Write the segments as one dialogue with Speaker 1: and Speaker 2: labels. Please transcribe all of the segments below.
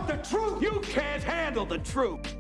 Speaker 1: want the truth! You can't handle the truth!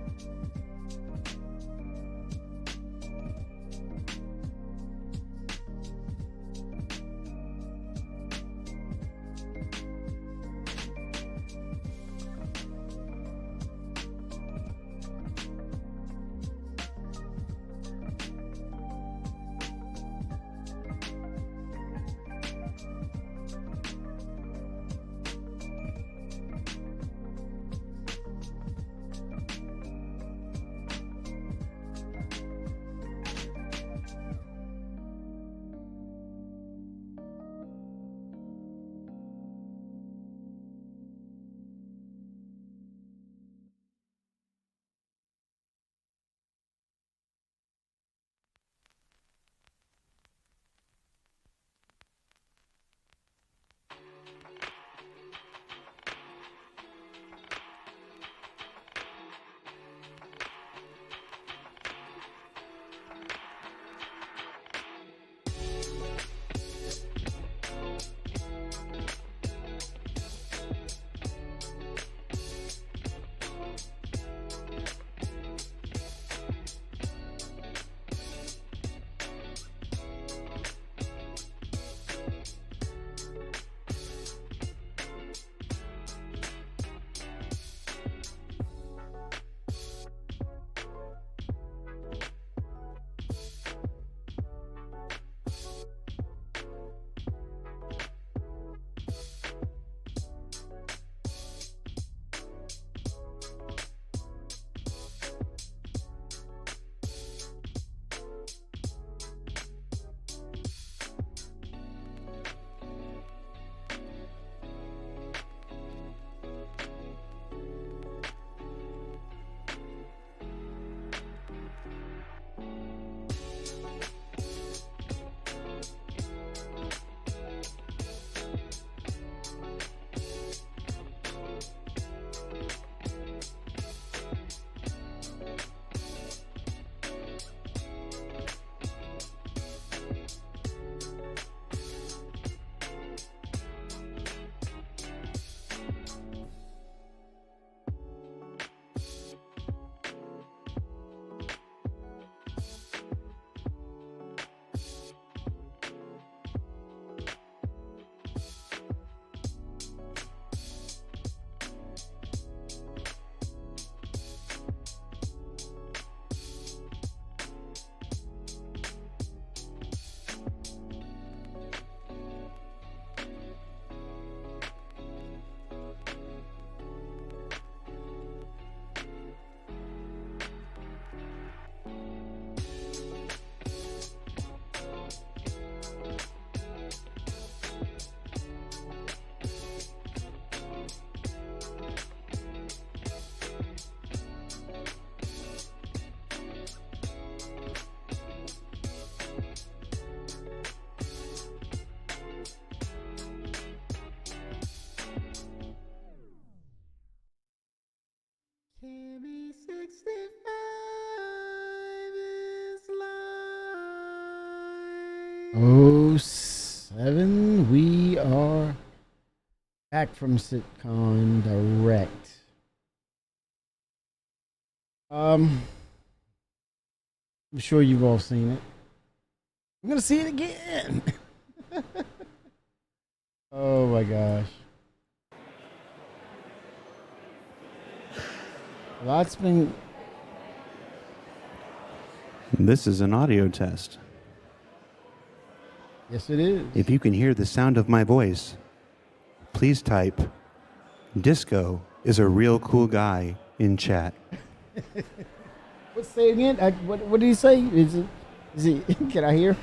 Speaker 2: Kimmy 65 is live. Oh, 7. We are back from CitCon Direct. I'm sure you've all seen it. I'm gonna see it again. Oh my gosh. Lots been.
Speaker 3: This is an audio test.
Speaker 2: Yes, it is.
Speaker 3: If you can hear the sound of my voice, please type "Disco is a real cool guy" in chat.
Speaker 2: What's say again? What did he say? Is he? Can I hear?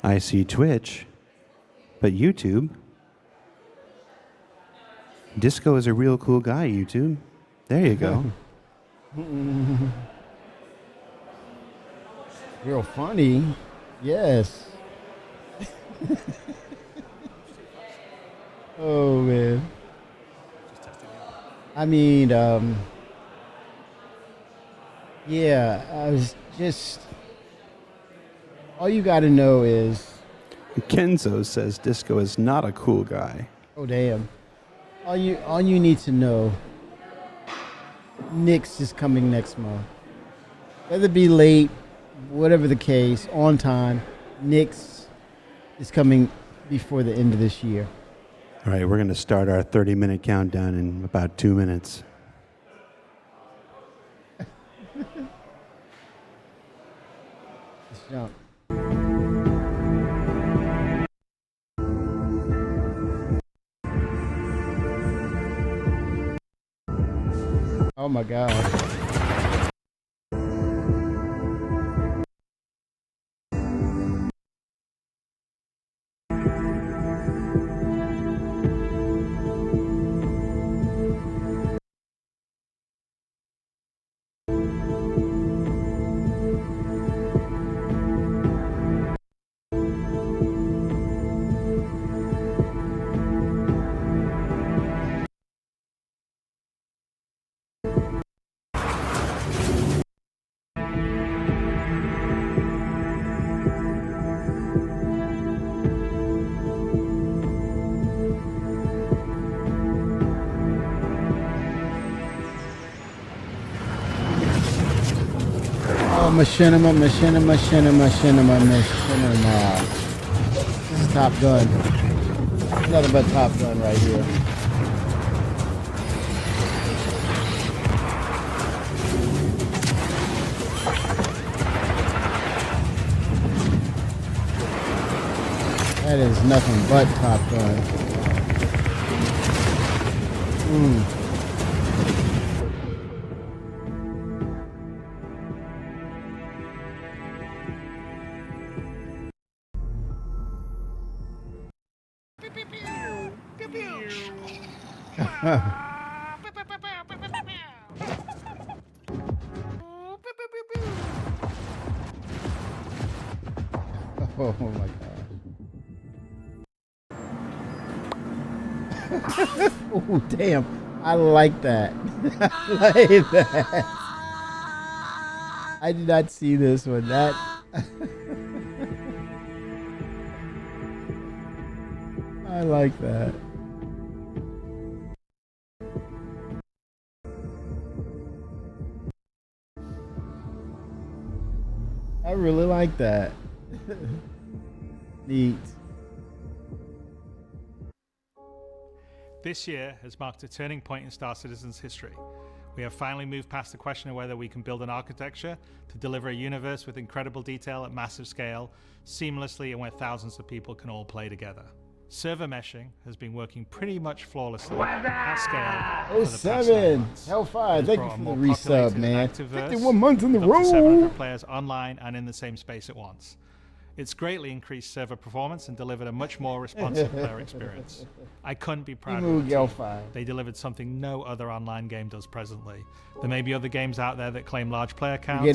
Speaker 3: I see Twitch, but YouTube. Disco is a real cool guy, YouTube. There you go.
Speaker 2: Real funny. Yes. Oh, man. I mean, yeah, I was just, all you got to know is
Speaker 3: Kenzo says Disco is not a cool guy.
Speaker 2: Oh damn! All you need to know. Nyx is coming next month. Whether it be late, whatever the case, on time, Nyx is coming before the end of this year.
Speaker 3: All right, we're going to start our 30-minute countdown in about 2 minutes.
Speaker 2: Let's jump. Oh my God. Oh, machinima. This is Top Gun. Nothing but Top Gun right here. That is nothing but Top Gun. Oh my God. Oh damn. I like that. I like that. I did not see this one. That I like that. I really like that. Neat.
Speaker 4: This year has marked a turning point in Star Citizen's history. We have finally moved past the question of whether we can build an architecture to deliver a universe with incredible detail at massive scale, seamlessly, and where thousands of people can all play together. Server meshing has been working pretty much flawlessly at scale.
Speaker 2: Oh, 7 Hellfire, thank you for the resub, man. 51 months in the row.
Speaker 4: 700 players online and in the same space at once. It's greatly increased server performance and delivered a much more responsive player experience. I couldn't be prouder of the team. They delivered something no other online game does presently. There may be other games out there that claim large player counts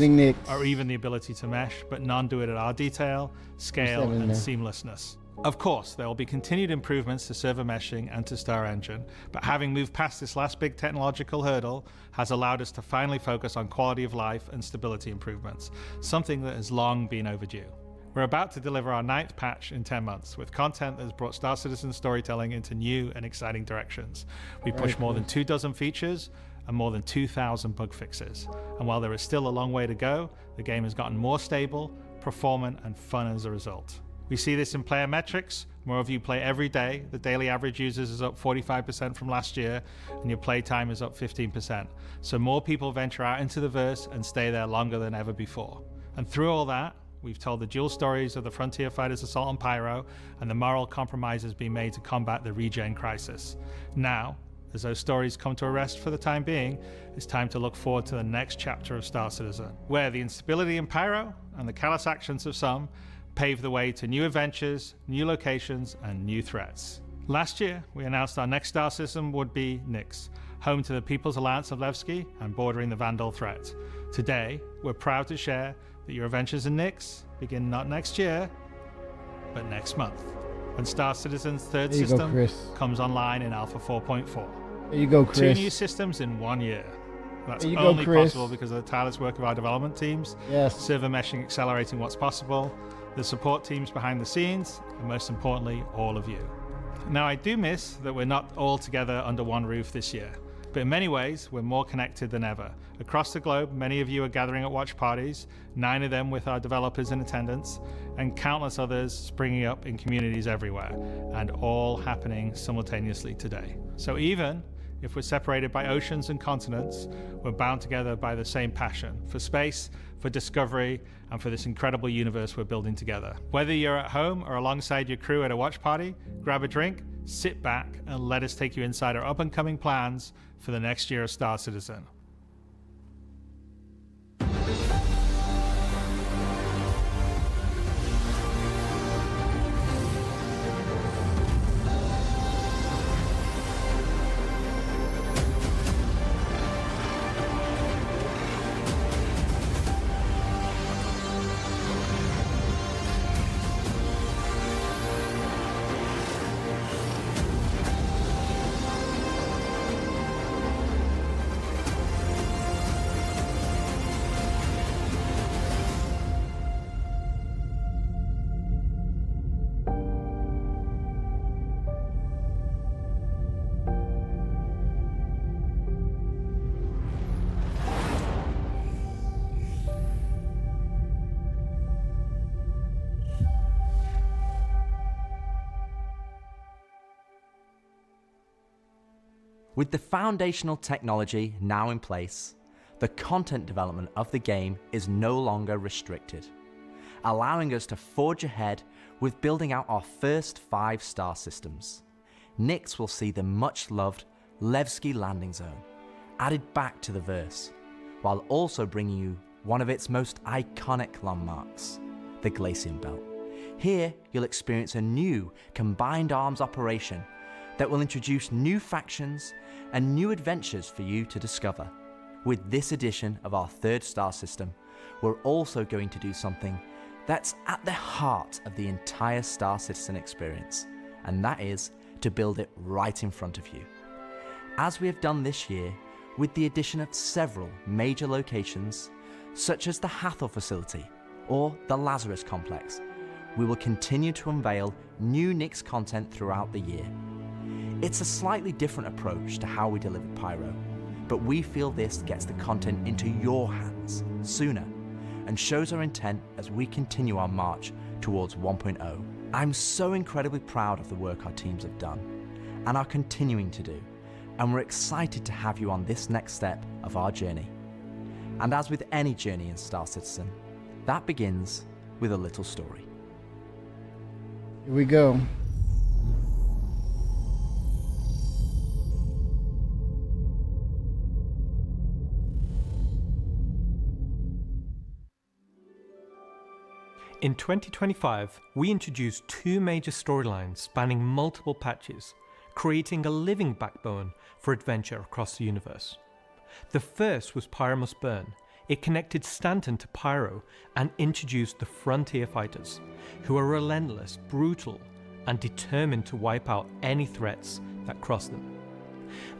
Speaker 4: or even the ability to mesh, but none do it at our detail, scale, and seamlessness. Of course, there will be continued improvements to server meshing and to Star Engine, but having moved past this last big technological hurdle has allowed us to finally focus on quality of life and stability improvements, something that has long been overdue. We're about to deliver our 9th patch in 10 months with content that has brought Star Citizen storytelling into new and exciting directions. We pushed more than 24 features and more than 2,000 bug fixes. And while there is still a long way to go, the game has gotten more stable, performant, and fun as a result. We see this in player metrics. More of you play every day. The daily average users is up 45% from last year, and your play time is up 15%. So more people venture out into the verse and stay there longer than ever before. And through all that, we've told the dual stories of the Frontier Fighters Assault on Pyro and the moral compromises being made to combat the regen crisis. Now, as those stories come to a rest for the time being, it's time to look forward to the next chapter of Star Citizen, where the instability in Pyro and the callous actions of some pave the way to new adventures, new locations, and new threats. Last year, we announced our next Star Citizen would be Nyx, home to the People's Alliance of Levski and bordering the Vandal threat. Today, we're proud to share that your adventures in Nyx begin not next year, but next month, when Star Citizen's third system comes online in Alpha 4.4.
Speaker 2: There you go, Chris.
Speaker 4: 2 new systems in 1 year. That's only possible because of the tireless work of our development teams, server meshing accelerating what's possible, the support teams behind the scenes, and most importantly, all of you. Now, I do miss that we're not all together under one roof this year, but in many ways, we're more connected than ever. Across the globe, many of you are gathering at watch parties, 9 of them with our developers in attendance, and countless others springing up in communities everywhere, and all happening simultaneously today. So even if we're separated by oceans and continents, we're bound together by the same passion for space, for discovery, and for this incredible universe we're building together. Whether you're at home or alongside your crew at a watch party, grab a drink, sit back, and let us take you inside our up-and-coming plans for the next year of Star Citizen.
Speaker 5: With the foundational technology now in place, the content development of the game is no longer restricted, allowing us to forge ahead with building out our first 5 star systems. Nyx will see the much-loved Levski landing zone added back to the verse, while also bringing you one of its most iconic landmarks, the Glacium Belt. Here, you'll experience a new combined arms operation that will introduce new factions and new adventures for you to discover. With this edition of our 3rd star system, we're also going to do something that's at the heart of the entire Star Citizen experience, and that is to build it right in front of you. As we have done this year, with the addition of several major locations, such as the Hathor facility or the Lazarus complex, we will continue to unveil new Nyx content throughout the year. It's a slightly different approach to how we delivered Pyro, but we feel this gets the content into your hands sooner and shows our intent as we continue our march towards 1.0. I'm so incredibly proud of the work our teams have done and are continuing to do, and we're excited to have you on this next step of our journey. And as with any journey in Star Citizen, that begins with a little story.
Speaker 2: Here we go.
Speaker 6: In 2025, we introduced 2 major storylines spanning multiple patches, creating a living backbone for adventure across the universe. The first was Pyro Must Burn. It connected Stanton to Pyro and introduced the Frontier Fighters, who are relentless, brutal, and determined to wipe out any threats that cross them.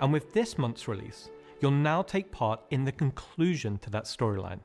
Speaker 6: And with this month's release, you'll now take part in the conclusion to that storyline.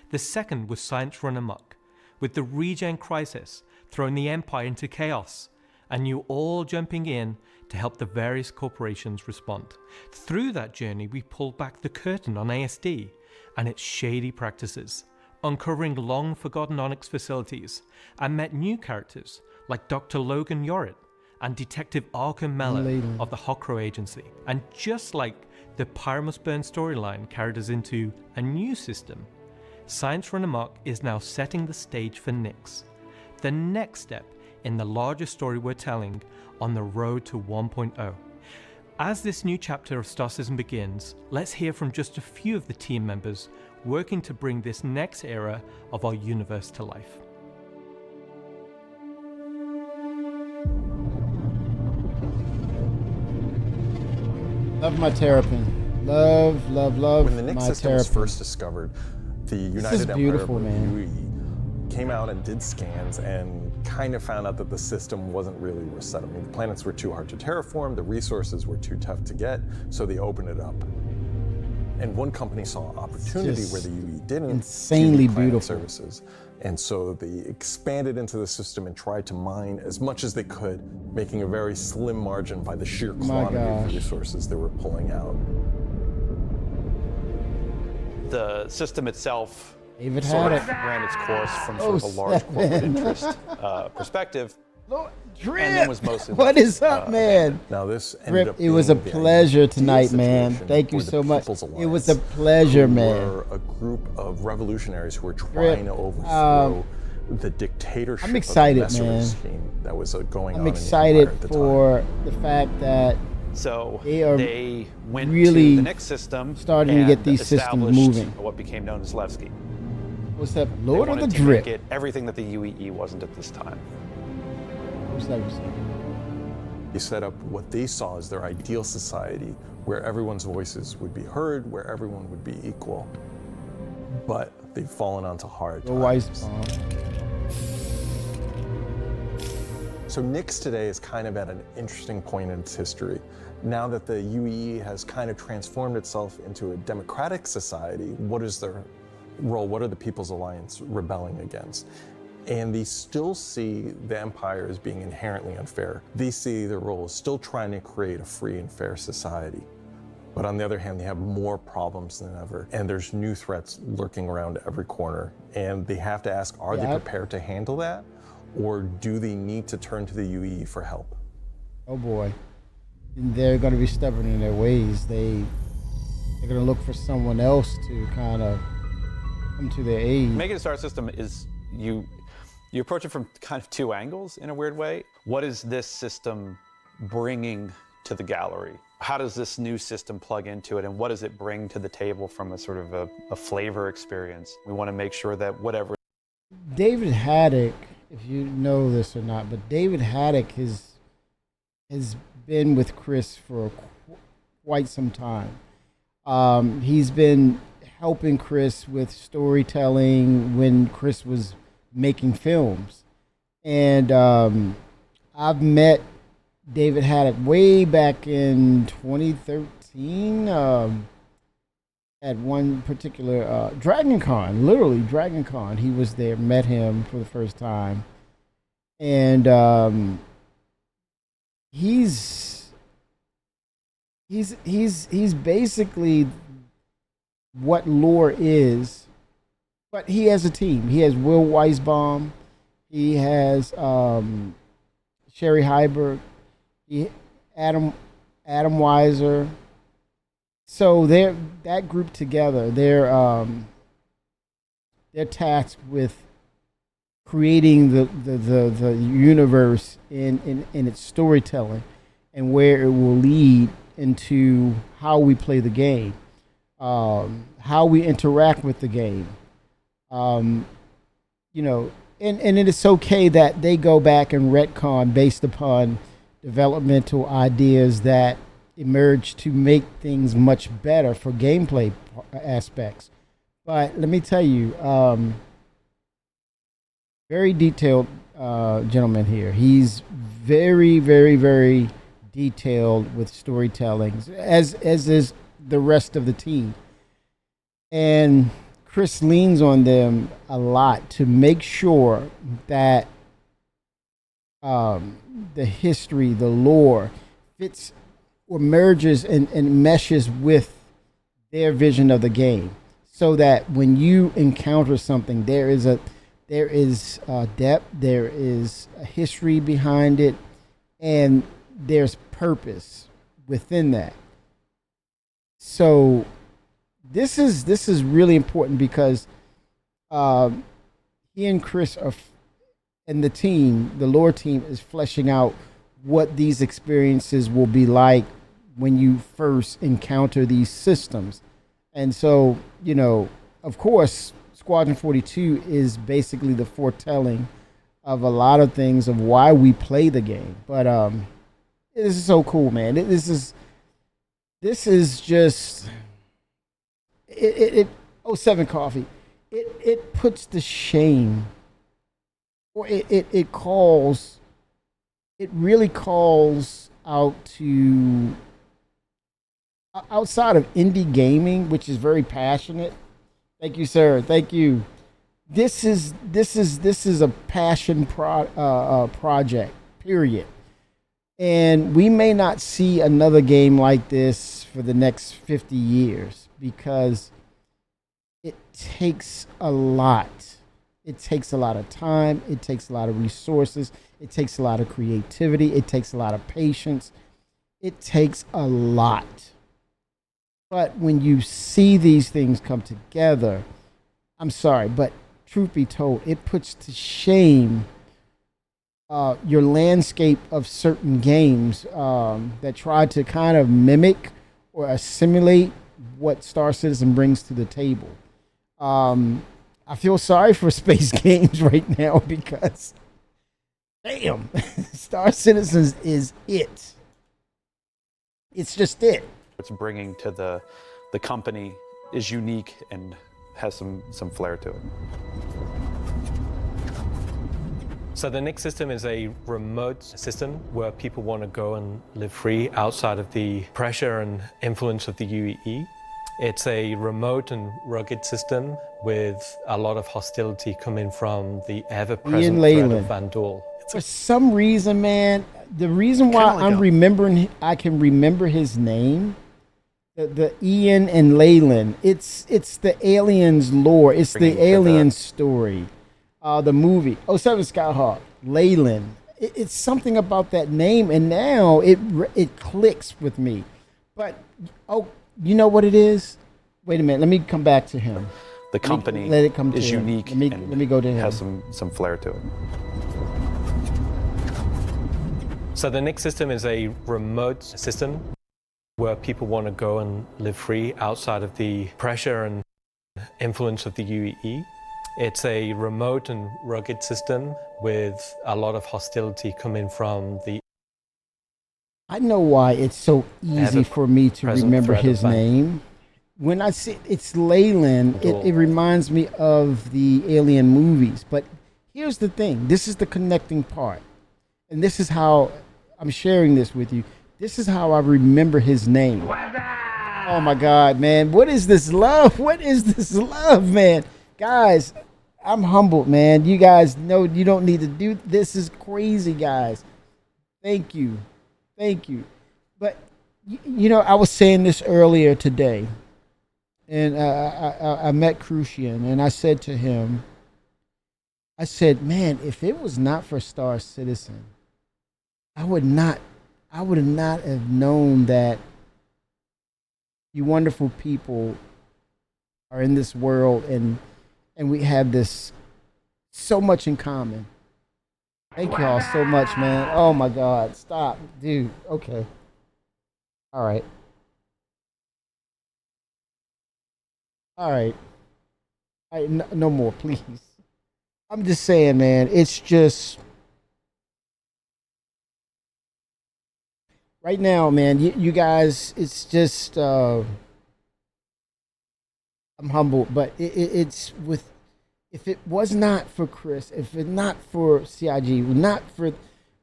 Speaker 6: The second was Science Run Amok, with the Regen Crisis throwing the Empire into chaos, and you all jumping in to help the various corporations respond. Through that journey, we pulled back the curtain on ASD and its shady practices, uncovering long-forgotten Onyx facilities, and met new characters like Dr. Logan Yorit and Detective Arkham Mellor of the Hokro Agency. And just like the Pyro Must Burn storyline carried us into a new system, Science Run Amok is now setting the stage for Nyx, the next step in the larger story we're telling on the road to 1.0. As this new chapter of Star Citizen begins, let's hear from just a few of the team members working to bring this next era of our universe to life.
Speaker 2: Love my Terrapin. Love
Speaker 7: when the Nyx
Speaker 2: my
Speaker 7: system was
Speaker 2: Terrapin.
Speaker 7: first discovered, the United
Speaker 2: is
Speaker 7: Empire
Speaker 2: beautiful,
Speaker 7: of
Speaker 2: man.
Speaker 7: UE came out and did scans and kind of found out that the system wasn't really worth settling. The planets were too hard to terraform, the resources were too tough to get, so they opened it up. And one company saw an opportunity
Speaker 2: just
Speaker 7: where the UE didn't.
Speaker 2: insanely
Speaker 7: 2D planet
Speaker 2: beautiful.
Speaker 7: services. And so they expanded into the system and tried to mine as much as they could, making a very slim margin by the sheer quantity of the resources they were pulling out.
Speaker 8: The system itself
Speaker 2: David
Speaker 8: sort of
Speaker 2: Haddock.
Speaker 8: ran its course from sort of a large corporate interest perspective.
Speaker 2: Drip,
Speaker 8: And then was mostly
Speaker 2: what is up, man?
Speaker 7: Now this ended
Speaker 2: Drip,
Speaker 7: up
Speaker 2: it was a
Speaker 7: being the
Speaker 2: pleasure
Speaker 7: ideal
Speaker 2: tonight, man.
Speaker 7: situation
Speaker 2: Thank you
Speaker 7: for the
Speaker 2: so much.
Speaker 7: People's
Speaker 2: It was a
Speaker 7: Alliance,
Speaker 2: pleasure,
Speaker 7: who
Speaker 2: man.
Speaker 7: were a group of revolutionaries who were trying to overthrow the dictatorship
Speaker 2: I'm excited,
Speaker 7: of the
Speaker 2: man.
Speaker 7: Messerich scheme that was going on
Speaker 2: I'm
Speaker 7: in the
Speaker 2: excited
Speaker 7: empire at the
Speaker 2: for the fact that
Speaker 8: So
Speaker 2: they
Speaker 8: went
Speaker 2: really
Speaker 8: to the next system,
Speaker 2: starting to get these systems
Speaker 8: established
Speaker 2: moving.
Speaker 8: what became known as Levski.
Speaker 2: What's up,
Speaker 8: They
Speaker 2: Lord of the
Speaker 8: wanted to
Speaker 2: Drip?
Speaker 8: make it everything that the UEE wasn't at this time.
Speaker 2: What's that?
Speaker 7: They set up what they saw as their ideal society, where everyone's voices would be heard, where everyone would be equal. But they've fallen onto hard
Speaker 2: Your wife's
Speaker 7: times.
Speaker 2: bomb.
Speaker 7: So Nix today is kind of at an interesting point in its history. Now that the UEE has kind of transformed itself into a democratic society, what is their role? What are the People's Alliance rebelling against? And they still see the empire as being inherently unfair. They see their role as still trying to create a free and fair society. But on the other hand, they have more problems than ever. And there's new threats lurking around every corner. And they have to ask, are they prepared to handle that? Or do they need to turn to the UEE for help?
Speaker 2: Oh boy. And they're going to be stubborn in their ways. They're going to look for someone else to kind of come to their aid.
Speaker 8: Making a star system is you approach it from kind of two angles in a weird way. What is this system bringing to the gallery? How does this new system plug into it, and what does it bring to the table from a sort of a flavor experience? We want to make sure that whatever.
Speaker 2: David Haddock, if you know this or not, but David Haddock has been with Chris for quite some time. He's been helping Chris with storytelling when Chris was making films. And I've met David Haddock way back in 2013 at one particular DragonCon, literally DragonCon. He was there, met him for the first time. And he's basically what lore is, but he has a team. He has Will Weisbaum, he has Sherry Heiberg, Adam Weiser. So they're that group together. They're tasked with creating the universe in its storytelling and where it will lead into how we play the game, how we interact with the game. You know, and it is okay that they go back and retcon based upon developmental ideas that emerge to make things much better for gameplay aspects. But let me tell you, very detailed gentleman here. He's very, very, very detailed with storytelling, as is the rest of the team. And Chris leans on them a lot to make sure that the history, the lore, fits or merges and meshes with their vision of the game, so that when you encounter something, there is depth, there is a history behind it, and there's purpose within that. So this is really important because he and Chris and the team, the lore team, is fleshing out what these experiences will be like when you first encounter these systems. And so, you know, of course, Squadron 42 is basically the foretelling of a lot of things of why we play the game. But this is so cool, man. This is just it 07 Coffee. It puts to shame, or it really calls out to outside of indie gaming, which is very passionate. Thank you, sir. Thank you. This is a passion project. Period. And we may not see another game like this for the next 50 years because it takes a lot. It takes a lot of time. It takes a lot of resources. It takes a lot of creativity. It takes a lot of patience. It takes a lot. But when you see these things come together, I'm sorry, but truth be told, it puts to shame your landscape of certain games that try to kind of mimic or assimilate what Star Citizen brings to the table. I feel sorry for space games right now because, damn, Star Citizens is it. It's just it.
Speaker 8: It's bringing to the company is unique and has some flair to it.
Speaker 6: So the Nick system is a remote system where people want to go and live free outside of the pressure and influence of the UEE. It's a remote and rugged system with a lot of hostility coming from the ever-present threat of Vandal.
Speaker 2: For some reason, man, the reason why I can remember his name, the Ian and Leyland, it's the aliens lore. It's the alien story. The movie 07 Skyhawk, Leyland. It's something about that name, and now it clicks with me. But you know what it is? Wait a minute. Let me come back to him.
Speaker 8: The company
Speaker 2: let it come to
Speaker 8: is
Speaker 2: him.
Speaker 8: unique.
Speaker 2: Let me go to him.
Speaker 8: Has some flair to it.
Speaker 6: So the Nick system is a remote system where people want to go and live free outside of the pressure and influence of the UEE. It's a remote and rugged system with a lot of hostility coming from the...
Speaker 2: I know why it's so easy for me to remember his name. When I see it's Leyland, it reminds me of the Alien movies. But here's the thing. This is the connecting part. And this is how I'm sharing this with you. This is how I remember his name. Oh my God, man. What is this love? What is this love, man? Guys, I'm humbled, man. You guys know you don't need to do this. Is crazy, guys. Thank you. Thank you. But, you know, I was saying this earlier today. And I met Crucian, and I said to him, I said, man, if it was not for Star Citizen, I would not have known that you wonderful people are in this world and we have this so much in common. Thank you all so much, man. Oh my God. Stop. Dude. Okay. All right. All right. No more, please. I'm just saying, man, it's just right now, man, you guys, it's just I'm humbled, but it's with if it was not for Chris, if it not for CIG, not for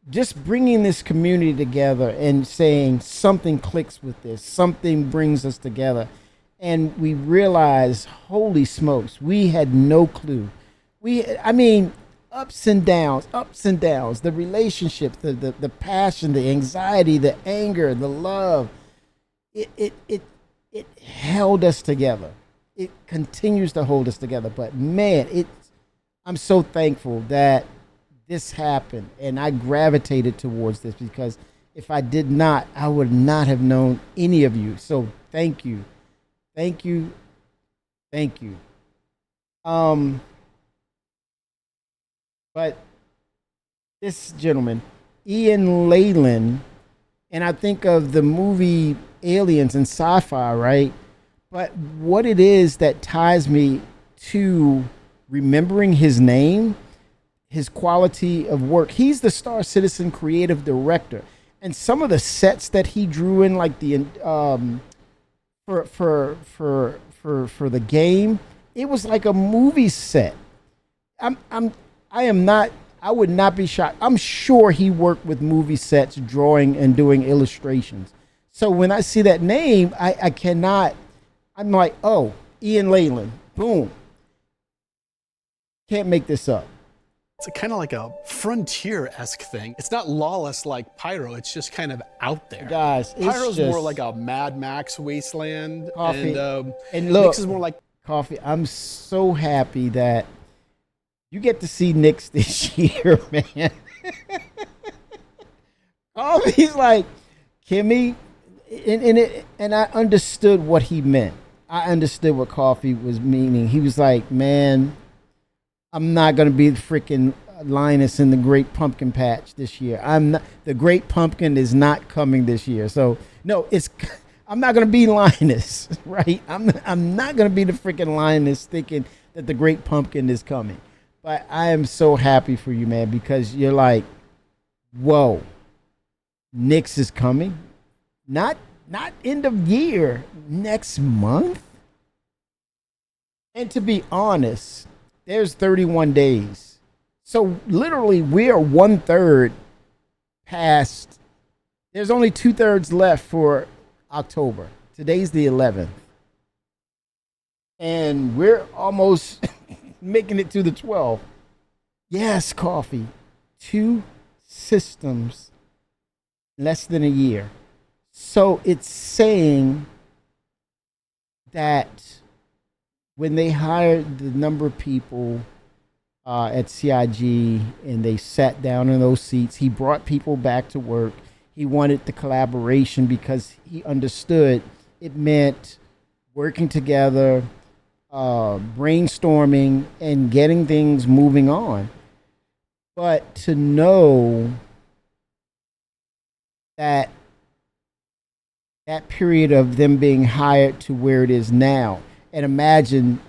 Speaker 2: just bringing this community together and saying something clicks with this, something brings us together. And we realized, holy smokes, we had no clue. I mean, ups and downs, the relationships, the passion, the anxiety, the anger, the love. It held us together. It continues to hold us together. But man, I'm so thankful that this happened, and I gravitated towards this because if I did not, I would not have known any of you. So thank you. Thank you. Thank you. But this gentleman, Ian Leyland, and I think of the movie Aliens and sci-fi, right? But what it is that ties me to remembering his name, his quality of work. He's the Star Citizen creative director. And some of the sets that he drew in, like the for the game, it was like a movie set. I would not be shocked. I'm sure he worked with movie sets, drawing and doing illustrations. So when I see that name, I cannot. I'm like, oh, Ian Leyland, boom. Can't make this up.
Speaker 9: It's kind of like a frontier-esque thing. It's not lawless like Pyro. It's just kind of out there.
Speaker 2: Guys, it's
Speaker 9: Pyro's
Speaker 2: just
Speaker 9: more like a Mad Max wasteland.
Speaker 2: Coffee.
Speaker 9: And
Speaker 2: look,
Speaker 9: Nyx is more like
Speaker 2: Coffee. I'm so happy that you get to see Nyx this year, man. Coffee's like, Kimmy, and I understood what he meant. I understood what Coffee was meaning. He was like, man, I'm not gonna be the freaking Linus in the Great Pumpkin Patch this year. I'm not. The Great Pumpkin is not coming this year. So no, I'm not gonna be Linus, right? I'm not gonna be the freaking Linus thinking that the Great Pumpkin is coming. But I am so happy for you, man, because you're like, whoa, Nyx is coming. Not end of year, next month. And to be honest, there's 31 days. So literally we are 1/3 past. There's only 2/3 left for October. Today's the 11th. And we're almost making it to the 12th. Yes, Coffee. 2 systems, less than a year. So it's saying that when they hired the number of people at CIG and they sat down in those seats, he brought people back to work. He wanted the collaboration because he understood it meant working together, brainstorming, and getting things moving on. But to know that period of them being hired to where it is now, and imagine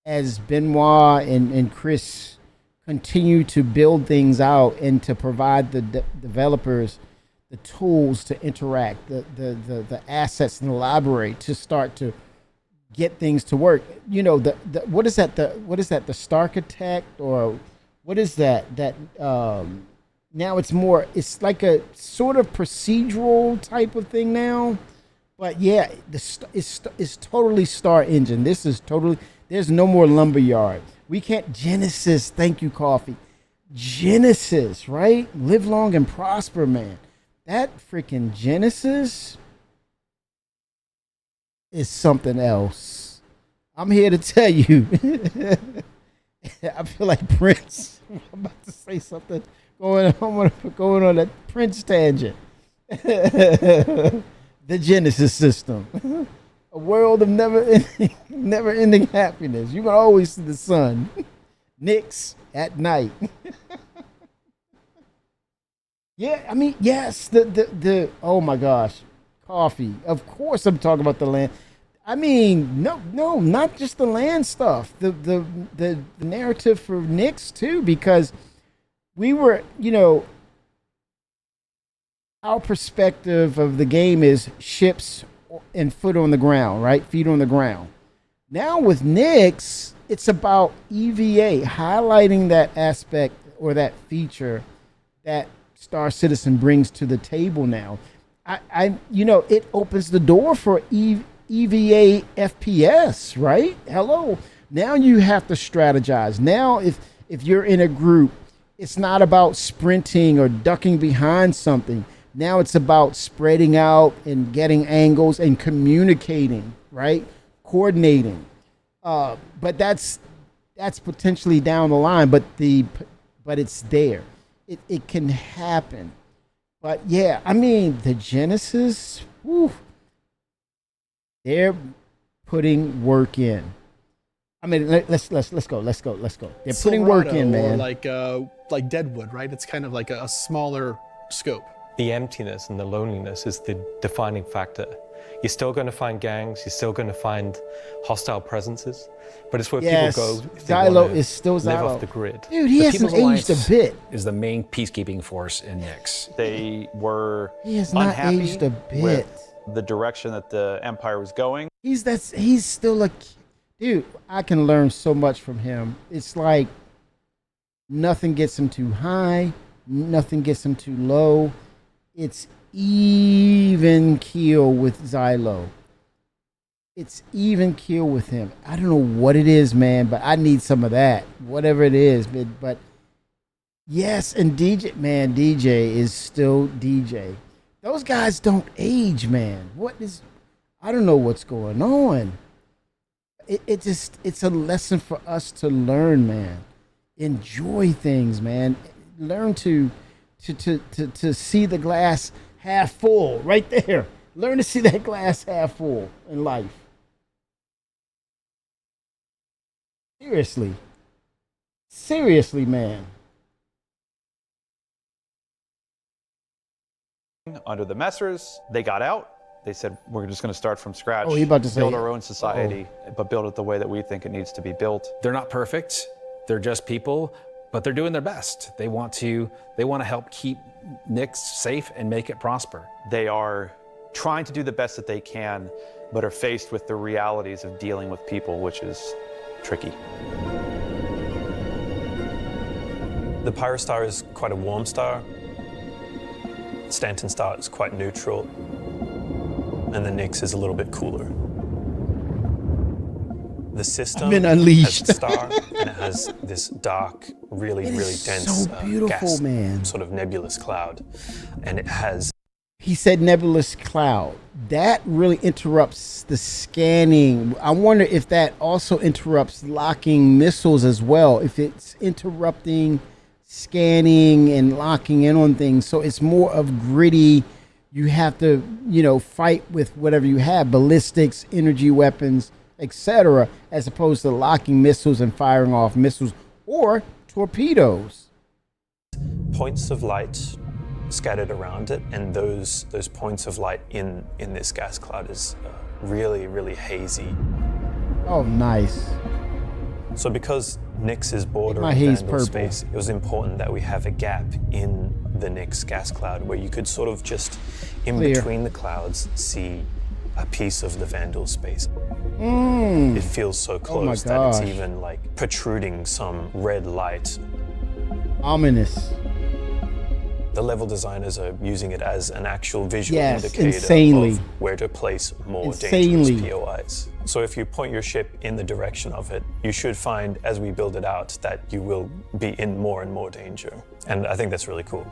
Speaker 2: as Benoit and Chris continue to build things out and to provide the developers the tools to interact, the assets in the library to start to get things to work. You know, what is that? The Starkitect, or what is that? Now it's like a sort of procedural type of thing now. But yeah, it's totally Star Engine. This is totally, there's no more Lumberyard. We can't, Genesis, thank you, Coffee. Genesis, right? Live long and prosper, man. That freaking Genesis is something else. I'm here to tell you. I feel like Prince. I'm about to say something going on that Prince tangent. The Genesis system. A world of never-ending happiness. You can always see the sun. Nyx at night. Yeah, I mean, yes, the oh my gosh, Coffee. Of course I'm talking about the land. I mean, no, not just the land stuff. The narrative for Nyx too, because we were, you know, our perspective of the game is ships and foot on the ground, right? Feet on the ground. Now with Nyx, it's about EVA, highlighting that aspect or that feature that Star Citizen brings to the table now. You know, it opens the door for EVA FPS, right? Hello. Now you have to strategize. Now if you're in a group, it's not about sprinting or ducking behind something. Now it's about spreading out and getting angles and communicating, right? Coordinating. But that's potentially down the line, but it's there. It can happen. But yeah, I mean, the Genesis, whew, they're putting work in. I mean, let's go. They're putting work in, man.
Speaker 9: Or like Deadwood, right? It's kind of like a smaller scope.
Speaker 6: The emptiness and the loneliness is the defining factor. You're still going to find gangs, you're still going to find hostile presences, but it's where people go if they
Speaker 2: Xylo is still
Speaker 6: live
Speaker 2: Xylo
Speaker 6: off the grid.
Speaker 2: Dude, he hasn't aged a bit.
Speaker 10: Is the main peacekeeping force in Nyx.
Speaker 8: They were
Speaker 2: He has not
Speaker 8: unhappy
Speaker 2: aged a bit.
Speaker 8: with the direction that the Empire was going.
Speaker 2: He's still a dude. I can learn so much from him. It's like nothing gets him too high, nothing gets him too low. It's even keel with Xylo. It's even keel with him. I don't know what it is, man, but I need some of that. Whatever it is, but yes, and DJ, man, DJ is still DJ. Those guys don't age, man. I don't know what's going on. It's a lesson for us to learn, man. Enjoy things, man. Learn to see the glass half full right there. Learn to see that glass half full in life. Seriously, man.
Speaker 8: Under the Messers, they got out. They said, we're just going to start from scratch,
Speaker 2: Oh, you about to say
Speaker 8: build our own society, but build it the way that we think it needs to be built.
Speaker 10: They're not perfect. They're just people, but they're doing their best. They want to help keep Nyx safe and make it prosper.
Speaker 8: They are trying to do the best that they can, but are faced with the realities of dealing with people, which is tricky.
Speaker 11: The Pyrostar is quite a warm star. Stanton star is quite neutral. And the Nyx is a little bit cooler. The system
Speaker 2: been unleashed.
Speaker 11: has a star, and it has this dark, really dense
Speaker 2: so beautiful,
Speaker 11: gas,
Speaker 2: man.
Speaker 11: sort of nebulous cloud. And it has...
Speaker 2: He said nebulous cloud. That really interrupts the scanning. I wonder if that also interrupts locking missiles as well. If it's interrupting scanning and locking in on things. So it's more of gritty. You have to, fight with whatever you have, ballistics, energy weapons, etc., as opposed to locking missiles and firing off missiles or torpedoes.
Speaker 11: Points of light scattered around it, and those points of light in this gas cloud is really hazy.
Speaker 2: Oh, nice.
Speaker 11: So because Nyx is bordering
Speaker 2: My haze
Speaker 11: Vandal
Speaker 2: purple.
Speaker 11: space, it was important that we have a gap in the Nyx gas cloud where you could sort of just, in
Speaker 2: Clear.
Speaker 11: between the clouds, see a piece of the Vandal space. It feels so close that it's
Speaker 2: gosh.
Speaker 11: even like protruding some red light.
Speaker 2: Ominous.
Speaker 11: The level designers are using it as an actual visual
Speaker 2: Yes,
Speaker 11: indicator
Speaker 2: insanely.
Speaker 11: of where to place more
Speaker 2: Insanely.
Speaker 11: dangerous POIs. So if you point your ship in the direction of it, you should find, as we build it out, that you will be in more and more danger. And I think that's really cool.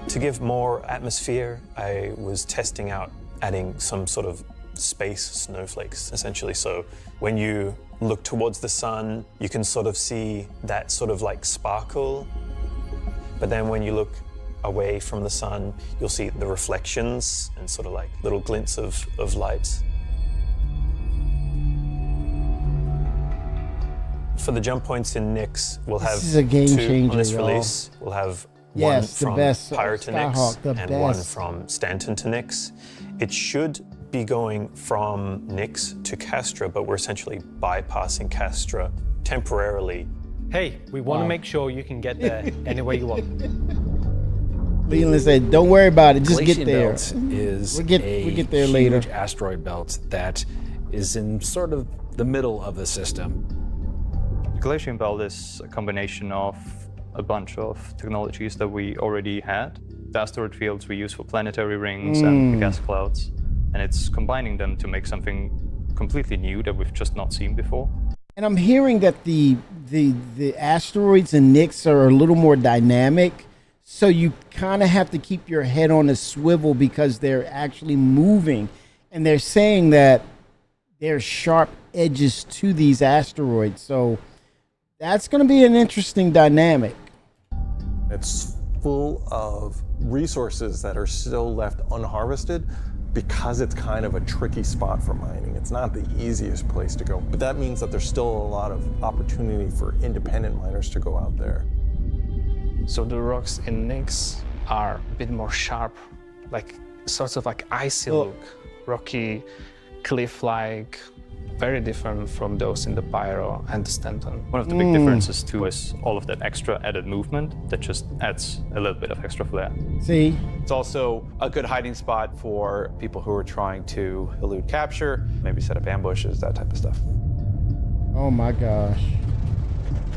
Speaker 11: To give more atmosphere, I was testing out adding some sort of space snowflakes, essentially. So when you look towards the sun, you can sort of see that sort of like sparkle. But then when you look away from the sun, you'll see the reflections and sort of like little glints of light. For the jump points in Nyx, we'll have
Speaker 2: is a game
Speaker 11: two
Speaker 2: changer,
Speaker 11: on this
Speaker 2: y'all.
Speaker 11: release. We'll have
Speaker 2: Yes, the
Speaker 11: one from
Speaker 2: best,
Speaker 11: Pyro to
Speaker 2: Skyhawk,
Speaker 11: Nyx
Speaker 2: the
Speaker 11: and one
Speaker 2: best.
Speaker 11: from Stanton to Nyx. It should be going from Nyx to Castra, but we're essentially bypassing Castra temporarily.
Speaker 6: Hey, we want to make sure you can get there any way you want.
Speaker 2: Leland said, "Don't worry about it. Just
Speaker 10: Glacian
Speaker 2: get there."
Speaker 10: Belt is
Speaker 2: we get there
Speaker 10: huge
Speaker 2: later.
Speaker 10: asteroid belt that is in sort of the middle of the system.
Speaker 12: The Glacian Belt is a combination of a bunch of technologies that we already had. The asteroid fields we use for planetary rings and the gas clouds. And it's combining them to make something completely new that we've just not seen before.
Speaker 2: And I'm hearing that the asteroids and Nyx are a little more dynamic, so you kind of have to keep your head on a swivel because they're actually moving, and they're saying that there's sharp edges to these asteroids. So that's going to be an interesting dynamic.
Speaker 7: It's full of resources that are still left unharvested because it's kind of a tricky spot for mining. It's not the easiest place to go, but that means that there's still a lot of opportunity for independent miners to go out there.
Speaker 13: So the rocks in Nyx are a bit more sharp, like sorts of like icy look, rocky, cliff-like, very different from those in the Pyro and the Stanton.
Speaker 12: One of the big differences too is all of that extra added movement that just adds a little bit of extra flair.
Speaker 2: See?
Speaker 8: It's also a good hiding spot for people who are trying to elude capture, maybe set up ambushes, that type of stuff.
Speaker 2: Oh my gosh.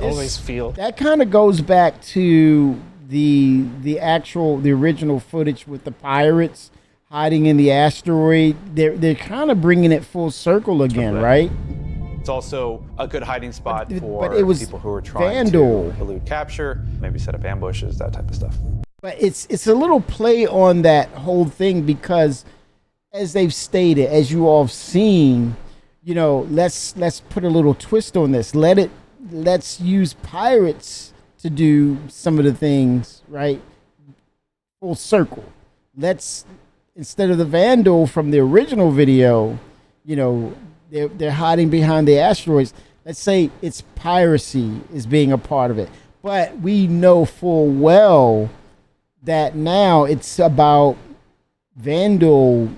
Speaker 13: always feel
Speaker 2: that kind of goes back to the original footage with the pirates hiding in the asteroid. They're kind of bringing it full circle again, right?
Speaker 8: It's also a good hiding spot for
Speaker 2: it was
Speaker 8: people who are trying
Speaker 2: Vandal.
Speaker 8: to elude capture, maybe set up ambushes, that type of stuff.
Speaker 2: But it's a little play on that whole thing because, as they've stated, as you all have seen, you know, let's put a little twist on this. Let's use pirates to do some of the things, right? Full circle. Let's, instead of the Vandal from the original video, you know, they're hiding behind the asteroids. Let's say it's piracy is being a part of it. But we know full well that now it's about Vandal,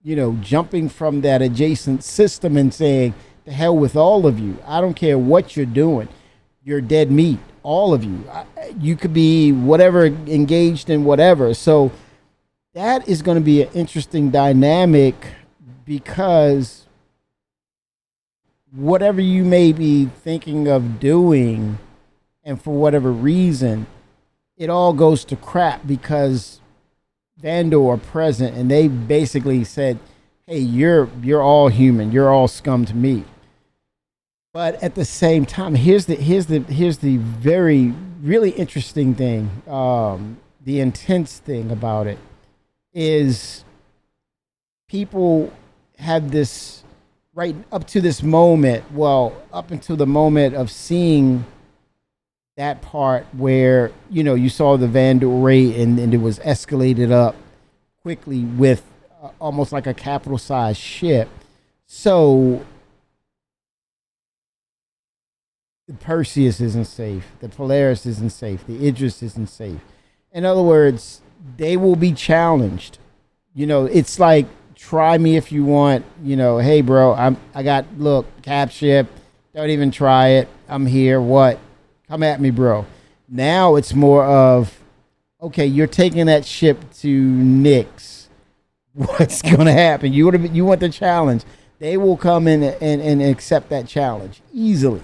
Speaker 2: you know, jumping from that adjacent system and saying, the hell with all of you. I don't care what you're doing. You're dead meat, all of you. You could be whatever, engaged in whatever. So that is going to be an interesting dynamic because whatever you may be thinking of doing, and for whatever reason, it all goes to crap because Vandal are present and they basically said, hey, you're all human, you're all scum to me. But at the same time, here's the very really interesting thing, the intense thing about it is people have this right up to this moment, well, up until the moment of seeing that part where, you know, you saw the Vandal rate and it was escalated up quickly with almost like a capital size ship. So the Perseus isn't safe, the Polaris isn't safe, the Idris isn't safe. In other words, they will be challenged. You know, it's like, try me if you want, you know, hey bro, I got, look, cap ship, don't even try it, I'm here, what? Come at me, bro. Now it's more of, okay, you're taking that ship to Nyx. What's gonna happen? You want the challenge. They will come in and accept that challenge easily.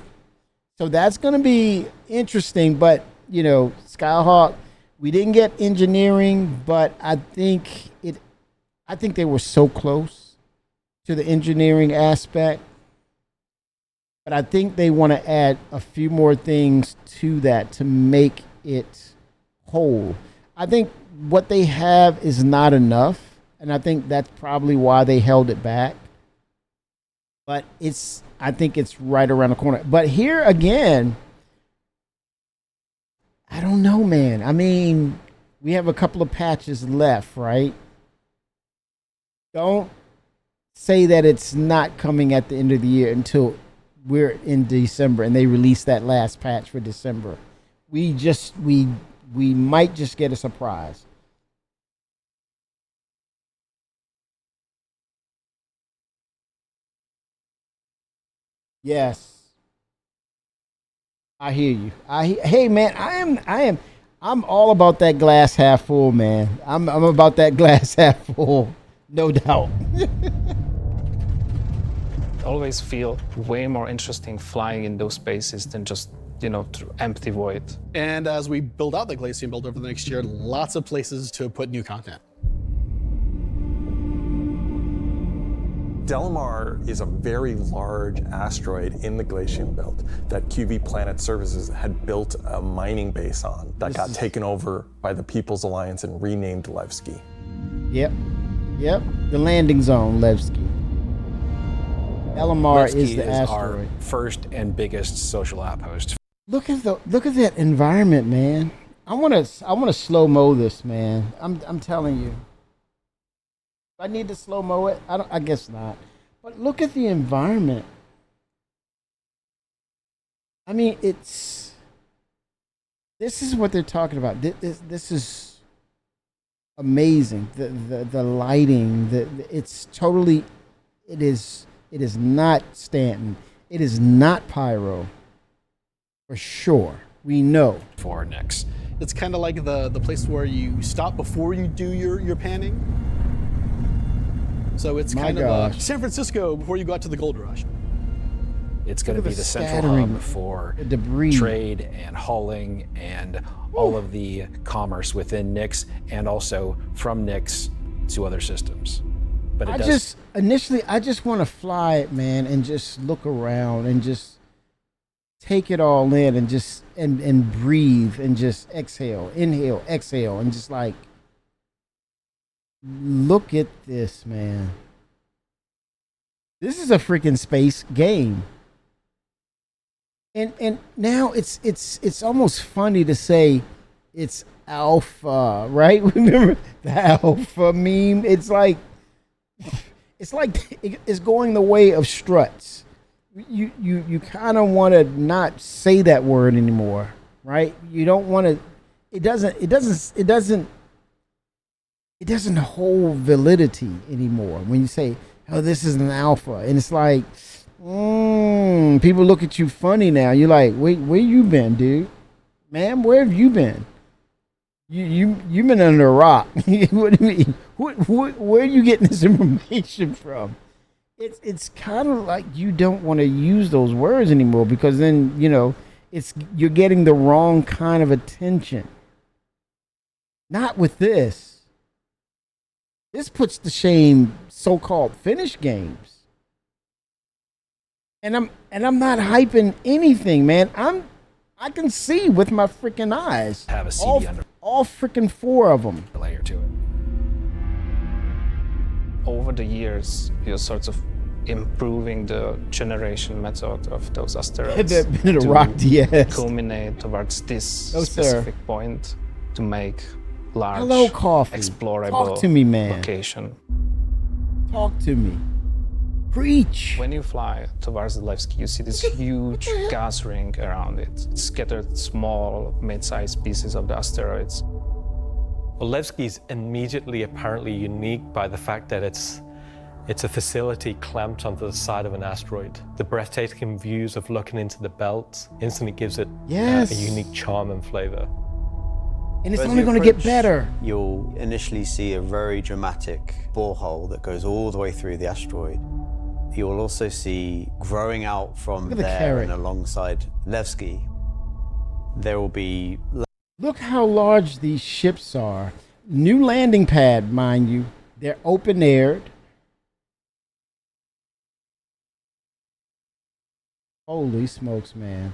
Speaker 2: So that's gonna be interesting. But you know, Skyhawk, we didn't get engineering, but I think they were so close to the engineering aspect. But I think they want to add a few more things to that to make it whole. I think what they have is not enough, and I think that's probably why they held it back. But I think it's right around the corner. But here again, I don't know, man. I mean, we have a couple of patches left, right? Don't say that it's not coming at the end of the year until we're in December and they release that last patch for December. We might just get a surprise. Yes. I hear you. Hey man, I'm all about that glass half full, man. I'm about that glass half full, no doubt.
Speaker 13: Always feel way more interesting flying in those spaces than just, you know, empty void.
Speaker 9: And as we build out the Glacian build over the next year, lots of places to put new content.
Speaker 7: Delamar is a very large asteroid in the Glacian belt that QV Planet Services had built a mining base on that got taken over by the People's Alliance and renamed Levski.
Speaker 2: Yep. The landing zone, Levski. Delamar is the asteroid.
Speaker 10: Our first and biggest social outpost.
Speaker 2: Look at that environment, man. I want to slow mo this, man. I'm telling you. I need to slow mo it. I guess not. But look at the environment. I mean, this is what they're talking about. This is amazing. The lighting. It's totally. It is not Stanton. It is not Pyro. For sure. We know.
Speaker 10: For next.
Speaker 9: It's kind of like the place where you stop before you do your panning. So it's kind of San Francisco before you go out to the gold rush.
Speaker 10: It's going to be the central hub for
Speaker 2: debris,
Speaker 10: trade and hauling and all of the commerce within Nyx and also from Nyx to other systems. But I
Speaker 2: just want to fly it, man, and just look around and just take it all in and just and breathe and just exhale, inhale, exhale, and just like look at this, man. This is a freaking space game. And now it's almost funny to say it's alpha, right? Remember the alpha meme? It's like it's going the way of struts. You kind of want to not say that word anymore, right? You don't want to. It doesn't hold validity anymore when you say, "Oh, this is an alpha," and it's like, people look at you funny now. You're like, "Wait, where you been, dude? Ma'am, where have you been? You've been under a rock." What do you mean? Where are you getting this information from? It's kind of like you don't want to use those words anymore because then you're getting the wrong kind of attention. Not with this. This puts to shame so-called finished games. And I'm not hyping anything, man. I can see with my freaking eyes.
Speaker 10: Have a CD
Speaker 2: all freaking 4 of them.
Speaker 10: Layer to it.
Speaker 13: Over the years, you're sort of improving the generation method of those asteroids
Speaker 2: to rock DS.
Speaker 13: Culminate towards this specific point to make large, explorable
Speaker 2: Talk to me, man.
Speaker 13: location.
Speaker 2: Talk to me. Preach.
Speaker 13: When you fly towards the Levski, you see this huge gas ring around it. It's scattered small, mid-sized pieces of the asteroids.
Speaker 6: Well, Levski is immediately apparently unique by the fact that it's a facility clamped onto the side of an asteroid. The breathtaking views of looking into the belt instantly gives it a unique charm and flavor.
Speaker 2: And it's only going to get better.
Speaker 14: You'll initially see a very dramatic borehole that goes all the way through the asteroid. You'll also see growing out from there and alongside Levski, there will be...
Speaker 2: Look how large these ships are. New landing pad, mind you. They're open-aired. Holy smokes, man.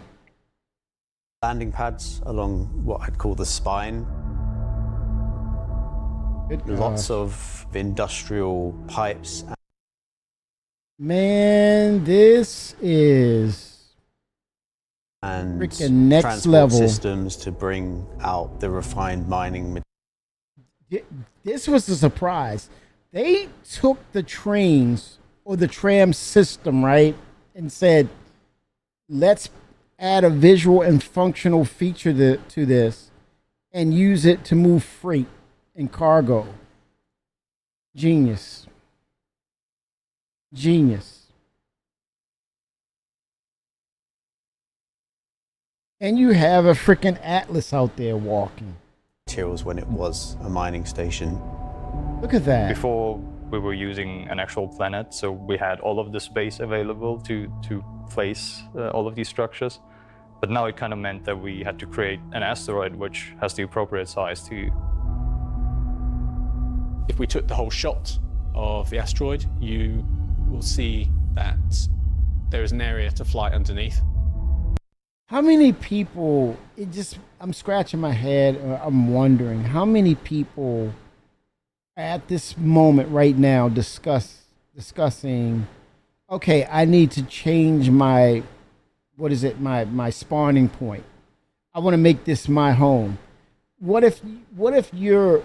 Speaker 14: Landing pads along what I'd call the spine. Lots of industrial pipes.
Speaker 2: Man, this is
Speaker 14: and
Speaker 2: freaking next
Speaker 14: transport
Speaker 2: level
Speaker 14: systems to bring out the refined mining material.
Speaker 2: This was a surprise. They took the trains or the tram system, right, and said, let's add a visual and functional feature to this and use it to move freight and cargo. Genius. Genius. And you have a freaking atlas out there walking.
Speaker 14: Materials when it was a mining station.
Speaker 2: Look at that.
Speaker 12: Before we were using an actual planet, so we had all of the space available to place all of these structures. But now it kind of meant that we had to create an asteroid which has the appropriate size to...
Speaker 15: If we took the whole shot of the asteroid, you will see that there is an area to fly underneath.
Speaker 2: How many people, I'm scratching my head, I'm wondering, how many people at this moment right now discussing, okay, I need to change my, my spawning point. I want to make this my home. What if your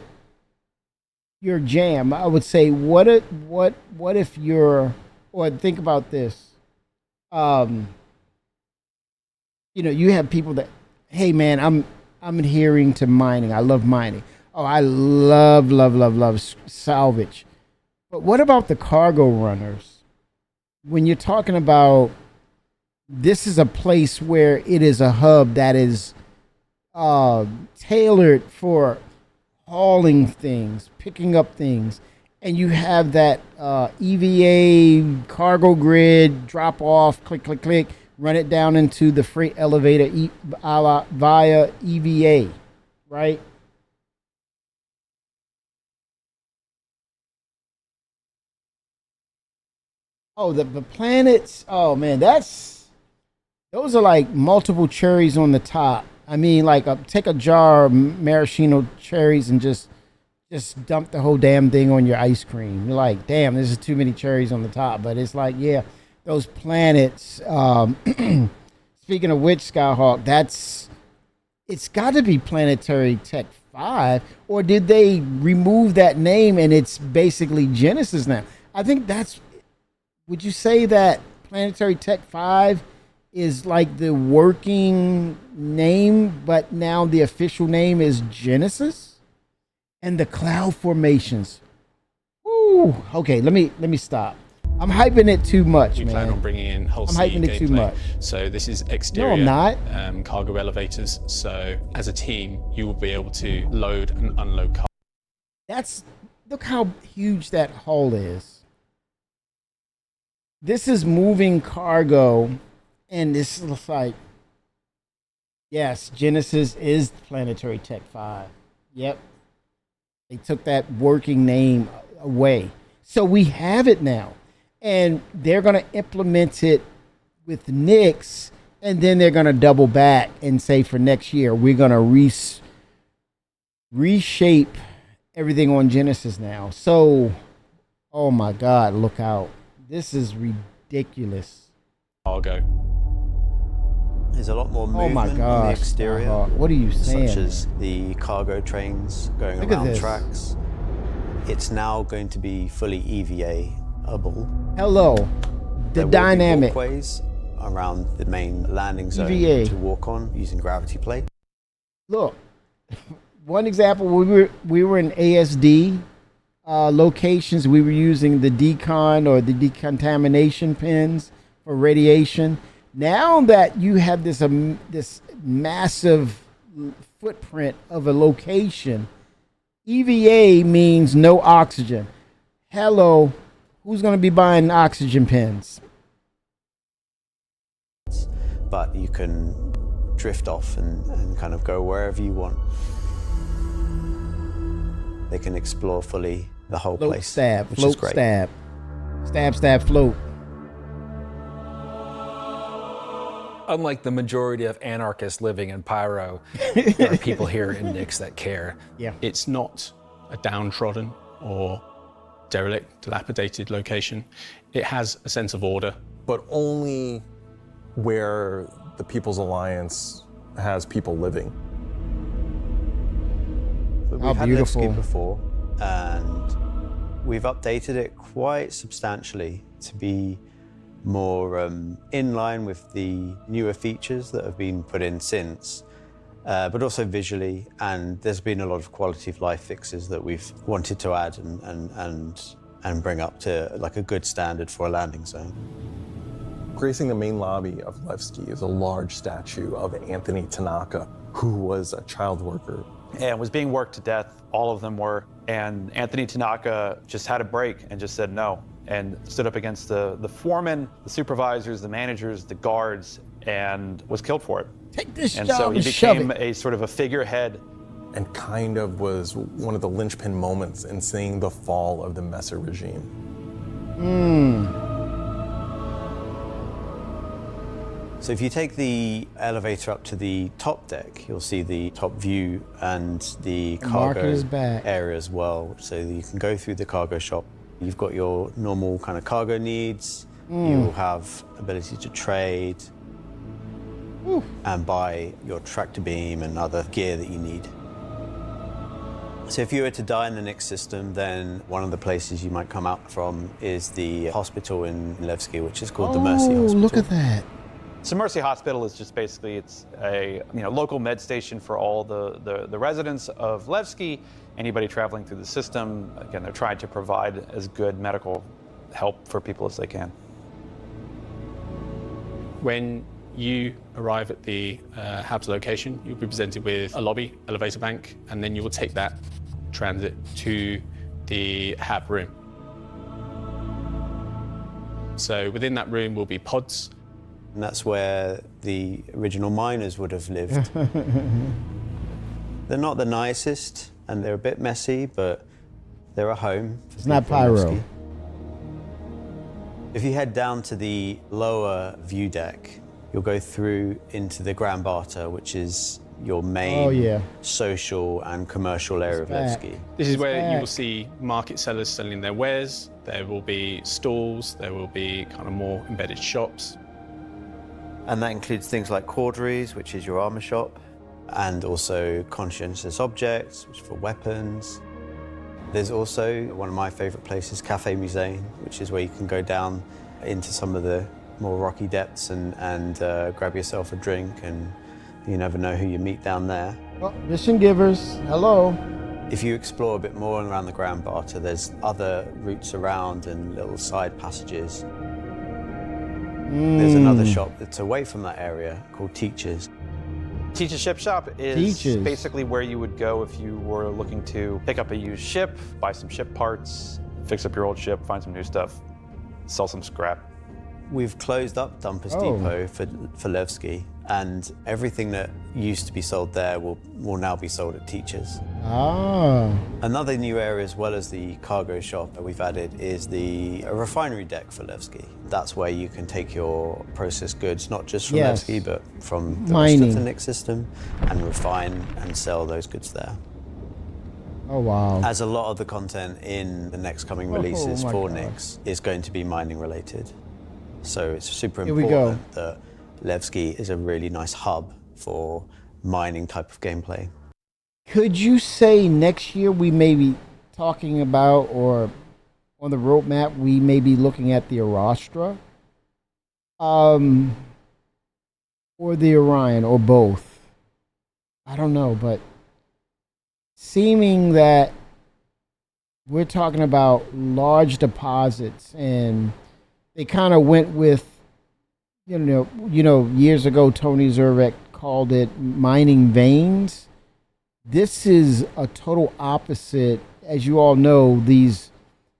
Speaker 2: jam, I would say, what if you're, or think about this, you have people that, hey man, I'm adhering to mining. I love mining. Oh, I love salvage. But what about the cargo runners? When you're talking about this is a place where it is a hub that is tailored for hauling things, picking up things, and you have that EVA cargo grid drop off, click, click, click, run it down into the freight elevator via EVA, right? Oh, the planets. Oh man, those are like multiple cherries on the top. I mean, like take a jar of maraschino cherries and just dump the whole damn thing on your ice cream. You're like, damn, this is too many cherries on the top. But it's like, yeah, those planets. Speaking of which, Skyhawk, it's got to be Planetary Tech 5, or did they remove that name and it's basically Genesis now? I think that's. Would you say that Planetary Tech 5 is like the working name, but now the official name is Genesis? And the cloud formations. Ooh, okay, let me stop. I'm hyping it too much, man.
Speaker 15: We plan on bringing in whole
Speaker 2: I'm hyping it too much.
Speaker 15: So this is exterior
Speaker 2: No, I'm not.
Speaker 15: Cargo elevators. So as a team, you will be able to load and unload cargo.
Speaker 2: Look how huge that hull is. This is moving cargo, and this looks like, yes, Genesis is Planetary Tech 5. Yep. They took that working name away. So we have it now. And they're going to implement it with Nyx, and then they're going to double back and say for next year, we're going to reshape everything on Genesis now. So, oh my God, look out. This is ridiculous.
Speaker 15: Cargo.
Speaker 14: There's a lot more movement on the exterior.
Speaker 2: What are you saying?
Speaker 14: Such as the cargo trains going around tracks. It's now going to be fully EVA-able.
Speaker 2: Hello. The dynamic.
Speaker 14: Walkways around the main landing zone
Speaker 2: EVA.
Speaker 14: to walk on using gravity plate.
Speaker 2: Look, one example, we were in ASD locations. We were using the decon or the decontamination pins for radiation. Now that you have this massive footprint of a location, EVA means no oxygen. Hello, who's going to be buying oxygen pins?
Speaker 14: But you can drift off and kind of go wherever you want. They can explore fully the whole
Speaker 2: Float,
Speaker 14: place,
Speaker 2: stab,
Speaker 14: which
Speaker 2: float,
Speaker 14: is great.
Speaker 2: stab. Stab, stab, float.
Speaker 10: Unlike the majority of anarchists living in Pyro, there are people here in Nyx that care.
Speaker 2: Yeah.
Speaker 15: It's not a downtrodden or derelict, dilapidated location. It has a sense of order.
Speaker 7: But only where the People's Alliance has people living.
Speaker 14: We've had Levski before, and we've updated it quite substantially to be more in line with the newer features that have been put in since, but also visually. And there's been a lot of quality of life fixes that we've wanted to add and bring up to like a good standard for a landing zone.
Speaker 7: Gracing the main lobby of Levski is a large statue of Anthony Tanaka, who was a child worker.
Speaker 8: And was being worked to death, all of them were. And Anthony Tanaka just had a break and just said no, and stood up against the foremen, the supervisors, the managers, the guards, and was killed for it.
Speaker 2: Take this
Speaker 8: and
Speaker 2: job
Speaker 8: so he
Speaker 2: and shove
Speaker 8: became
Speaker 2: it.
Speaker 8: a sort of a figurehead.
Speaker 7: And kind of was one of the linchpin moments in seeing the fall of the Messer regime.
Speaker 14: So if you take the elevator up to the top deck, you'll see the top view and the cargo area as well. So you can go through the cargo shop. You've got your normal kind of cargo needs. You'll have ability to trade and buy your tractor beam and other gear that you need. So if you were to die in the Nyx system, then one of the places you might come out from is the hospital in Levski, which is called the Mercy Hospital.
Speaker 2: Look at that.
Speaker 8: So Mercy Hospital is just basically, it's a local med station for all the residents of Levski, anybody traveling through the system. Again, they're trying to provide as good medical help for people as they can.
Speaker 15: When you arrive at the HABS location, you'll be presented with a lobby, elevator bank, and then you will take that transit to the hab room. So within that room will be pods.
Speaker 14: And that's where the original miners would have lived. They're not the nicest, and they're a bit messy, but they're a home.
Speaker 2: It's not pyro.
Speaker 14: If you head down to the lower view deck, you'll go through into the Grand Barter, which is your main social and commercial area of Levski.
Speaker 15: This is where you will see market sellers selling their wares. There will be stalls, there will be kind of more embedded shops.
Speaker 14: And that includes things like Corderies, which is your armor shop, and also conscientious objects, which is for weapons. There's also one of my favorite places, Cafe Musée, which is where you can go down into some of the more rocky depths and grab yourself a drink, and you never know who you meet down there.
Speaker 2: Oh, mission givers, hello.
Speaker 14: If you explore a bit more around the Grand Barter, there's other routes around and little side passages. There's another shop that's away from that area called Teachers.
Speaker 8: Teach's Ship Shop is basically where you would go if you were looking to pick up a used ship, buy some ship parts, fix up your old ship, find some new stuff, sell some scrap.
Speaker 14: We've closed up Dumpers Depot for Levski, and everything that used to be sold there will now be sold at Teachers. Another new area, as well as the cargo shop that we've added, is the refinery deck for Levski. That's where you can take your processed goods, not just from Levski, but from the rest of the Nix system, and refine and sell those goods there.
Speaker 2: Oh, wow.
Speaker 14: As a lot of the content in the next coming releases for Nix is going to be mining related. So it's super important that Levski is a really nice hub for mining type of gameplay.
Speaker 2: Could you say next year we may be talking about, or on the roadmap, we may be looking at the Arastra? Or the Orion, or both? I don't know, but seeming that we're talking about large deposits, and they kind of went with, you know, years ago, Tony Zurek called it mining veins. This is a total opposite. As you all know, these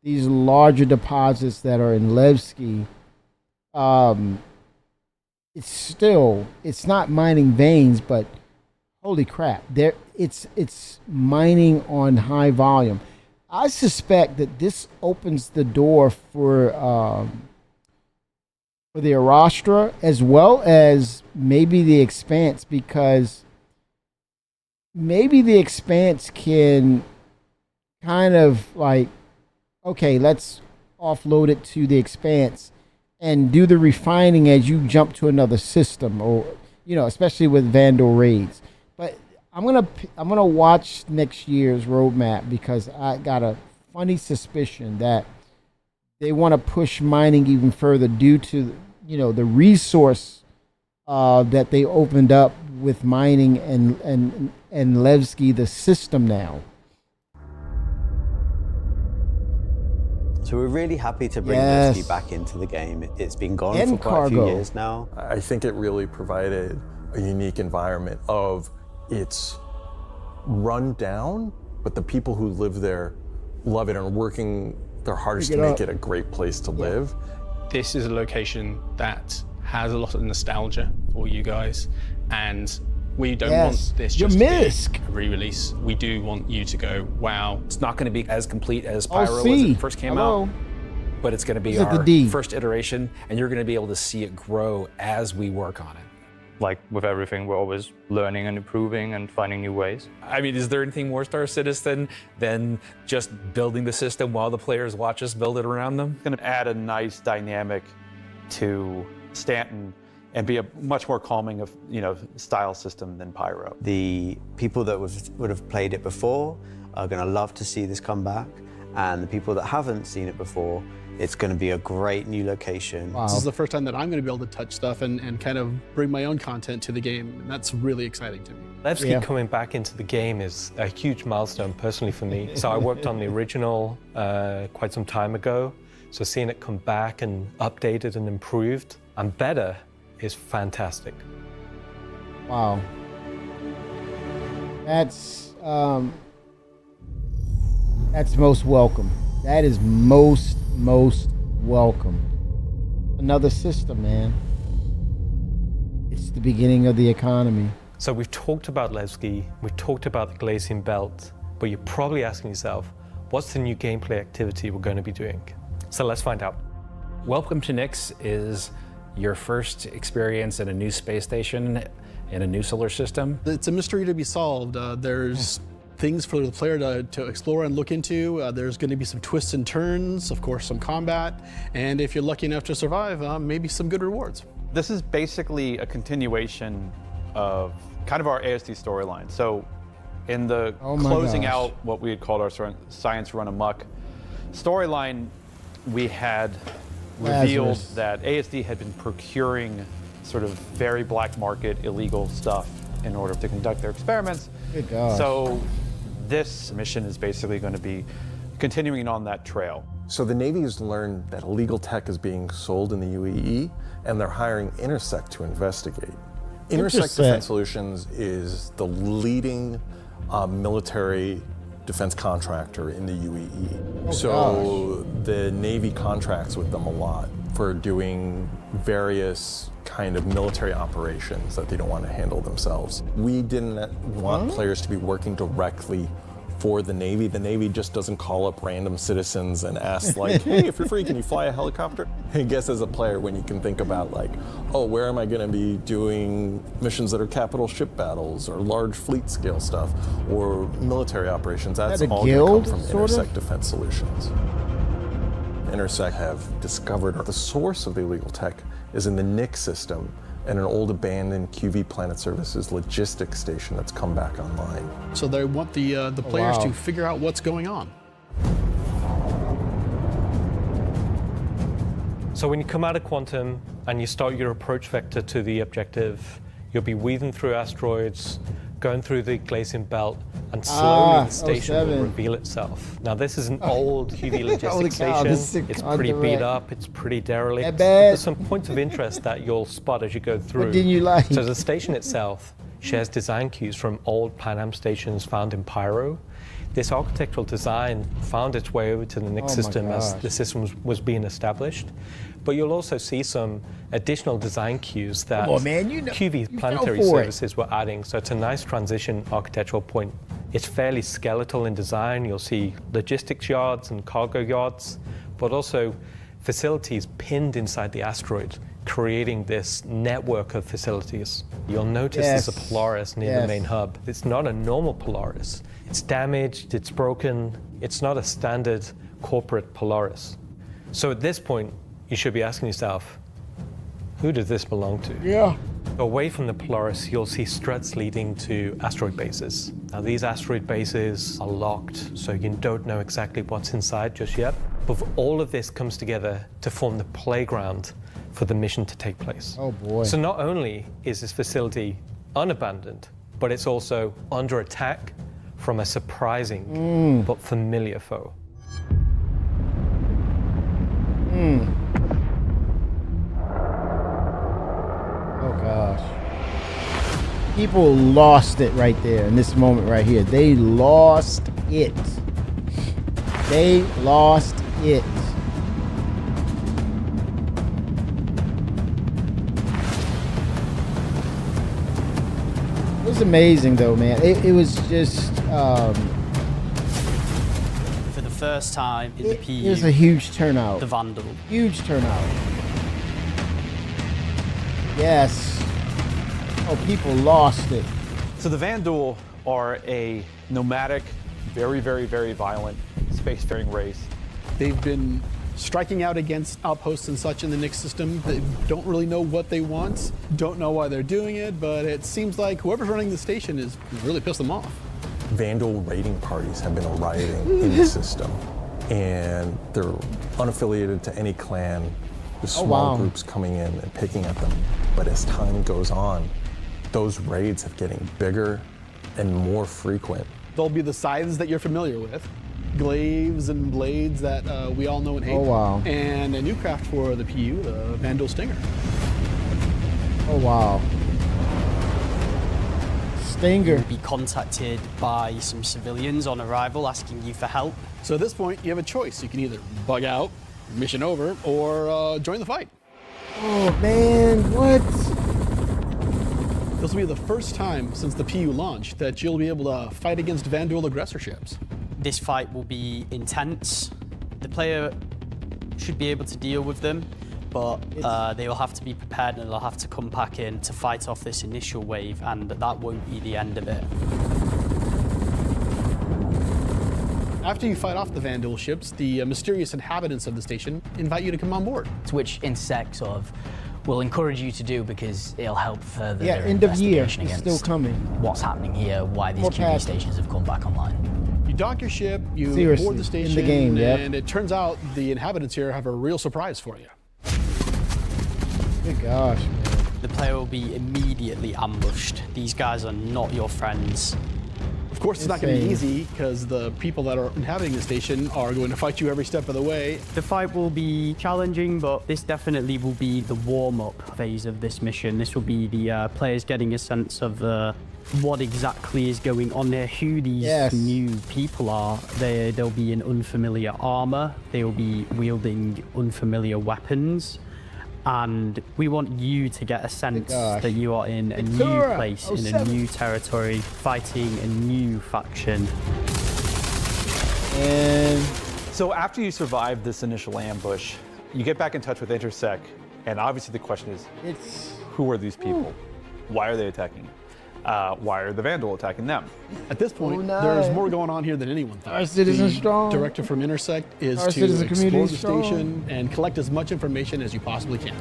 Speaker 2: larger deposits that are in Levski, it's not mining veins, but holy crap, it's mining on high volume. I suspect that this opens the door for the Arastra, as well as maybe the Expanse, because maybe the Expanse can kind of like, okay, let's offload it to the Expanse and do the refining as you jump to another system, or, you know, especially with Vandal raids. But I'm gonna watch next year's roadmap, because I got a funny suspicion that they want to push mining even further due to, you know, the resource that they opened up with mining and Levski, the system now.
Speaker 14: So we're really happy to bring Levski back into the game. It's been gone for quite a few years now.
Speaker 7: I think it really provided a unique environment of, it's run down, but the people who live there love it and are working their hardest to make it a great place to live.
Speaker 15: This is a location that has a lot of nostalgia for you guys, and we don't want this just to be a re-release. We do want you to go, wow.
Speaker 10: It's not going to be as complete as Pyro when it first came out, but it's going to be our first iteration, and you're going to be able to see it grow as we work on it.
Speaker 12: Like with everything, we're always learning and improving and finding new ways.
Speaker 10: I mean, is there anything more Star Citizen than just building the system while the players watch us build it around them?
Speaker 8: It's going to add a nice dynamic to Stanton and be a much more calming of, you know, style system than Pyro.
Speaker 14: The people that would have played it before are going to love to see this come back, and the people that haven't seen it before, it's going to be a great new location.
Speaker 9: This is the first time that I'm going to be able to touch stuff and kind of bring my own content to the game, and that's really exciting to me.
Speaker 6: Levski coming back into the game is a huge milestone personally for me. So I worked on the original quite some time ago, so seeing it come back and updated and improved and better is fantastic.
Speaker 2: Wow. That's That's most welcome. That is most welcome. Another system, man. It's the beginning of the economy.
Speaker 6: So we've talked about Levski, we've talked about the Glacian Belt, but you're probably asking yourself, what's the new gameplay activity we're going to be doing? So let's find out.
Speaker 10: Welcome to Nyx is your first experience in a new space station in a new solar system.
Speaker 9: It's a mystery to be solved. There's things for the player to explore and look into. There's going to be some twists and turns, of course, some combat, and if you're lucky enough to survive, maybe some good rewards.
Speaker 8: This is basically a continuation of kind of our ASD storyline. So in the closing out what we had called our Science Run Amok storyline, we had revealed that ASD had been procuring sort of very black market illegal stuff in order to conduct their experiments.
Speaker 2: Good gosh.
Speaker 8: So this mission is basically going to be continuing on that trail.
Speaker 7: So the Navy has learned that illegal tech is being sold in the UAE, and they're hiring Intersect to investigate. Intersect Defense Solutions is the leading military defense contractor in the UAE. The Navy contracts with them a lot for doing various kind of military operations that they don't want to handle themselves. We didn't want players to be working directly for the Navy. The Navy just doesn't call up random citizens and ask like, hey, if you're free, can you fly a helicopter? I guess as a player, when you can think about like, oh, where am I going to be doing missions that are capital ship battles or large fleet scale stuff or military operations, that's all going to come from Intersect Defense Solutions. Intersect have discovered the source of the illegal tech is in the Nyx system and an old abandoned QV Planet Services logistics station that's come back online.
Speaker 9: So they want the players to figure out what's going on.
Speaker 6: So when you come out of Quantum and you start your approach vector to the objective, you'll be weaving through asteroids, going through the Glacian Belt, and slowly the station will reveal itself. Now this is an old QV logistics station. It's pretty beat up, it's pretty derelict. There's some points of interest that you'll spot as you go through.
Speaker 2: What didn't you like?
Speaker 6: So the station itself shares design cues from old Pan Am stations found in Pyro. This architectural design found its way over to the Nyx system as the system was being established. But you'll also see some additional design cues that QV Planetary Services were adding. So it's a nice transition architectural point. It's fairly skeletal in design. You'll see logistics yards and cargo yards, but also facilities pinned inside the asteroid, creating this network of facilities. You'll notice there's a Polaris near the main hub. It's not a normal Polaris. It's damaged, it's broken. It's not a standard corporate Polaris. So at this point, you should be asking yourself, who does this belong to?
Speaker 2: Yeah.
Speaker 6: Away from the Polaris, you'll see struts leading to asteroid bases. Now these asteroid bases are locked, so you don't know exactly what's inside just yet. But all of this comes together to form the playground for the mission to take place.
Speaker 2: Oh boy.
Speaker 6: So not only is this facility unabandoned, but it's also under attack from a surprising but familiar foe.
Speaker 2: Oh gosh. People lost it right there in this moment right here. They lost it. They lost it. It was amazing though, man. It was just
Speaker 16: for the first time in the PU.
Speaker 2: It was a huge turnout.
Speaker 16: The Vandal.
Speaker 2: Huge turnout. Yes. Oh, people lost it.
Speaker 8: So the Vandal are a nomadic, very, very, very violent spacefaring race.
Speaker 9: They've been striking out against outposts and such in the Nyx system. They don't really know what they want, don't know why they're doing it, but it seems like whoever's running the station is really pissed them off.
Speaker 7: Vandal raiding parties have been rioting in the system, and they're unaffiliated to any clan. There's small groups coming in and picking at them. But as time goes on, those raids have getting bigger and more frequent.
Speaker 9: They'll be the scythes that you're familiar with, glaives and blades that we all know and hate.
Speaker 2: Oh, wow.
Speaker 9: And a new craft for the PU, the Vandal Stinger.
Speaker 2: Oh, wow. Stinger.
Speaker 16: You'll be contacted by some civilians on arrival asking you for help.
Speaker 9: So at this point, you have a choice. You can either bug out, mission over, or join the fight.
Speaker 2: Oh man, what?
Speaker 9: This will be the first time since the PU launch that you'll be able to fight against Vanduul aggressor ships.
Speaker 16: This fight will be intense. The player should be able to deal with them, but they will have to be prepared and they'll have to come back in to fight off this initial wave, and that won't be the end of it.
Speaker 9: After you fight off the Vanduul ships, the mysterious inhabitants of the station invite you to come on board.
Speaker 16: Which Intersect sort of will encourage you to do because it'll help further their
Speaker 2: end of year.
Speaker 16: investigation
Speaker 2: It's
Speaker 16: against
Speaker 2: still coming.
Speaker 16: what's happening here, why these QB stations have come back online.
Speaker 9: You dock your ship, you
Speaker 2: Seriously,
Speaker 9: board the station,
Speaker 2: in the game, yep.
Speaker 9: and it turns out the inhabitants here have a real surprise for you.
Speaker 2: Good gosh, man.
Speaker 16: The player will be immediately ambushed. These guys are not your friends.
Speaker 9: Of course, it's not going to be easy because the people that are inhabiting the station are going to fight you every step of the way.
Speaker 16: The fight will be challenging, but this definitely will be the warm-up phase of this mission. This will be the players getting a sense of what exactly is going on there, who these new people are. They'll be in unfamiliar armor. They'll be wielding unfamiliar weapons. And we want you to get a sense that you are in a new place, in a new territory, fighting a new faction.
Speaker 8: And so after you survive this initial ambush, you get back in touch with Intersect, and obviously the question is, who are these people? Why are they attacking? Why are the Vanduul attacking them?
Speaker 9: At this point, there's more going on here than anyone thought.
Speaker 2: Our citizen strong.
Speaker 9: Directive from Intersect is
Speaker 2: Our
Speaker 9: to
Speaker 2: citizen
Speaker 9: explore
Speaker 2: community
Speaker 9: the station and collect as much information as you possibly can.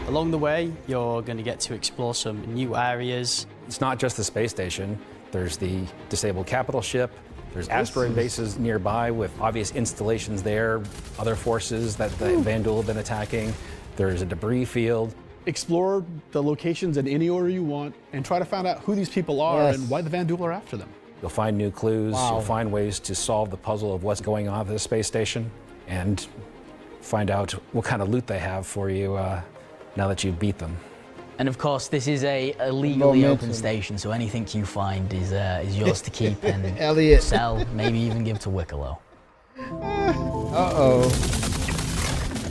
Speaker 16: Along the way, you're going to get to explore some new areas.
Speaker 10: It's not just the space station. There's the disabled capital ship. There's asteroid bases nearby with obvious installations there, other forces that the Vanduul have been attacking. There's a debris field.
Speaker 9: Explore the locations in any order you want and try to find out who these people are and why the Vanduul are after them.
Speaker 10: You'll find new clues. You'll find ways to solve the puzzle of what's going on at the space station and find out what kind of loot they have for you now that you've beat them.
Speaker 16: And of course, this is a legally open station, so anything you find is yours to keep and sell, maybe even give to Wicklow.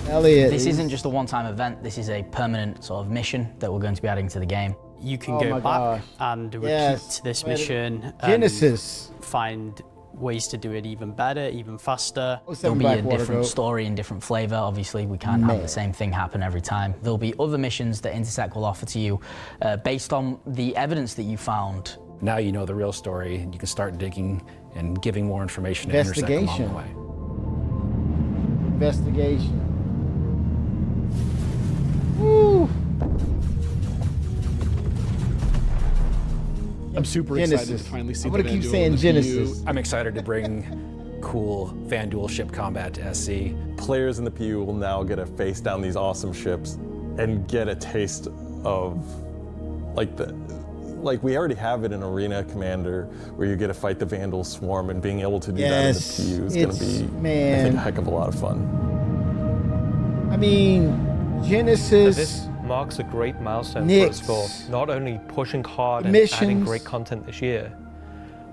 Speaker 2: Elliot.
Speaker 16: This isn't just a one-time event. This is a permanent sort of mission that we're going to be adding to the game. You can go back and repeat this mission.
Speaker 2: Genesis.
Speaker 16: Find ways to do it even better, even faster.
Speaker 2: There'll
Speaker 16: be a different story and different flavor. Obviously, we can't have the same thing happen every time. There'll be other missions that Intersect will offer to you based on the evidence that you found.
Speaker 10: Now you know the real story, and you can start digging and giving more information to Intersect along the way.
Speaker 2: Investigation. Woo.
Speaker 9: I'm super excited to finally see the Vanduul.
Speaker 2: I'm gonna keep saying Genesis.
Speaker 10: I'm excited to bring cool Vanduul ship combat to SC.
Speaker 7: Players in the PU will now get to face down these awesome ships and get a taste of like we already have it in Arena Commander, where you get to fight the Vanduul swarm, and being able to do that in the PU is going to be, I think, a heck of a lot of fun.
Speaker 2: I mean, Genesis.
Speaker 6: This marks a great milestone for us for not only pushing hard and adding great content this year,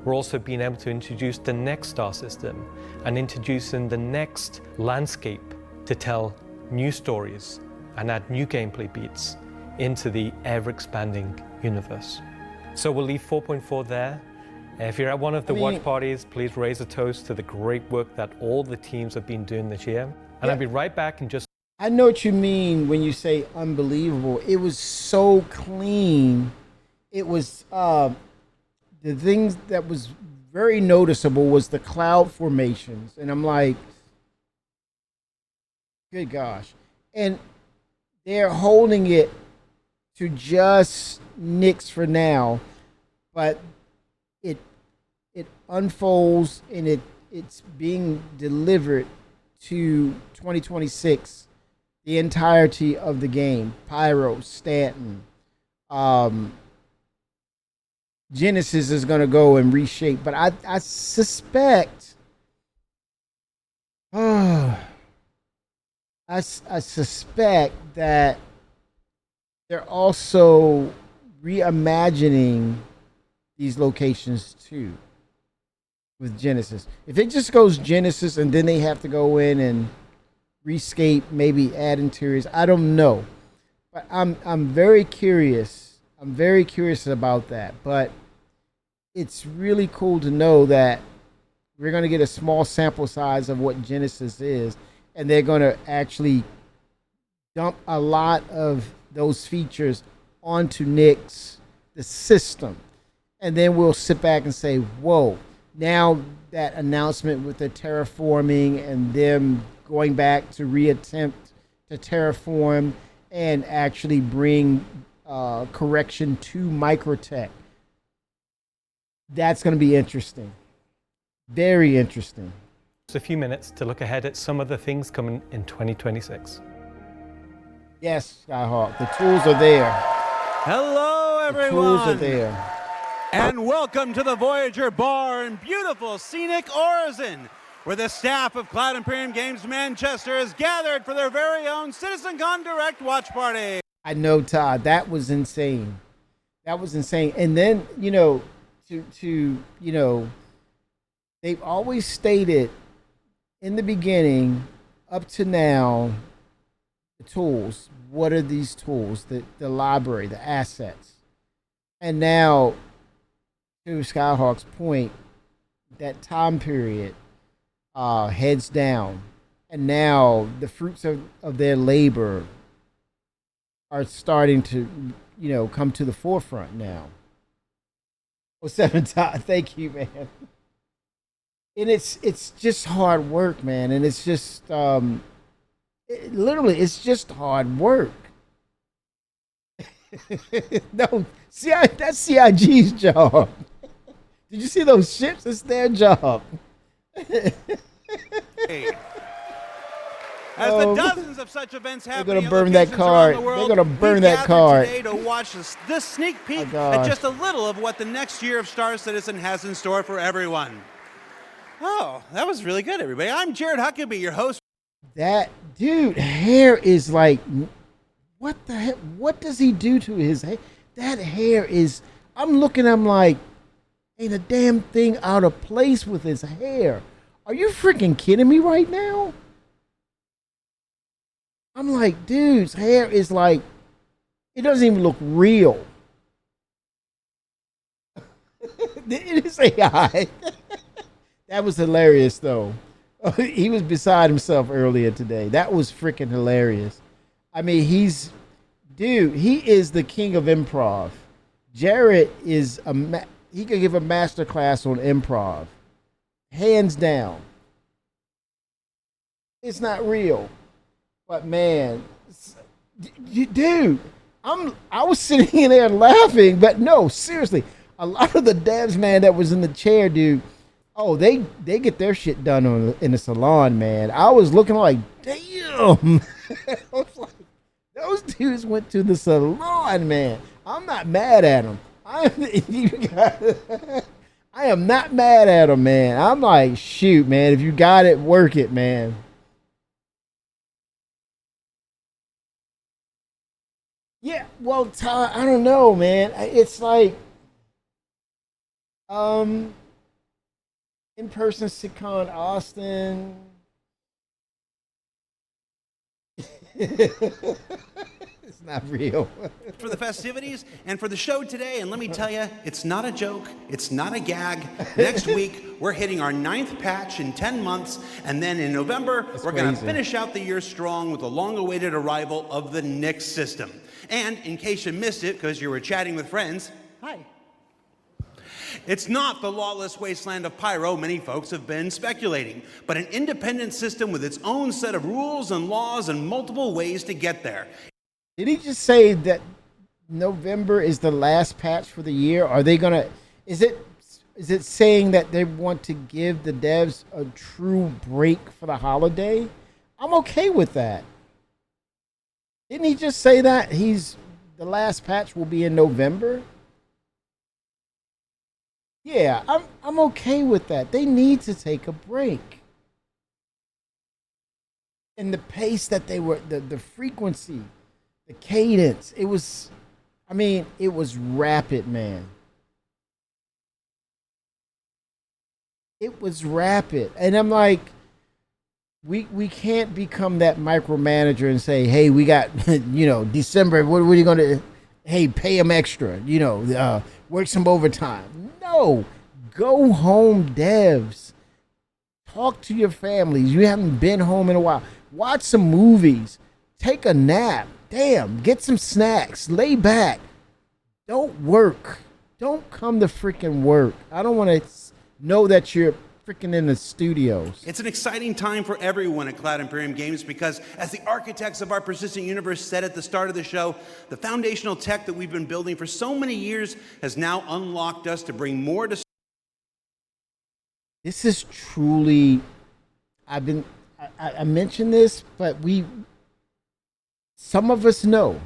Speaker 6: we're also being able to introduce the next star system and introducing the next landscape to tell new stories and add new gameplay beats into the ever-expanding universe. So we'll leave 4.4 there. If you're at one of the watch parties, please raise a toast to the great work that all the teams have been doing this year. And I'll be right back in just...
Speaker 2: I know what you mean when you say unbelievable. It was so clean. It was, the things that was very noticeable was the cloud formations. And I'm like, good gosh. And they're holding it to just Nyx for now, but it unfolds and it's being delivered to 2026, the entirety of the game. Pyro, Stanton, Genesis is going to go and reshape, but I suspect, I suspect that they're also reimagining these locations too with Genesis. If it just goes Genesis and then they have to go in and rescape, maybe add interiors, I don't know. But I'm very curious. I'm very curious about that. But it's really cool to know that we're going to get a small sample size of what Genesis is, and they're going to actually dump a lot of those features onto Nix, the system. And then we'll sit back and say, whoa, now that announcement with the terraforming and them going back to reattempt to terraform and actually bring correction to Microtech. That's going to be interesting. Very interesting.
Speaker 6: Just a few minutes to look ahead at some of the things coming in 2026.
Speaker 2: Yes, Skyhawk, the tools are there.
Speaker 17: Hello, everyone.
Speaker 2: The tools are there.
Speaker 17: And welcome to the Voyager Bar in beautiful, scenic Orizon, where the staff of Cloud Imperium Games Manchester is gathered for their very own CitizenCon Direct watch party.
Speaker 2: I know, Todd. That was insane. That was insane. And then, you know, they've always stated in the beginning, up to now, the tools. What are these tools? The library, the assets. And now, to Skyhawk's point, that time period, heads down. And now the fruits of their labor are starting to, come to the forefront now. 07 Todd, thank you, man. And it's just hard work, man. And it's just, literally, it's just hard work. No, that's CIG's job. Did you see those ships? It's their job.
Speaker 17: As the dozens of such events happening,
Speaker 2: they're gonna burn that card. They're gonna burn that card.
Speaker 17: Today to watch this sneak peek at just a little of what the next year of Star Citizen has in store for everyone. Oh, that was really good, everybody. I'm Jared Huckabee, your host.
Speaker 2: That dude hair is like, what the heck? What does he do to his hair? That hair is. I'm looking. I'm like, ain't a damn thing out of place with his hair. Are you freaking kidding me right now? I'm like, dude's hair is like, it doesn't even look real. It is AI. That was hilarious, though. He was beside himself earlier today. That was freaking hilarious. I mean, he is the king of improv. Jared is he could give a master class on improv. Hands down. It's not real. But man, dude, I was sitting in there laughing, but no, seriously, a lot of the devs, man, that was in the chair, dude. Oh, they get their shit done in the salon, man. I was looking like, damn. I was like, those dudes went to the salon, man. I'm not mad at them. I am not mad at them, man. I'm like, shoot, man. If you got it, work it, man. Yeah, well, Todd, I don't know, man. It's like, in-person CitCon Austin. It's not real.
Speaker 17: For the festivities and for the show today, and let me tell you, it's not a joke, it's not a gag. Next week, we're hitting our 9th patch in 10 months, and then in November, we're going to finish out the year strong with the long-awaited arrival of the Nix system. And in case you missed it, because you were chatting with friends, hi. It's not the lawless wasteland of Pyro many folks have been speculating, but an independent system with its own set of rules and laws and multiple ways to get there.
Speaker 2: Did he just say that November is the last patch for the year? Are they gonna? Is it saying that they want to give the devs a true break for the holiday? I'm okay with that. Didn't he just say that the last patch will be in November? Yeah, I'm okay with that. They need to take a break. And the pace that they were, the frequency, the cadence, it was I mean, it was rapid, man. It was rapid. And I'm like, we can't become that micromanager and say, hey, we got, December, what are you going to, hey, pay them extra, work some overtime. No, go home, devs. Talk to your families. You haven't been home in a while. Watch some movies. Take a nap. Damn, get some snacks. Lay back. Don't work. Don't come to freaking work. I don't want to know that you're freaking in the studios.
Speaker 17: It's an exciting time for everyone at Cloud Imperium Games because, as the architects of our persistent universe said at the start of the show, the foundational tech that we've been building for so many years has now unlocked us to bring more to.
Speaker 2: This is truly, I mentioned this, but some of us know.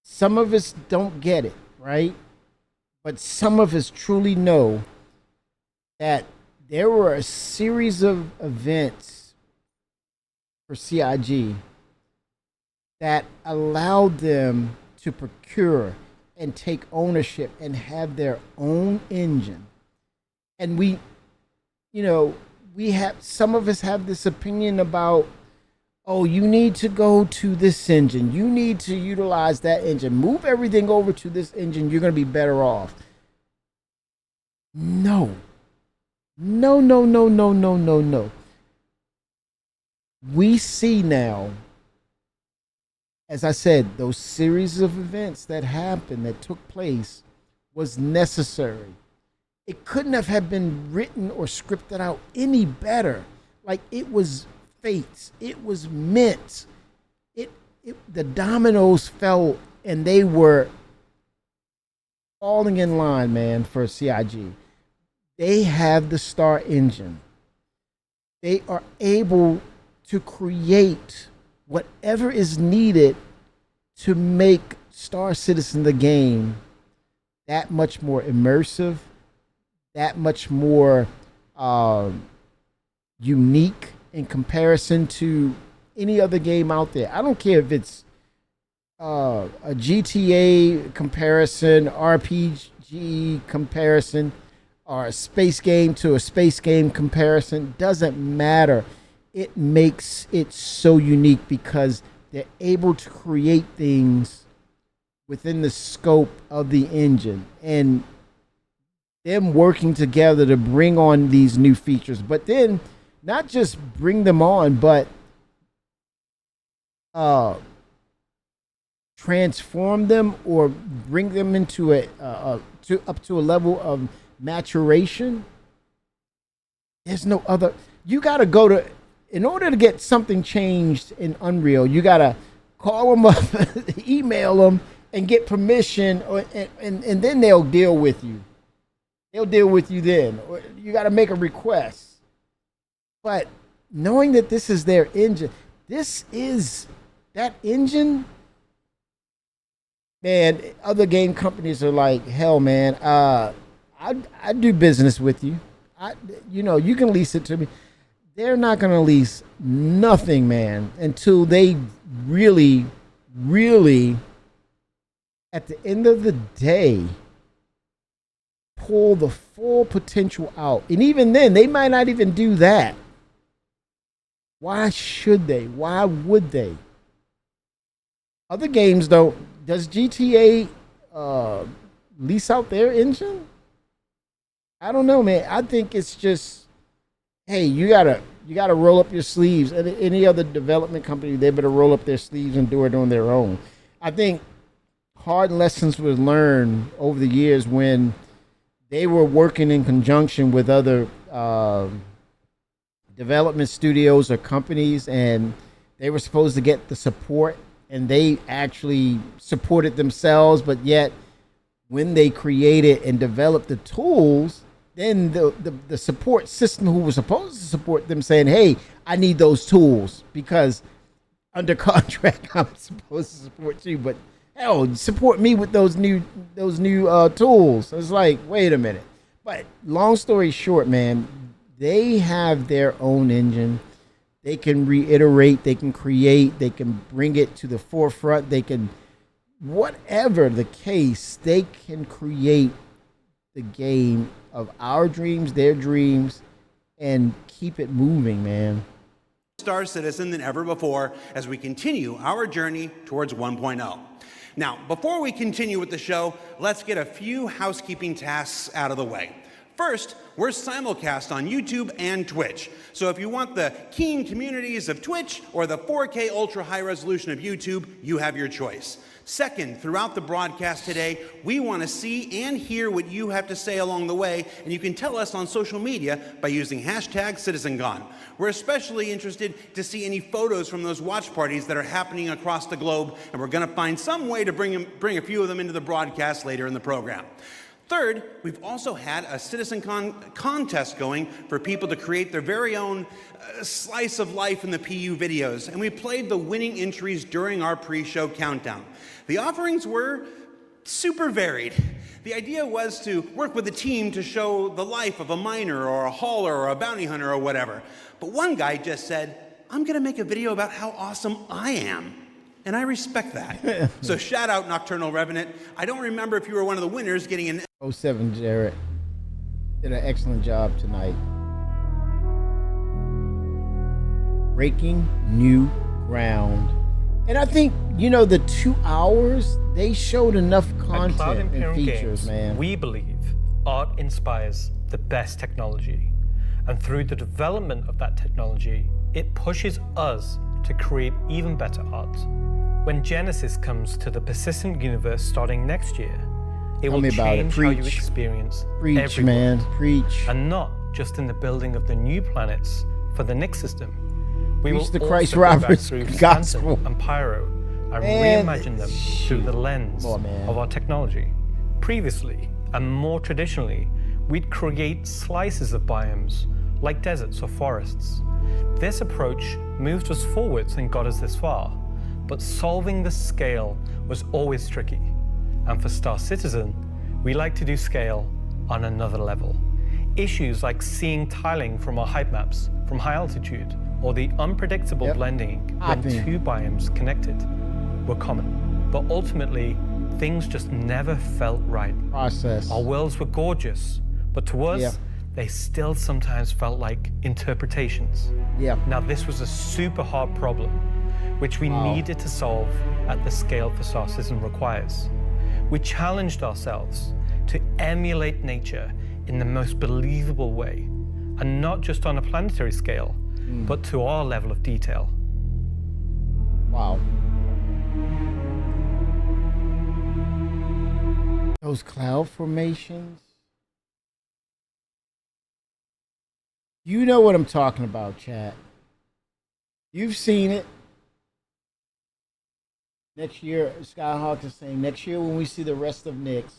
Speaker 2: Some of us don't get it, right? But some of us truly know that there were a series of events for CIG that allowed them to procure and take ownership and have their own engine. And some of us have this opinion about, oh, you need to go to this engine. You need to utilize that engine. Move everything over to this engine. You're going to be better off. No. No. We see now, as I said, those series of events that happened, that took place, was necessary. It couldn't have been written or scripted out any better. Like, it was fate. It was meant. The dominoes fell, and they were falling in line, man, for CIG. They have the Star Engine. They are able to create whatever is needed to make Star Citizen the game that much more immersive, that much more unique in comparison to any other game out there. I don't care if it's a GTA comparison, RPG comparison, or a space game to a space game comparison. Doesn't matter. It makes it so unique because they're able to create things within the scope of the engine, and them working together to bring on these new features, but then not just bring them on, but transform them or bring them into up to a level of maturation. There's no other. You got to go to, in order to get something changed in Unreal, you got to call them up, email them, and get permission, and then they'll deal with you. They'll deal with you then. Or you got to make a request. But knowing that this is their engine, this is that engine, man. Other game companies are like, hell, man. I do business with you. You can lease it to me. They're not going to lease nothing, man, until they really, really, at the end of the day, pull the full potential out. And even then, they might not even do that. Why should they? Why would they? Other games don't. Does GTA lease out their engine? I don't know, man. I think it's just, hey, you gotta roll up your sleeves. And any other development company, they better roll up their sleeves and do it on their own. I think hard lessons were learned over the years when they were working in conjunction with other development studios or companies, and they were supposed to get the support, and they actually supported themselves, but yet when they created and developed the tools, then the support system who was supposed to support them saying, hey, I need those tools because under contract I'm supposed to support you, but hell, support me with those new tools. It's like, wait a minute. But long story short, man, they have their own engine. They can reiterate, they can create, they can bring it to the forefront, they can whatever the case, they can create the game of our dreams, their dreams, and keep it moving, man.
Speaker 17: Star Citizen than ever before as we continue our journey towards 1.0. Now, before we continue with the show, let's get a few housekeeping tasks out of the way. First, we're simulcast on YouTube and Twitch. So if you want the keen communities of Twitch or the 4K ultra high resolution of YouTube, you have your choice. Second, throughout the broadcast today, we want to see and hear what you have to say along the way, and you can tell us on social media by using hashtag CitizenCon. We're especially interested to see any photos from those watch parties that are happening across the globe, and we're going to find some way to bring a few of them into the broadcast later in the program. Third, we've also had a CitizenCon contest going for people to create their very own slice of life in the PU videos, and we played the winning entries during our pre-show countdown. The offerings were super varied. The idea was to work with a team to show the life of a miner or a hauler or a bounty hunter or whatever. But one guy just said, I'm going to make a video about how awesome I am. And I respect that. So shout out Nocturnal Revenant. I don't remember if you were one of the winners getting an
Speaker 2: 07 Jarrett did an excellent job tonight. Breaking new ground. And I think, you know, the 2 hours, they showed enough content and features, man.
Speaker 6: We believe art inspires the best technology. And through the development of that technology, it pushes us to create even better art. When Genesis comes to the persistent universe starting next year, it will change how you experience
Speaker 2: Preach, man. Preach.
Speaker 6: And not just in the building of the new planets for the Nyx system. We will
Speaker 2: the
Speaker 6: also
Speaker 2: Christ
Speaker 6: go back
Speaker 2: Roberts
Speaker 6: through
Speaker 2: gospel
Speaker 6: Stanton and Pyro and
Speaker 2: Man,
Speaker 6: reimagine them through the lens of our technology. Previously, and more traditionally, we'd create slices of biomes, like deserts or forests. This approach moved us forwards and got us this far, but solving the scale was always tricky. And for Star Citizen, we like to do scale on another level. Issues like seeing tiling from our height maps from high altitude, or the unpredictable blending when two biomes connected were common. But ultimately, things just never felt right. Our worlds were gorgeous, but to us, they still sometimes felt like interpretations. Now this was a super hard problem, which we needed to solve at the scale for Star Citizen requires. We challenged ourselves to emulate nature in the most believable way, and not just on a planetary scale, but to our level of detail.
Speaker 2: Wow. Those cloud formations. You know what I'm talking about, chat. You've seen it. Next year, Skyhawk is saying, next year when we see the rest of Nyx,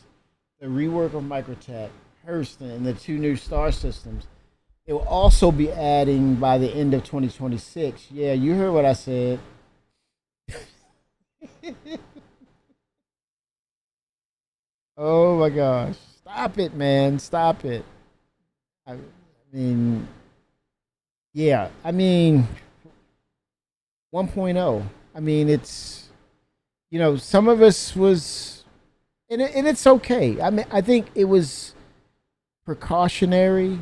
Speaker 2: the rework of Microtech, Hurston, and the 2 new star systems, it will also be adding by the end of 2026. Yeah, you heard what I said. Oh my gosh. Stop it, man. Stop it. I mean, yeah. I mean, 1.0. I mean, it's, you know, some of us was, and it's okay. I mean, I think it was precautionary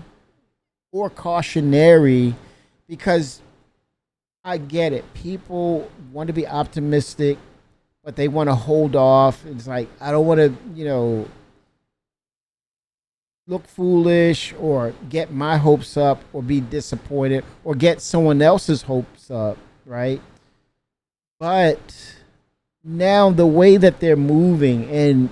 Speaker 2: or cautionary, because I get it. People want to be optimistic, but they want to hold off. It's like, I don't want to, you know, look foolish or get my hopes up or be disappointed or get someone else's hopes up, right? But now the way that they're moving, and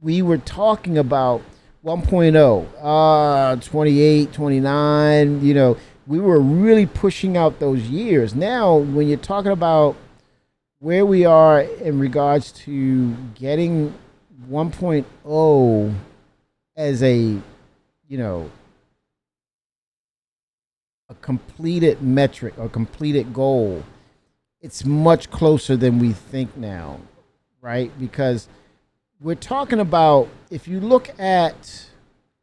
Speaker 2: we were talking about 1.0, 28, 29, you know, we were really pushing out those years. Now, when you're talking about where we are in regards to getting 1.0 as a, you know, a completed metric or completed goal, it's much closer than we think now, right? Because we're talking about, if you look at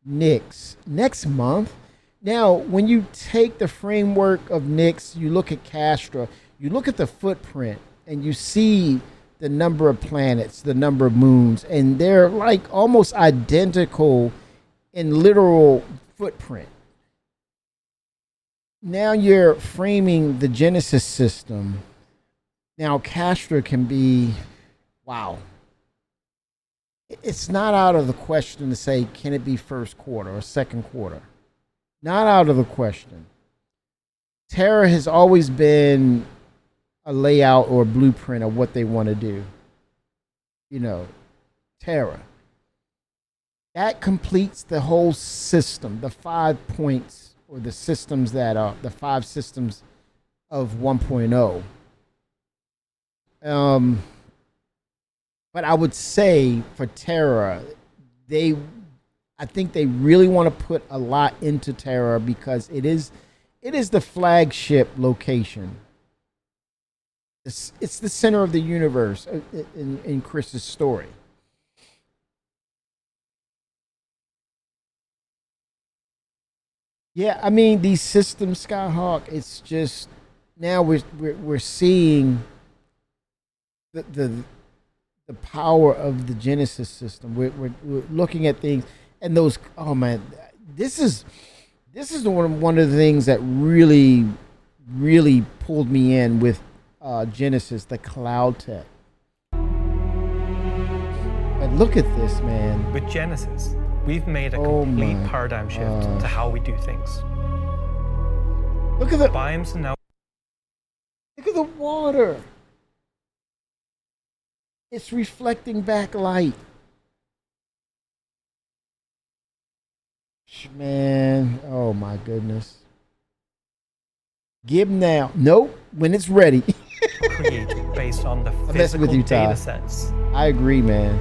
Speaker 2: Nyx next month, now when you take the framework of Nyx, you look at Castra, you look at the footprint, and you see the number of planets, the number of moons, and they're like almost identical in literal footprint. Now you're framing the Genesis system. Now Castra can be, wow. It's not out of the question to say, can it be first quarter or second quarter? Not out of the question. Terra has always been a layout or a blueprint of what they want to do. You know, Terra. That completes the whole system, the 5 points or the systems that are the 5 systems of 1.0. But I would say for Terra, I think they really want to put a lot into Terra because it is the flagship location. It's the center of the universe in Chris's story. Yeah, I mean these systems, Skyhawk. It's just now we're seeing the power of the Genesis system. We're looking at things and those. Oh man, this is one of the things that really pulled me in with Genesis, the cloud tech. But look at this, man.
Speaker 6: With Genesis, we've made a complete paradigm shift to how we do things.
Speaker 2: Look at the
Speaker 6: biomes are now.
Speaker 2: Look at the water. It's reflecting back light. Man, oh my goodness. Give now. Nope, when it's ready.
Speaker 6: Created based on the physical data sets.
Speaker 2: I agree, man.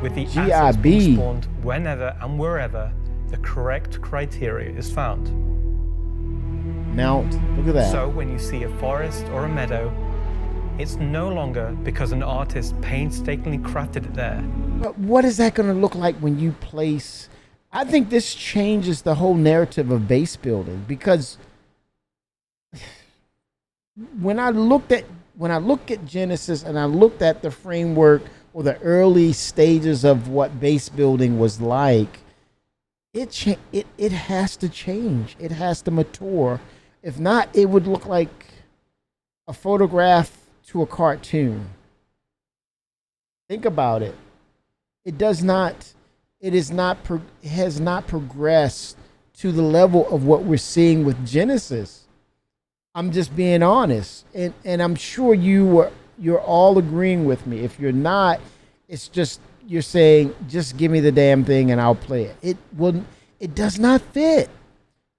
Speaker 6: With the assets being spawned whenever and wherever the correct criteria is found.
Speaker 2: Mount, look at that.
Speaker 6: So when you see a forest or a meadow, it's no longer because an artist painstakingly crafted it there.
Speaker 2: But what is that going to look like when you place? I think this changes the whole narrative of base building because when I look at Genesis and I looked at the framework or the early stages of what base building was like, it has to change. It has to mature. If not, it would look like a photograph to a cartoon. Think about it. It has not progressed to the level of what we're seeing with Genesis. I'm just being honest, and I'm sure you're all agreeing with me. If you're not, it's just you're saying just give me the damn thing and I'll play it. It does not fit.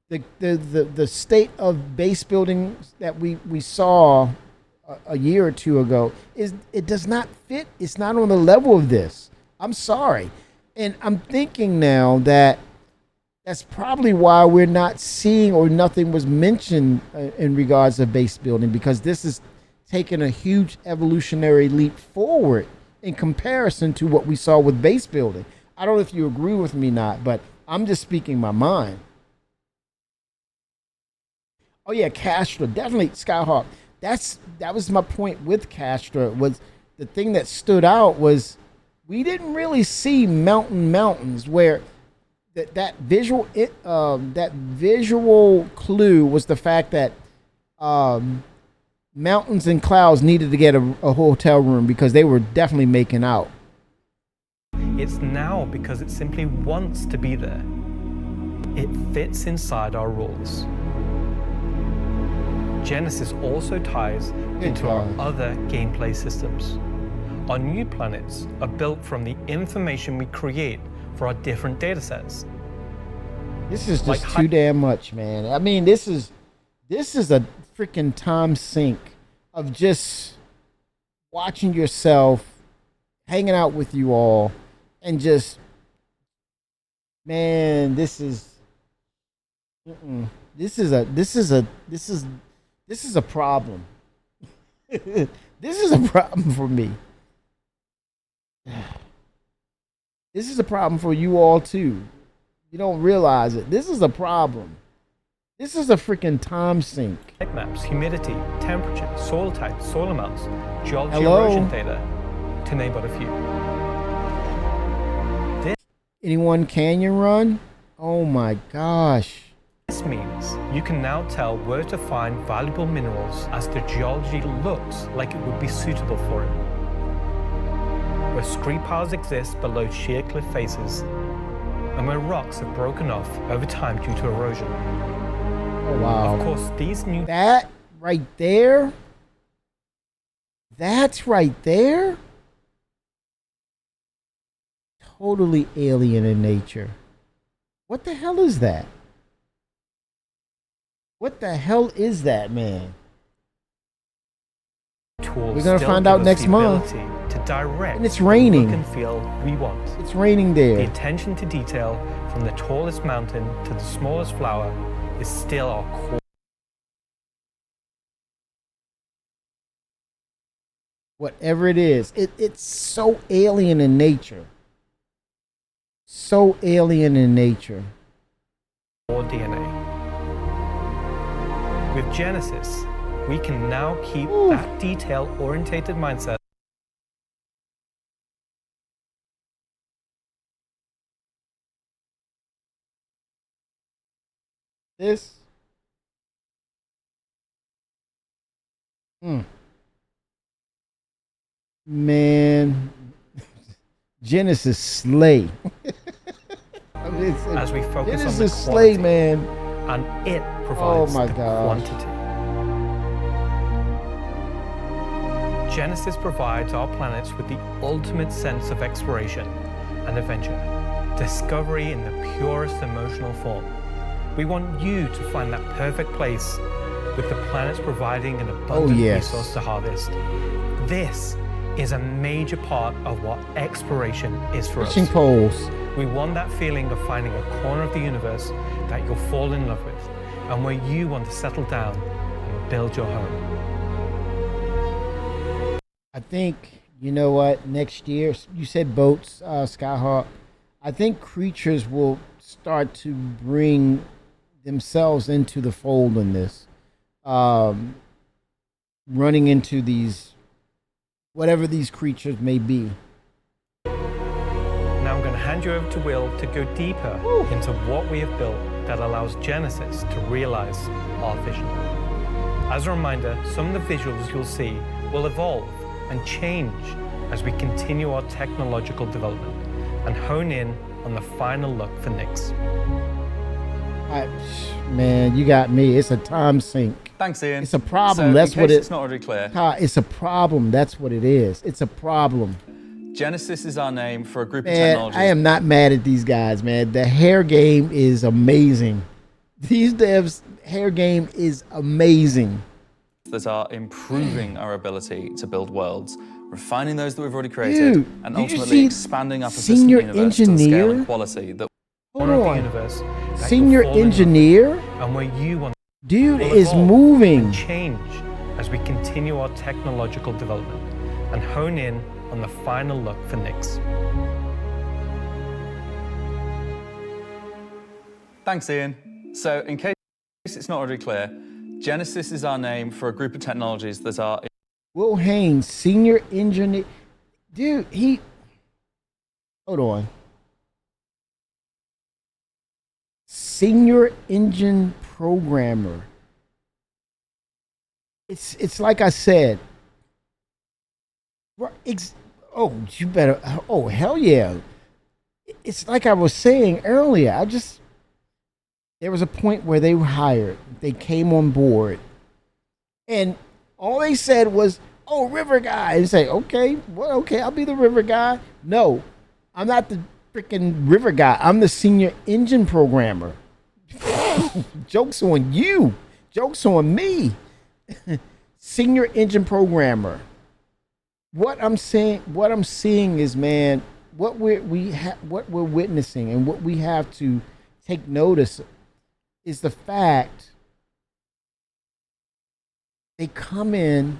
Speaker 2: The state of base building that we saw a year or two ago it does not fit. It's not on the level of this. I'm sorry. And I'm thinking now that that's probably why we're not seeing or nothing was mentioned in regards to base building, because this is taking a huge evolutionary leap forward in comparison to what we saw with base building. I don't know if you agree with me or not, but I'm just speaking my mind. Oh yeah, Castra, definitely Skyhawk. That was my point with Castra. Was the thing that stood out was we didn't really see mountains where that visual clue was the fact that mountains and clouds needed to get a hotel room because they were definitely making out.
Speaker 6: It's now because it simply wants to be there. It fits inside our rules. Genesis also ties into our other gameplay systems. Our new planets are built from the information we create for our different data sets.
Speaker 2: This is just too damn much, man. I mean, this is a freaking time sink of just watching yourself, hanging out with you all, and just, man, this is a problem. This is a problem for me. This is a problem for you all too. You don't realize it. This is a problem. This is a freaking time sink.
Speaker 6: Maps, humidity, temperature, soil type, soil amounts, geology,
Speaker 2: Hello?
Speaker 6: erosion data, to name but a few.
Speaker 2: Anyone canyon run? Oh my gosh.
Speaker 6: This means you can now tell where to find valuable minerals as the geology looks like it would be suitable for it. Where scree piles exist below sheer cliff faces, and where rocks have broken off over time due to erosion.
Speaker 2: Oh wow.
Speaker 6: Of course, these new...
Speaker 2: That right there? That's right there? Totally alien in nature. What the hell is that? What the hell is that, man?
Speaker 6: Tools
Speaker 2: We're gonna
Speaker 6: still
Speaker 2: find
Speaker 6: give
Speaker 2: out
Speaker 6: us
Speaker 2: next
Speaker 6: the
Speaker 2: month.
Speaker 6: ability to direct
Speaker 2: And it's raining.
Speaker 6: the look and feel we want.
Speaker 2: It's raining there.
Speaker 6: The attention to detail from the tallest mountain to the smallest flower is still our core.
Speaker 2: Whatever it is, it's so alien in nature. So alien in nature.
Speaker 6: Or DNA. With Genesis, we can now keep that detail-orientated mindset.
Speaker 2: This. Man. Genesis slay. I mean,
Speaker 6: As we focus on the
Speaker 2: Genesis slay,
Speaker 6: quality,
Speaker 2: man.
Speaker 6: and it provides
Speaker 2: my
Speaker 6: the
Speaker 2: gosh.
Speaker 6: quantity. Genesis provides our planets with the ultimate sense of exploration and adventure, discovery in the purest emotional form. We want you to find that perfect place, with the planets providing an abundant resource to harvest. This is a major part of what exploration is for
Speaker 2: Fishing
Speaker 6: us.
Speaker 2: poles.
Speaker 6: We want that feeling of finding a corner of the universe that you'll fall in love with, and where you want to settle down and build your home.
Speaker 2: I think, you know what, next year, you said boats, Skyhawk. I think creatures will start to bring themselves into the fold in this. Running into these, whatever these creatures may be.
Speaker 6: Now I'm going to hand you over to Will to go deeper into what we have built that allows Genesis to realize our vision. As a reminder, some of the visuals you'll see will evolve and change as we continue our technological development and hone in on the final look for Nyx.
Speaker 2: Man, you got me. It's a time sink.
Speaker 18: Thanks, Ian.
Speaker 2: It's a problem.
Speaker 18: So,
Speaker 2: That's
Speaker 18: in
Speaker 2: what
Speaker 18: case
Speaker 2: it.
Speaker 18: it's not already clear.
Speaker 2: It's a problem. That's what it is. It's a problem.
Speaker 18: Genesis is our name for a group of
Speaker 2: Man,
Speaker 18: technologies.
Speaker 2: I am not mad at these guys, man. The hair game is amazing. These devs' hair game is amazing.
Speaker 18: That are improving our ability to build worlds, refining those that we've already created,
Speaker 2: Dude,
Speaker 18: and
Speaker 2: did you
Speaker 18: ultimately
Speaker 2: see
Speaker 18: expanding our persistent
Speaker 2: Senior
Speaker 18: universe to the scale
Speaker 2: Engineer?
Speaker 18: and quality that
Speaker 2: Hold
Speaker 6: Corner of the
Speaker 2: on.
Speaker 6: universe that
Speaker 2: Senior
Speaker 6: you'll fall in love with,
Speaker 2: Engineer?
Speaker 6: and where you want
Speaker 2: Dude
Speaker 6: will
Speaker 2: is
Speaker 6: evolve
Speaker 2: moving.
Speaker 6: and change as we continue our technological development and hone in on the final look for Nyx.
Speaker 18: Thanks, Ian. So, in case it's not already clear, Genesis is our name for a group of technologies that are...
Speaker 2: Will Haynes, Senior Engineer. Dude, he. Hold on. Senior Engine Programmer. It's like I said. Oh, you better. Oh, hell yeah. It's like I was saying earlier. There was a point where they were hired. They came on board. And all they said was, oh, river guy. And say, okay, well, okay, I'll be the river guy. No, I'm not the freaking river guy. I'm the senior engine programmer. Joke's on you. Joke's on me. Senior engine programmer. What I'm seeing is, man, what we're witnessing and what we have to take notice is the fact they come in,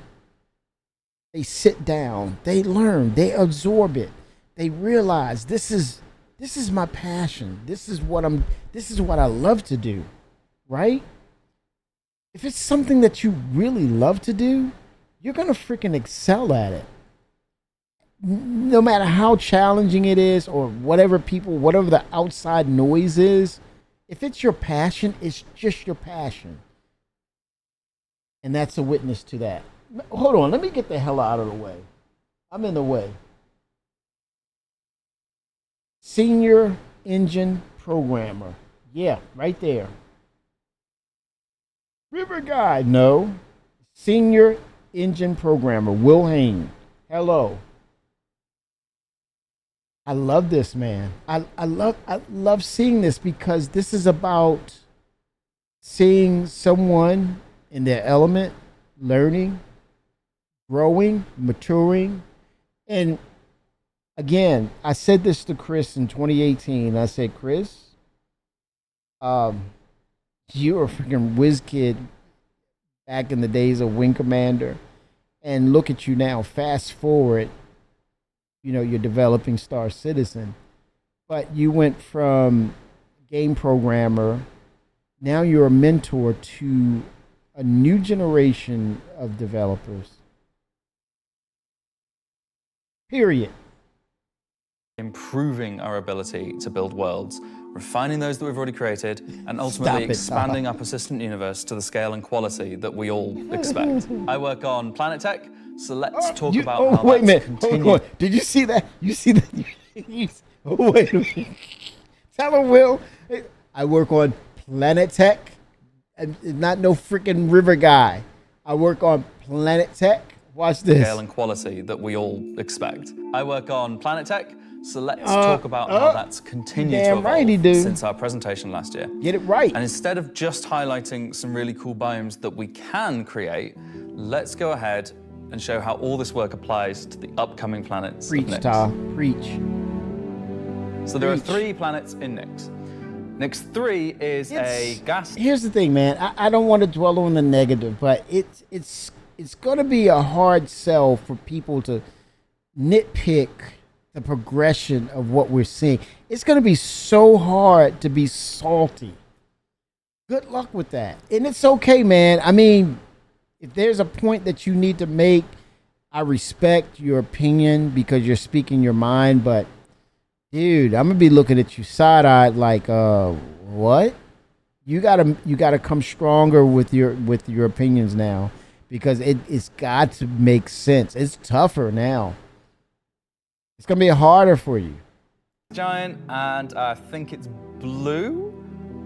Speaker 2: they sit down, they learn, they absorb it, they realize this is my passion. This is what I love to do, right? if it's something that you really love to do, you're going to freaking excel at it. No matter how challenging it is or whatever the outside noise is, if it's your passion, it's just your passion. And that's a witness to that. Hold on, let me get the hell out of the way. I'm in the way. Senior engine programmer. Yeah, right there. River guy. No. Senior engine programmer. Will Hain. Hello. I love this, man. I love seeing this because this is about seeing someone in their element, learning, growing, maturing. And again, I said this to Chris in 2018. I said, Chris, you're a freaking whiz kid back in the days of Wing Commander. And look at you now. Fast forward, you're developing Star Citizen. But you went from game programmer, now you're a mentor to a new generation of developers. Period.
Speaker 18: Improving our ability to build worlds, refining those that we've already created, and ultimately expanding our persistent universe to the scale and quality that we all expect. I work on Planet Tech, so let's talk about how
Speaker 2: wait a minute.
Speaker 18: continued.
Speaker 2: Hold on. Did you see that? You see that? Wait a minute. Tell him, Will. I work on Planet Tech, and not no freaking river guy. I work on Planet Tech. Watch this.
Speaker 18: Scale and quality that we all expect. I work on Planet Tech, so let's talk about how that's continued to evolve since our presentation last year.
Speaker 2: Get it right.
Speaker 18: And instead of just highlighting some really cool biomes that we can create, let's go ahead and show how all this work applies to the upcoming planets.
Speaker 2: Preach, Tar. Preach.
Speaker 18: So there are 3 planets in Nyx. Nyx 3 is a gas.
Speaker 2: Here's the thing, man. I don't want to dwell on the negative, but it's going to be a hard sell for people to nitpick the progression of what we're seeing. It's going to be so hard to be salty. Good luck with that. And it's okay, man. I mean, if there's a point that you need to make, I respect your opinion because you're speaking your mind, but dude, I'm going to be looking at you side-eyed like, what? You gotta come stronger with your opinions now because it's got to make sense. It's tougher now. It's gonna be harder for you.
Speaker 18: Giant, and I think it's blue.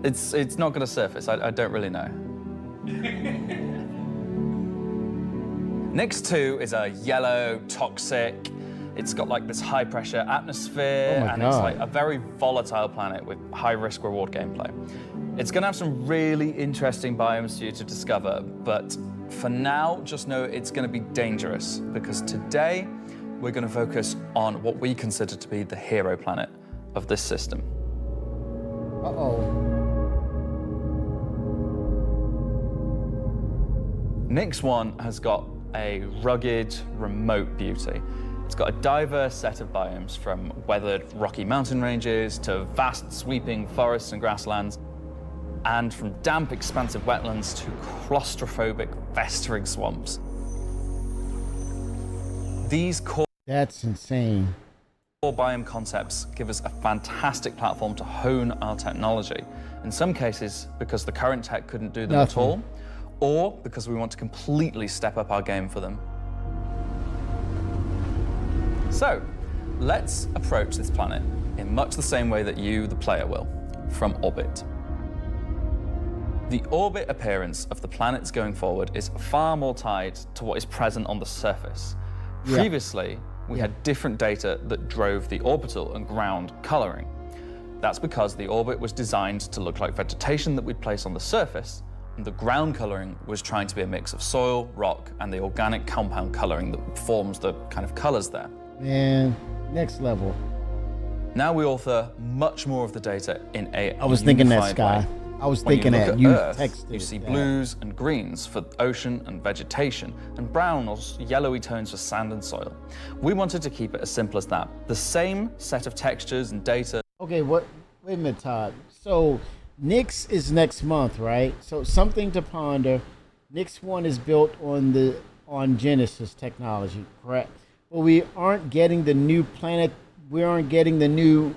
Speaker 18: It's not going to surface. I don't really know. Nyx 2 is a yellow, toxic. It's got like this high pressure atmosphere, and it's like a very volatile planet with high risk reward gameplay. It's going to have some really interesting biomes for you to discover, but for now, just know it's going to be dangerous because today we're going to focus on what we consider to be the hero planet of this system. Nyx 1 has got a rugged, remote beauty. It's got a diverse set of biomes, from weathered rocky mountain ranges to vast sweeping forests and grasslands, and from damp, expansive wetlands to claustrophobic, festering swamps. These core
Speaker 2: That's insane.
Speaker 18: biome concepts give us a fantastic platform to hone our technology. In some cases, because the current tech couldn't do them at all, or because we want to completely step up our game for them. So, let's approach this planet in much the same way that you, the player, will, from orbit. The orbit appearance of the planets going forward is far more tied to what is present on the surface. Previously, we had different data that drove the orbital and ground coloring. That's because the orbit was designed to look like vegetation that we'd place on the surface, and the ground coloring was trying to be a mix of soil, rock, and the organic compound coloring that forms the kind of colors there.
Speaker 2: Man, next level.
Speaker 18: Now we author much more of the data in a
Speaker 2: I was thinking that,
Speaker 18: unified
Speaker 2: Sky.
Speaker 18: way.
Speaker 2: I was
Speaker 18: When
Speaker 2: thinking
Speaker 18: you look
Speaker 2: that.
Speaker 18: at
Speaker 2: You
Speaker 18: Earth,
Speaker 2: texted
Speaker 18: you see
Speaker 2: that.
Speaker 18: blues and greens for ocean and vegetation, and brown or yellowy tones for sand and soil. We wanted to keep it as simple as that. The same set of textures and data.
Speaker 2: Okay, wait a minute, Todd. So Nyx is next month, right? So something to ponder. Nyx 1 is built on Genesis technology, correct? But we aren't getting the new planet. We aren't getting the new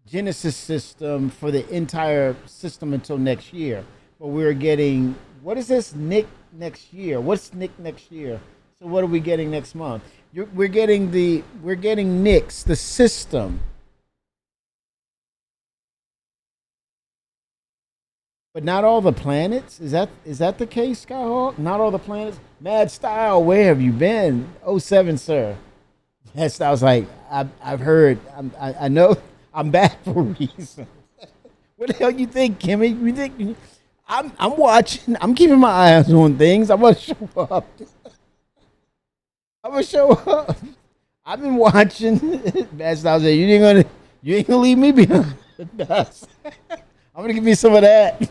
Speaker 2: Genesis system for the entire system until next year. But we're getting, what is this Nick next year? What's Nick next year? So what are we getting next month? We're getting Nyx, the system. But not all the planets? Is that the case, Skyhawk? Not all the planets? Mad Style, where have you been? 07, sir. Mad Style's like, I've heard, I know I'm back for a reason. What the hell you think, Kimmy? You think I'm watching, I'm keeping my eyes on things. I'm gonna show up. I've been watching. Mad Style said, you ain't gonna leave me behind. I'm gonna give you some of that.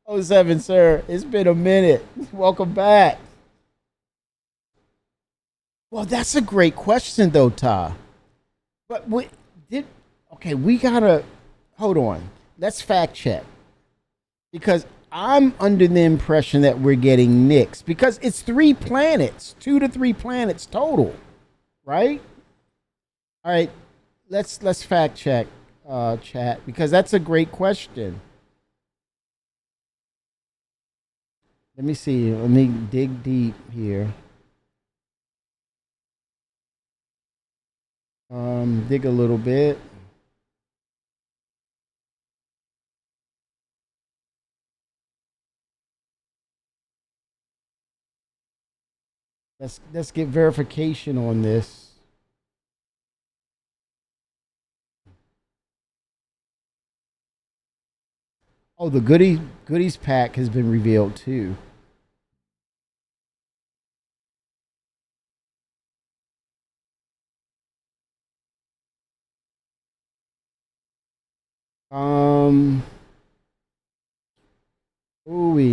Speaker 2: 07, sir. It's been a minute. Welcome back. Well, that's a great question, though, Ta. But we gotta hold on. Let's fact check, because I'm under the impression that we're getting Nyx because it's 3 planets, 2 to 3 planets total, right? All right, let's fact check. Chat, because that's a great question. Let me see. Let me dig deep here. Dig a little bit. Let's get verification on this. Oh, the goodies pack has been revealed too.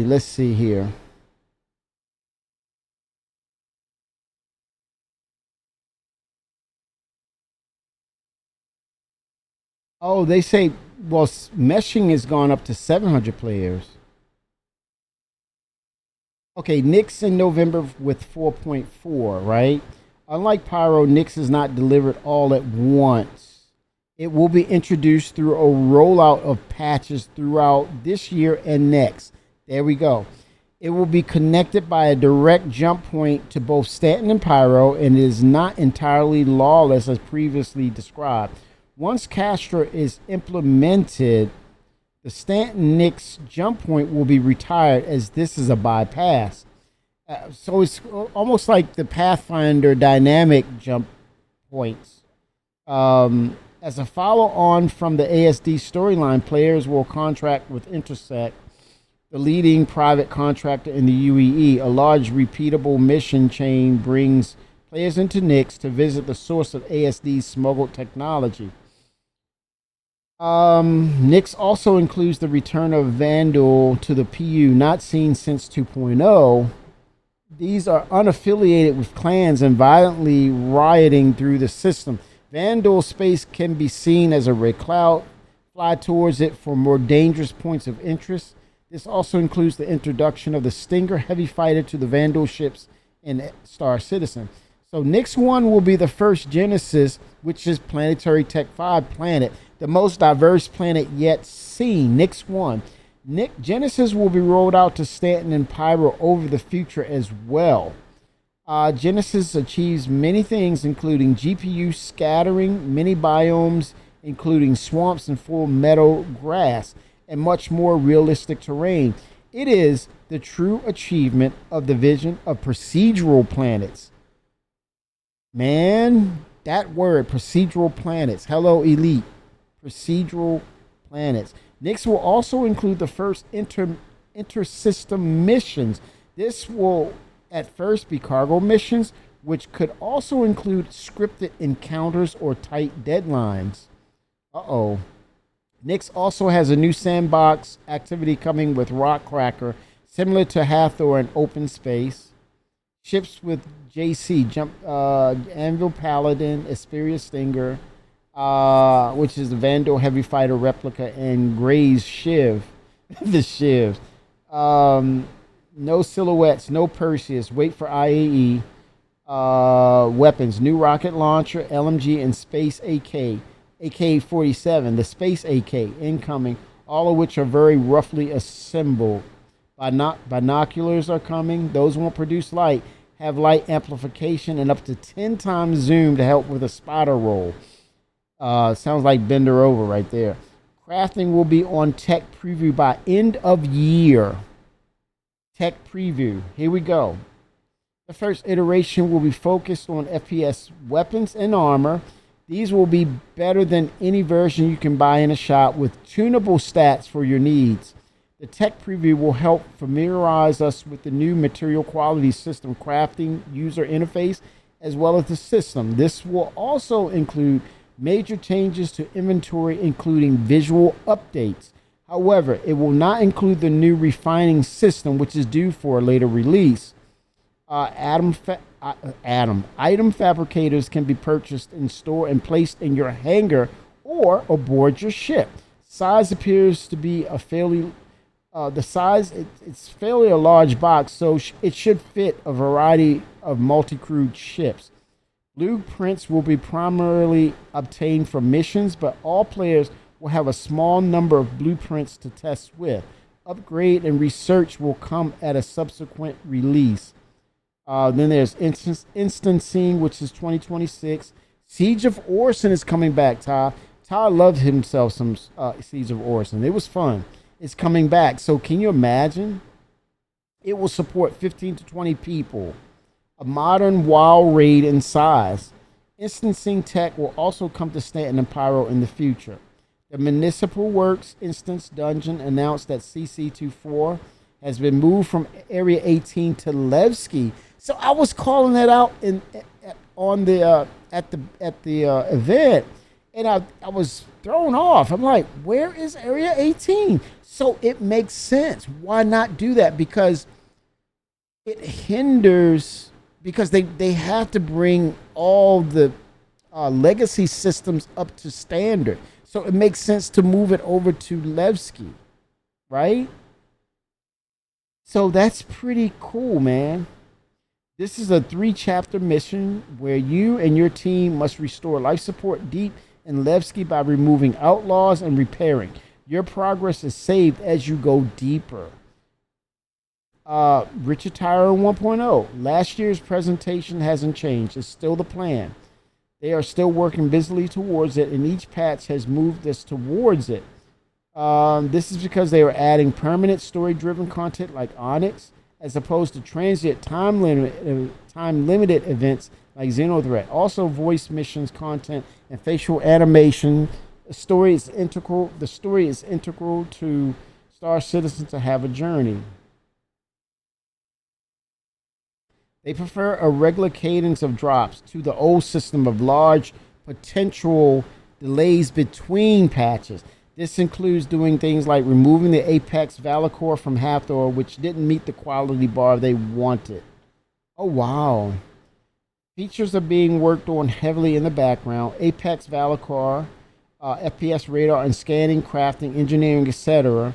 Speaker 2: Let's see here. Oh, they say, well, meshing has gone up to 700 players. Okay, Nyx in November with 4.4, right? Unlike Pyro, Nyx is not delivered all at once. It will be introduced through a rollout of patches throughout this year and next. There we go. It will be connected by a direct jump point to both Stanton and Pyro, and is not entirely lawless as previously described. Once Castra is implemented, the Stanton Nyx jump point will be retired, as this is a bypass. So it's almost like the Pathfinder dynamic jump points. As a follow-on from the ASD storyline, players will contract with Intersect, the leading private contractor in the UEE. A large repeatable mission chain brings players into Nyx to visit the source of ASD's smuggled technology. Nyx also includes the return of Vandal to the PU, not seen since 2.0. These are unaffiliated with clans and violently rioting through the system. Vandal space can be seen as a red cloud. Fly towards it for more dangerous points of interest. This also includes the introduction of the Stinger heavy fighter to the Vandal ships in Star Citizen. So Nyx 1 will be the first Genesis, which is Planetary Tech 5 planet, the most diverse planet yet seen. Nyx 1. Genesis will be rolled out to Stanton and Pyro over the future as well. Genesis achieves many things, including GPU scattering, many biomes, including swamps and full meadow grass, and much more realistic terrain. It is the true achievement of the vision of procedural planets. Man, that word, procedural planets. Hello, Elite. Procedural planets. Nyx will also include the first intersystem missions. This will at first be cargo missions, which could also include scripted encounters or tight deadlines. Nyx also has a new sandbox activity coming with Rockcracker, similar to Hathor and Open Space. Ships with JC, Anvil Paladin, Asperia Stinger, which is the Vandal Heavy Fighter replica, and Gray's Shiv. The shivs. No silhouettes, no Perseus. Wait for IAE. Weapons, new rocket launcher, LMG, and Space AK. AK-47, the Space AK, incoming, all of which are very roughly assembled. Binoculars are coming. Those won't produce light, have light amplification, and up to 10 times zoom to help with a spotter roll. Sounds like Bender over right there. Crafting will be on tech preview by end of year. Tech preview. Here we go. The first iteration will be focused on FPS weapons and armor. These will be better than any version you can buy in a shop with tunable stats for your needs. The tech preview will help familiarize us with the new material quality system crafting user interface as well as the system. This will also include major changes to inventory, including visual updates. However, it will not include the new refining system, which is due for a later release. Item fabricators can be purchased in store and placed in your hangar or aboard your ship. Size appears to be a fairly it's fairly a large box, so it should fit a variety of multi-crewed ships. Blueprints will be primarily obtained from missions, but all players will have a small number of blueprints to test with. Upgrade and research will come at a subsequent release. Then there's instancing, which is 2026. Siege of Orson is coming back, Ty. Ty loved himself some Siege of Orson. It was fun. It's coming back. So can you imagine? It will support 15 to 20 people. A modern WoW raid in size. Instancing tech will also come to Stanton and Pyro in the future. The Municipal Works Instance Dungeon announced that CC24 has been moved from Area 18 to Levski. So I was calling that out at the event, and I was thrown off. I'm like, where is Area 18? So it makes sense. Why not do that? Because it hinders, because they have to bring all the legacy systems up to standard. So it makes sense to move it over to Levski, right? So that's pretty cool, man. This is a 3-chapter mission where you and your team must restore life support deep in Levski by removing outlaws and repairing. Your progress is saved as you go deeper. Richard Tyler 1.0. Last year's presentation hasn't changed. It's still the plan. They are still working busily towards it, and each patch has moved us towards it. This is because they are adding permanent story-driven content like Onyx, as opposed to transient time-limited events like Xenothreat. Also, voice missions, content, and facial animation. The story is integral to Star Citizen to have a journey. They prefer a regular cadence of drops to the old system of large potential delays between patches. This includes doing things like removing the Apex Valacor from Hathor, which didn't meet the quality bar they wanted. Oh, wow. Features are being worked on heavily in the background. Apex Valacor, FPS radar and scanning, crafting, engineering, etc.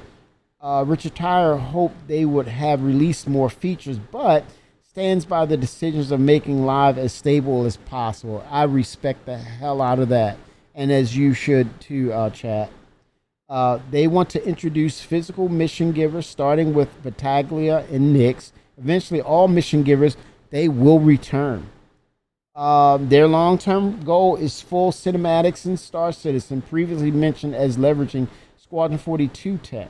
Speaker 2: Richard Tyler hoped they would have released more features, but stands by the decisions of making live as stable as possible. I respect the hell out of that, and as you should too, chat. They want to introduce physical mission givers, starting with Battaglia and Nyx. Eventually, all mission givers, they will return. Their long-term goal is full cinematics in Star Citizen, previously mentioned as leveraging Squadron 42 tech.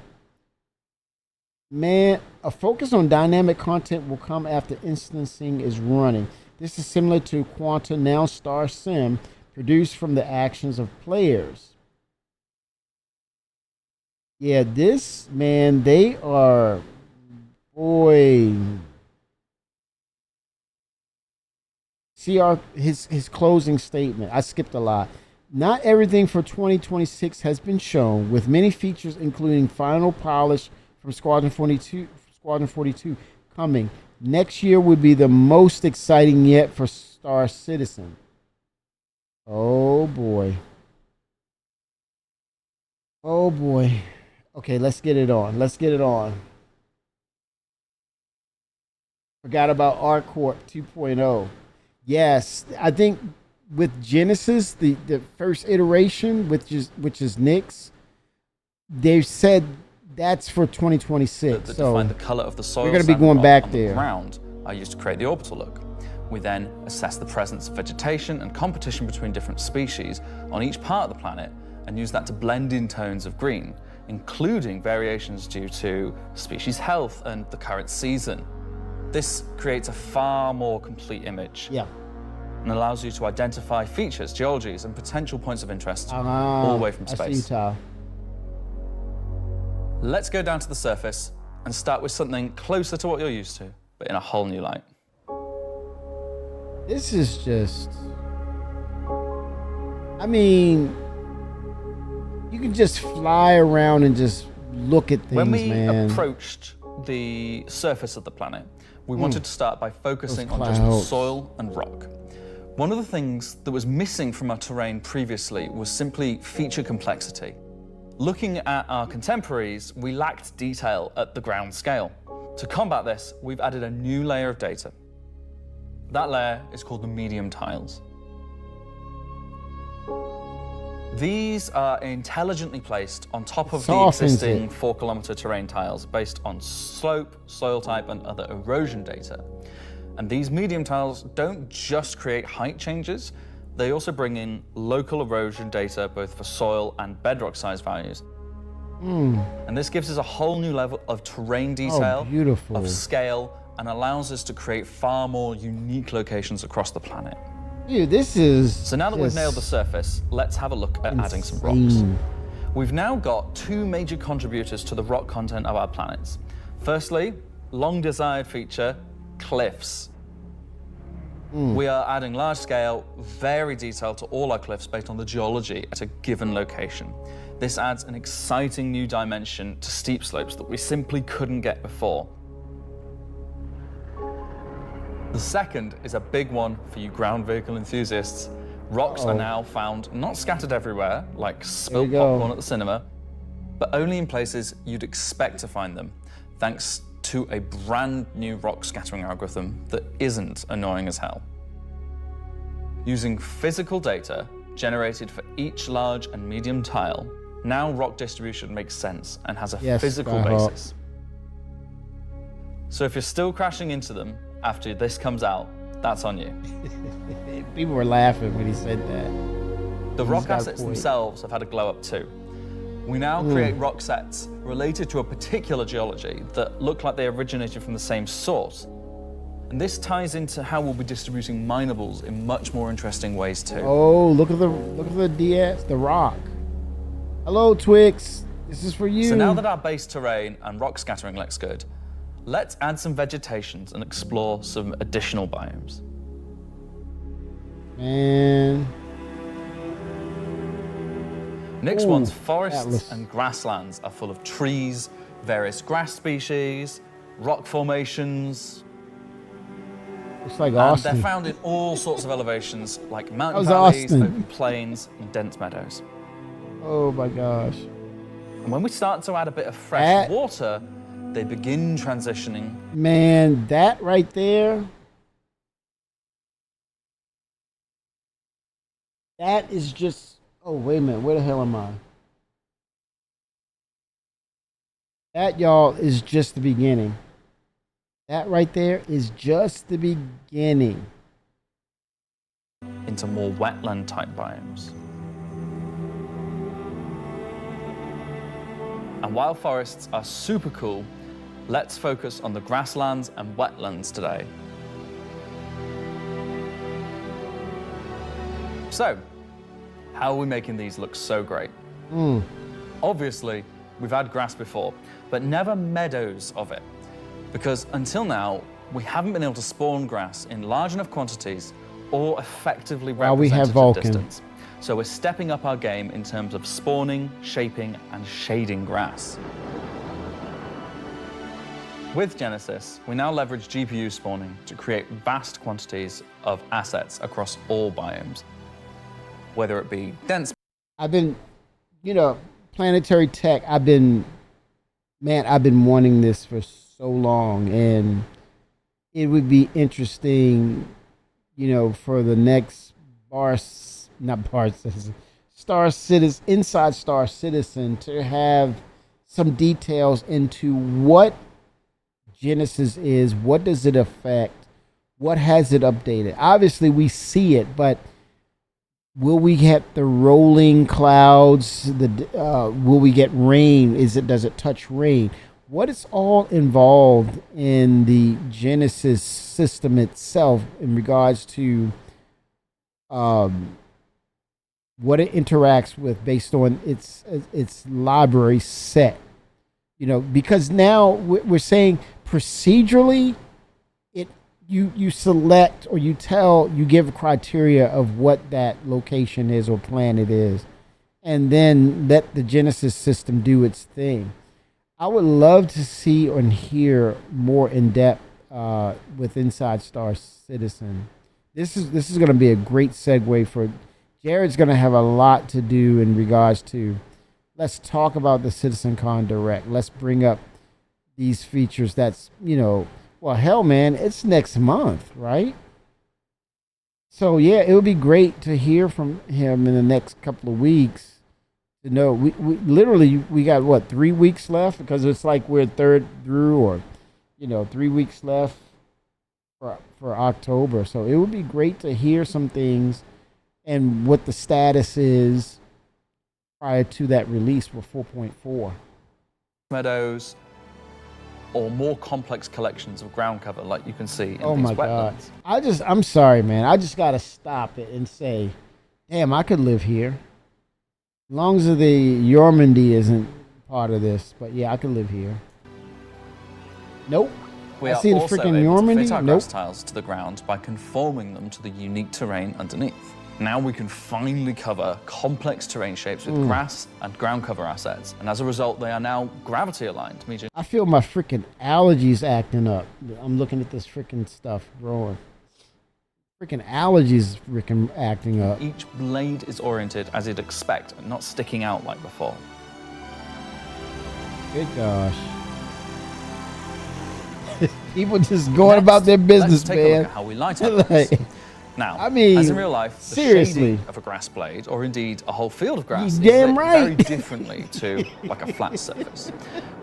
Speaker 2: Man, a focus on dynamic content will come after instancing is running. This is similar to Quanta, now Star Sim, produced from the actions of players. Yeah, this, man, they are, boy. See his closing statement. I skipped a lot. Not everything for 2026 has been shown, with many features including final polish from Squadron 42 coming. Next year would be the most exciting yet for Star Citizen. Oh boy. Oh boy. Okay, let's get it on. Let's get it on. Forgot about R-Corp 2.0. Yes, I think with Genesis, the first iteration, which is Nyx, they've said that's for 2026.
Speaker 18: That
Speaker 2: so
Speaker 18: define the color of the soil.
Speaker 2: we're going to be going back there.
Speaker 18: The ground are used to create the orbital look. We then assess the presence of vegetation and competition between different species on each part of the planet and use that to blend in tones of green, including variations due to species health and the current season. This creates a far more complete image.
Speaker 2: Yeah.
Speaker 18: And allows you to identify features, geologies, and potential points of interest all the way from
Speaker 2: I
Speaker 18: space.
Speaker 2: see, Tal.
Speaker 18: Let's go down to the surface and start with something closer to what you're used to, but in a whole new light.
Speaker 2: This is just, I mean, you can just fly around and just look at things,
Speaker 18: When we
Speaker 2: man.
Speaker 18: approached the surface of the planet, we wanted to start by focusing on just
Speaker 2: clouds.
Speaker 18: soil and rock. One of the things that was missing from our terrain previously was simply feature complexity. Looking at our contemporaries, we lacked detail at the ground scale. To combat this, we've added a new layer of data. That layer is called the medium tiles. These are intelligently placed on top of the existing 4-kilometer terrain tiles based on slope, soil type, and other erosion data. And these medium tiles don't just create height changes, they also bring in local erosion data both for soil and bedrock size values. And this gives us a whole new level of terrain detail,
Speaker 2: beautiful.
Speaker 18: of scale, and allows us to create far more unique locations across the planet.
Speaker 2: Dude, this is
Speaker 18: So now that we've nailed the surface, let's have a look at adding some rocks. We've now got two major contributors to the rock content of our planets. Firstly, long desired feature, cliffs. We are adding large scale, very detailed to all our cliffs based on the geology at a given location. This adds an exciting new dimension to steep slopes that we simply couldn't get before. The second is a big one for you ground vehicle enthusiasts. Rocks are now found not scattered everywhere, like spilled popcorn at the cinema, but only in places you'd expect to find them, thanks to a brand new rock scattering algorithm that isn't annoying as hell. Using physical data generated for each large and medium tile, now rock distribution makes sense and has a physical basis. So if you're still crashing into them after this comes out, that's on you.
Speaker 2: People were laughing when he said that.
Speaker 18: The rock assets themselves have had a glow up too. We now create rock sets related to a particular geology that look like they originated from the same source. And this ties into how we'll be distributing minables in much more interesting ways too.
Speaker 2: Oh, look at the DS, the rock. Hello, Twix. This is for you.
Speaker 18: So now that our base terrain and rock scattering looks good, let's add some vegetations and explore some additional biomes.
Speaker 2: Man.
Speaker 18: Next one's forests and grasslands are full of trees, various grass species, rock formations.
Speaker 2: Looks like
Speaker 18: and
Speaker 2: Austin.
Speaker 18: they're found in all sorts of elevations, like mountain
Speaker 2: That was
Speaker 18: valleys,
Speaker 2: Austin.
Speaker 18: open plains, and dense meadows.
Speaker 2: Oh my gosh.
Speaker 18: And when we start to add a bit of fresh water, they begin transitioning.
Speaker 2: Man, that right there. That is just. Oh, wait a minute. Where the hell am I? That, y'all, is just the beginning. That right there is just the beginning.
Speaker 18: Into more wetland type biomes. And while forests are super cool, let's focus on the grasslands and wetlands today. So, how are we making these look so great? Obviously, we've had grass before, but never meadows of it. Because until now, we haven't been able to spawn grass in large enough quantities or effectively representative distance. So we're stepping up our game in terms of spawning, shaping, and shading grass. With Genesis, we now leverage GPU spawning to create vast quantities of assets across all biomes. Whether it be dense.
Speaker 2: I've been, planetary tech, I've been man, I've been wanting this for so long, and it would be interesting, for the next Star Citizen, Inside Star Citizen, to have some details into what Genesis is, what does it affect, what has it updated. Obviously, we see it, but will we get the rolling clouds? Will we get rain? Does it touch rain? What is all involved in the Genesis system itself in regards to what it interacts with based on its library set? Because now we're saying procedurally, you select or you give a criteria of what that location is or planet is, and then let the Genesis system do its thing. I would love to see and hear more in depth with Inside Star Citizen. This is going to be a great segue for Jared's going to have a lot to do in regards to. Let's talk about the CitizenCon Direct. Let's bring up these features. That's well, hell, man, it's next month, right? So yeah, it would be great to hear from him in the next couple of weeks. We literally got what, 3 weeks left, because it's like we're third through, or 3 weeks left for October. So it would be great to hear some things and what the status is prior to that release for 4.4.
Speaker 18: Meadows or more complex collections of ground cover, like you can see in
Speaker 2: oh
Speaker 18: these
Speaker 2: my
Speaker 18: wetlands.
Speaker 2: God. I'm sorry, man. I just gotta stop it and say, damn, I could live here. As long as the Normandy isn't part of this, but yeah, I could live here. Nope.
Speaker 18: We
Speaker 2: I
Speaker 18: are
Speaker 2: see the
Speaker 18: also
Speaker 2: freaking
Speaker 18: able
Speaker 2: Normandy.
Speaker 18: to fit our
Speaker 2: Nope.
Speaker 18: grass tiles to the ground by conforming them to the unique terrain underneath. Now we can finally cover complex terrain shapes with grass and ground cover assets, and as a result, they are now gravity aligned, meaning
Speaker 2: I feel my freaking allergies acting up. I'm looking at this freaking stuff growing. Freaking allergies freaking acting up.
Speaker 18: each blade is oriented as you'd expect and not sticking out like before.
Speaker 2: Good gosh. People just going about their business,
Speaker 18: Let's take
Speaker 2: man.
Speaker 18: a look at how we light our grass.
Speaker 2: Now,
Speaker 18: Now,
Speaker 2: I mean,
Speaker 18: as in real life, the
Speaker 2: seriously.
Speaker 18: shading of a grass blade, or indeed a whole field of grass, is
Speaker 2: damn
Speaker 18: lit
Speaker 2: right.
Speaker 18: very differently to like a flat surface.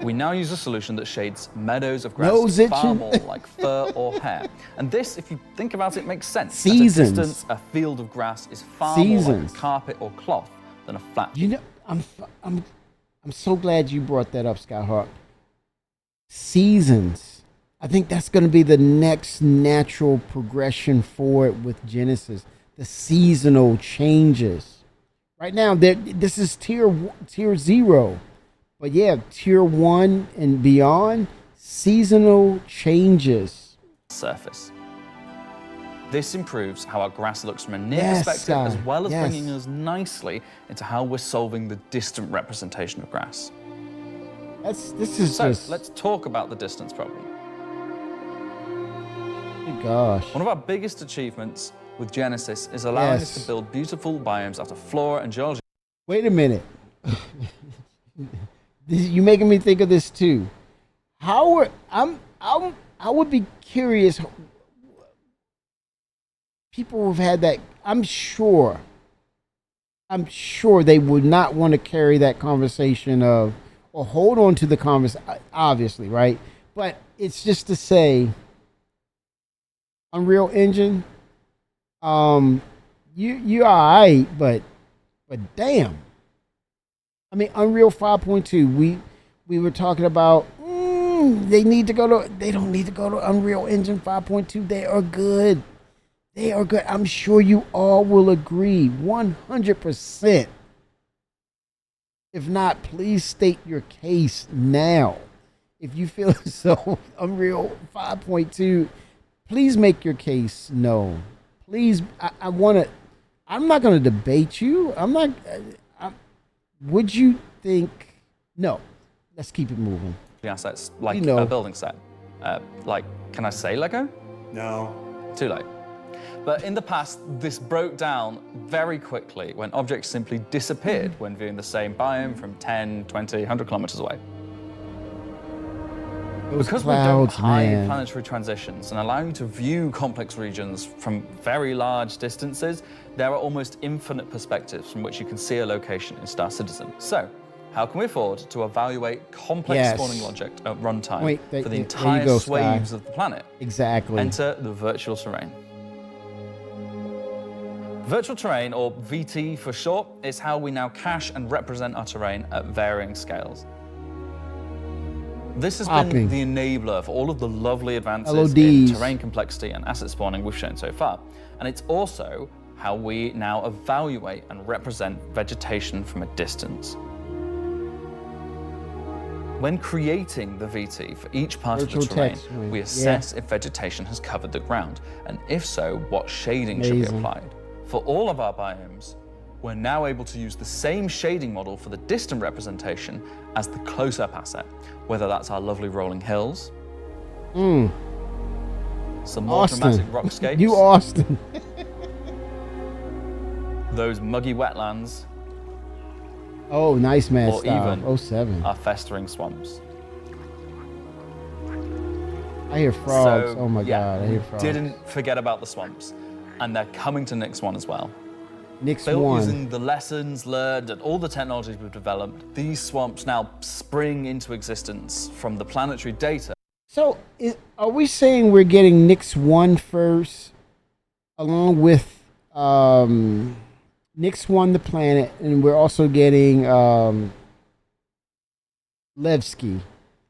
Speaker 18: We now use a solution that shades meadows of grass
Speaker 2: Nose
Speaker 18: far
Speaker 2: itching.
Speaker 18: more like fur or hair. And this, if you think about it, makes sense.
Speaker 2: Seasons.
Speaker 18: At a distance, a field of grass is far more like
Speaker 2: Seasons.
Speaker 18: a carpet or cloth than a flat.
Speaker 2: I'm so glad you brought that up, Skyhawk. Seasons. I think that's going to be the next natural progression for it with Genesis. The seasonal changes. Right now, this is tier 0. But yeah, tier 1 and beyond, seasonal changes.
Speaker 18: Surface. This improves how our grass looks from a near
Speaker 2: Yes,
Speaker 18: perspective, as well as
Speaker 2: yes.
Speaker 18: bringing us nicely into how we're solving the distant representation of grass.
Speaker 2: This is
Speaker 18: So
Speaker 2: just.
Speaker 18: let's talk about the distance problem.
Speaker 2: Good gosh.
Speaker 18: One of our biggest achievements with Genesis is allowing us to build beautiful biomes out of flora and geology.
Speaker 2: Wait a minute. You're making me think of this too. I would be curious. People who've had that, I'm sure they would not want to carry that conversation of, or hold on to the conversation, obviously, right? But it's just to say, Unreal Engine, you alright, but damn. I mean, Unreal 5.2, we were talking about, they don't need to go to Unreal Engine 5.2. They are good. They are good. I'm sure you all will agree 100%. If not, please state your case now. If you feel so, Unreal 5.2, please make your case known. Please, I'm not going to debate you. Would you think, no, let's keep it moving.
Speaker 18: Assets like a building set. Like, can I say Lego?
Speaker 3: No.
Speaker 18: Too late. But in the past, this broke down very quickly when objects simply disappeared when viewing the same biome from 10, 20, 100 kilometers away. Because we don't hide planetary transitions and allow you to view complex regions from very large distances, there are almost infinite perspectives from which you can see a location in Star Citizen. So, how can we afford to evaluate complex spawning logic at runtime for the entire swathes of the planet?
Speaker 2: Exactly.
Speaker 18: Enter the virtual terrain. Virtual terrain, or VT for short, is how we now cache and represent our terrain at varying scales. This has been the enabler for all of the lovely advances in terrain complexity and asset spawning we've shown so far. And it's also how we now evaluate and represent vegetation from a distance. When creating the VT for each part of the terrain, we assess if vegetation has covered the ground, and if so, what shading should be applied. For all of our biomes, we're now able to use the same shading model for the distant representation as the close-up asset, whether that's our lovely rolling hills, some more dramatic rockscapes,
Speaker 2: you Austin,
Speaker 18: those muggy wetlands,
Speaker 2: oh nice man,
Speaker 18: or
Speaker 2: style.
Speaker 18: even
Speaker 2: 07.
Speaker 18: our festering swamps.
Speaker 2: I hear frogs.
Speaker 18: So,
Speaker 2: oh my God, I hear frogs.
Speaker 18: Didn't forget about the swamps, and they're coming to Nyx 1 as well.
Speaker 2: Nyx
Speaker 18: Built
Speaker 2: 1.
Speaker 18: using the lessons learned and all the technologies we've developed, these swamps now spring into existence from the planetary data.
Speaker 2: So, are we saying we're getting Nyx 1 first, along with Nyx 1, the planet, and we're also getting Levski?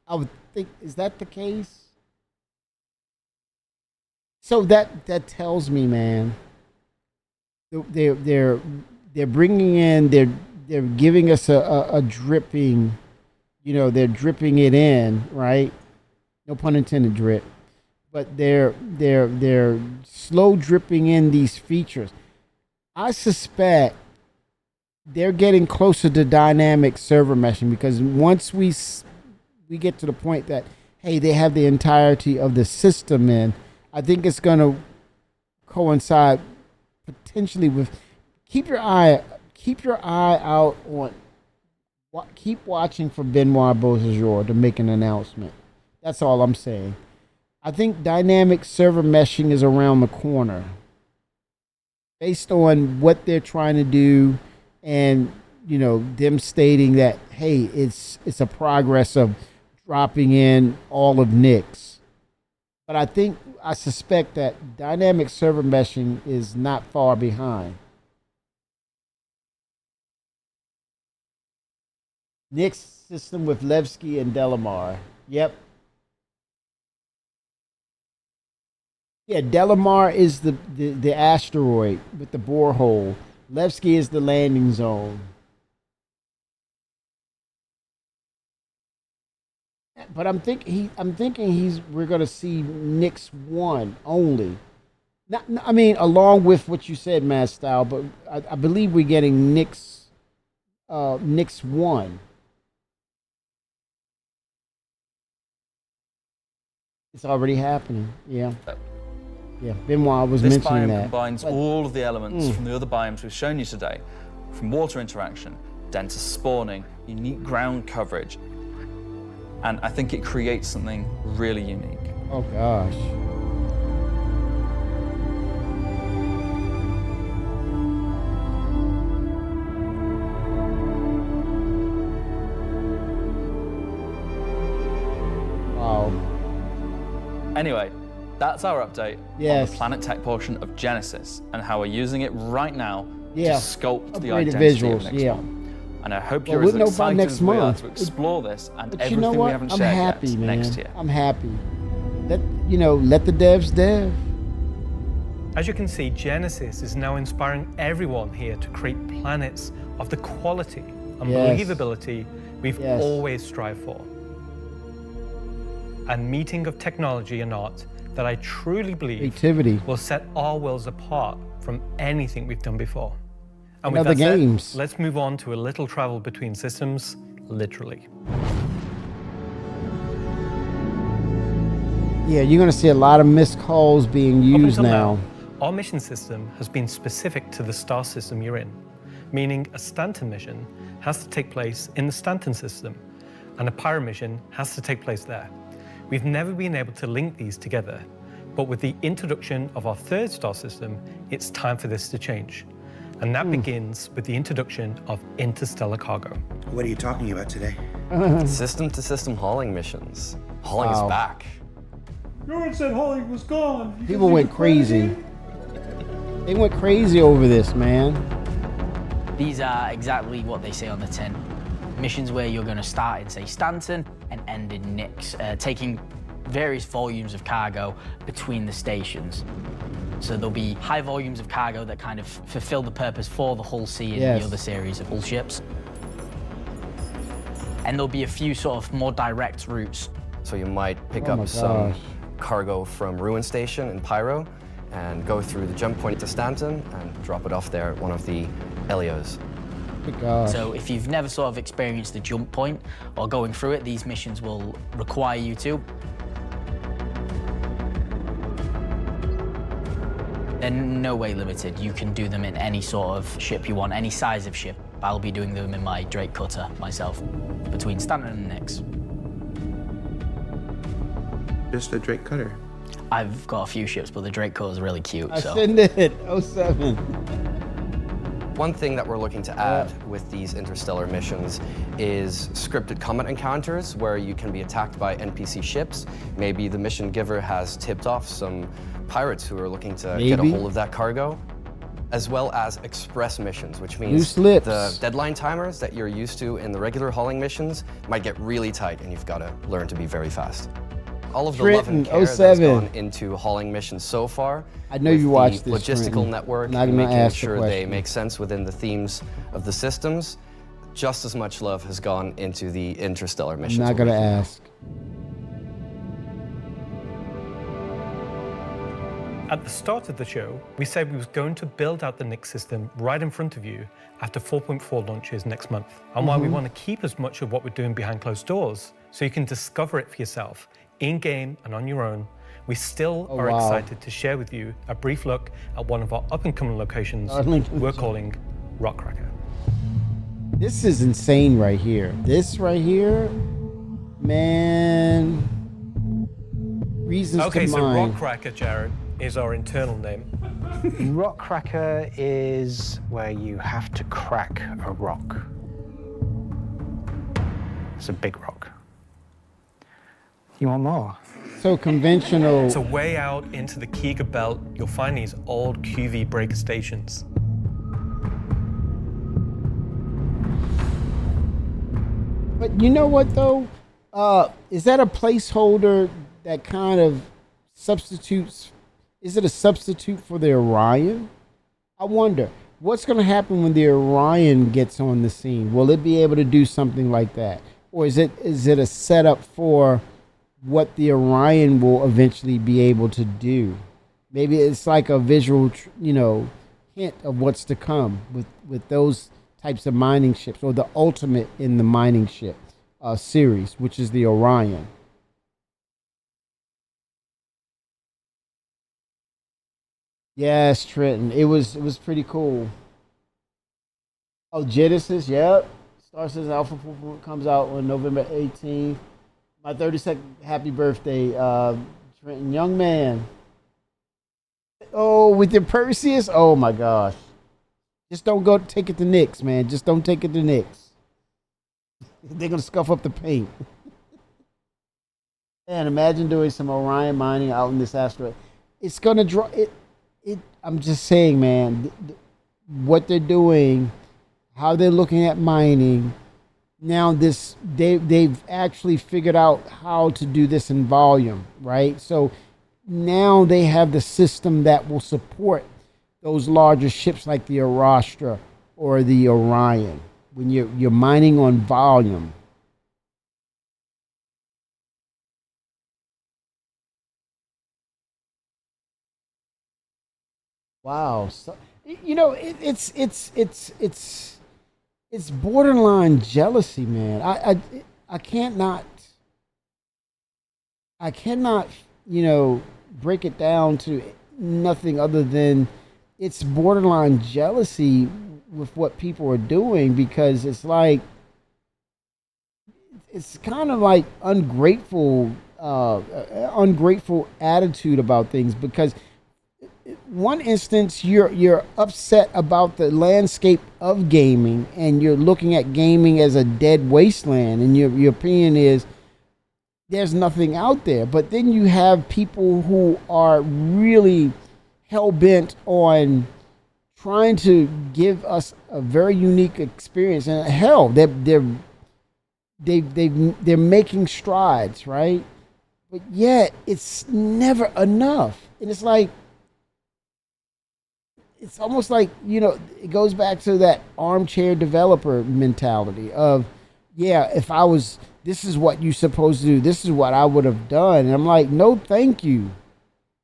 Speaker 2: I would think, is that the case? So that tells me, man, they're bringing in, they're giving us a dripping, you know, they're dripping it in, right? No pun intended, drip. But they're slow dripping in these features. I suspect they're getting closer to dynamic server meshing, because once we get to the point that, hey, they have the entirety of the system in, I think it's going to coincide potentially with, keep your eye out on, keep watching for Benoit Beausejour to make an announcement. That's all I'm saying. I think dynamic server meshing is around the corner, based on what they're trying to do, and you know, them stating that, hey, it's a progress of dropping in all of Nyx. But I suspect that dynamic server meshing is not far behind. Nyx system with Levski and Delamar. Yep. Yeah, Delamar is the asteroid with the borehole. Levski is the landing zone. But I'm thinking we're gonna see Nyx 1 only. Not, I mean, along with what you said, Mad Style, but I believe we're getting Nyx 1. It's already happening. Yeah. Yeah, Benoit was mentioning that.
Speaker 18: This biome combines all of the elements from the other biomes we've shown you today, from water interaction, denser spawning, unique ground coverage, and I think it creates something really unique.
Speaker 2: Oh gosh.
Speaker 18: Wow. Anyway, that's our update on the Planet Tech portion of Genesis and how we're using it right now to sculpt the identity of Nyx 1. And I hope you're as excited as we are to explore this and everything we haven't shared yet next year.
Speaker 2: I'm happy. Let the devs dev.
Speaker 6: As you can see, Genesis is now inspiring everyone here to create planets of the quality and believability we've always strived for. A meeting of technology and art that I truly believe will set our worlds apart from anything we've done before. And with that said, let's move on to a little travel between systems, literally.
Speaker 2: Yeah, you're going to see a lot of missed calls being used now.
Speaker 6: Our mission system has been specific to the star system you're in, meaning a Stanton mission has to take place in the Stanton system, and a Pyro mission has to take place there, We've never been able to link these together, but with the introduction of our third star system, it's time for this to change. And that begins with the introduction of interstellar cargo.
Speaker 19: What are you talking about today?
Speaker 20: System-to-system hauling missions. Hauling is back.
Speaker 21: Rerun said hauling was gone.
Speaker 2: People went crazy. They went crazy over this, man.
Speaker 22: These are exactly what they say on the tin. Missions where you're going to start in, say, Stanton and end in Nix, taking various volumes of cargo between the stations. So there'll be high volumes of cargo that kind of fulfill the purpose for the Hull C and the other series of Hull ships. And there'll be a few sort of more direct routes.
Speaker 20: So you might pick up some cargo from Rerun Station in Pyro and go through the jump point to Stanton and drop it off there at one of the LEOs.
Speaker 22: So if you've never sort of experienced the jump point or going through it, these missions will require you to. They're no way limited. You can do them in any sort of ship you want, any size of ship. I'll be doing them in my Drake cutter myself, between Stanton and Nix.
Speaker 19: Just a Drake cutter.
Speaker 22: I've got a few ships, but the Drake cutter is really cute.
Speaker 2: I send it, 07.
Speaker 20: One thing that we're looking to add with these interstellar missions is scripted combat encounters where you can be attacked by NPC ships. Maybe the mission giver has tipped off some pirates who are looking to get a hold of that cargo, as well as express missions, which means the deadline timers that you're used to in the regular hauling missions might get really tight and you've got to learn to be very fast. All of the love and care that's gone into hauling missions so far,
Speaker 2: I know you watched this,
Speaker 20: logistical network, and making sure they make sense within the themes of the systems, just as much love has gone into the interstellar missions.
Speaker 2: I'm not gonna ask.
Speaker 6: At the start of the show, we said we was going to build out the Nix system right in front of you after 4.4 launches next month. And while we want to keep as much of what we're doing behind closed doors, so you can discover it for yourself, in-game and on your own, we still are excited to share with you a brief look at one of our up-and-coming locations we're calling Rockcracker.
Speaker 2: This is insane right here. This right here, man, reasons
Speaker 6: Okay,
Speaker 2: to
Speaker 6: so
Speaker 2: mind.
Speaker 6: Rockcracker, Jared, is our internal name.
Speaker 23: Rockcracker is where you have to crack a rock. It's a big rock. You want more?
Speaker 2: So conventional.
Speaker 6: So way out into the Keegar Belt, you'll find these old QV breaker stations.
Speaker 2: But you know what though? Is that a placeholder that kind of substitutes? Is it a substitute for the Orion? I wonder what's going to happen when the Orion gets on the scene. Will it be able to do something like that, or is it a setup for what the Orion will eventually be able to do? Maybe it's like a visual, hint of what's to come with those types of mining ships, or the ultimate in the mining ship series, which is the Orion. Yes, Trenton. It was pretty cool. Oh, Genesis, yep. Star Citizen Alpha comes out on November 18th. My 32nd happy birthday, Trenton. Young man. Oh, with your Perseus? Oh my gosh. Just don't go take it to Nix, man. Just don't take it to Nix. They're gonna scuff up the paint. And imagine doing some Orion mining out in this asteroid. It's gonna draw it. I'm just saying, man, what they're doing, how they're looking at mining. Now they've actually figured out how to do this in volume, right? So now they have the system that will support those larger ships like the Arastra or the Orion when you're mining on volume. Wow, so, it's borderline jealousy, man. I cannot break it down to nothing other than it's borderline jealousy with what people are doing, because it's kind of like ungrateful ungrateful attitude about things, because one instance you're upset about the landscape of gaming and you're looking at gaming as a dead wasteland, and your opinion is there's nothing out there. But then you have people who are really hell-bent on trying to give us a very unique experience, and hell, they're making strides, right? But yet it's never enough. And it's like, it's almost like, it goes back to that armchair developer mentality of, yeah, this is what you're supposed to do, this is what I would have done. And I'm like, no, thank you.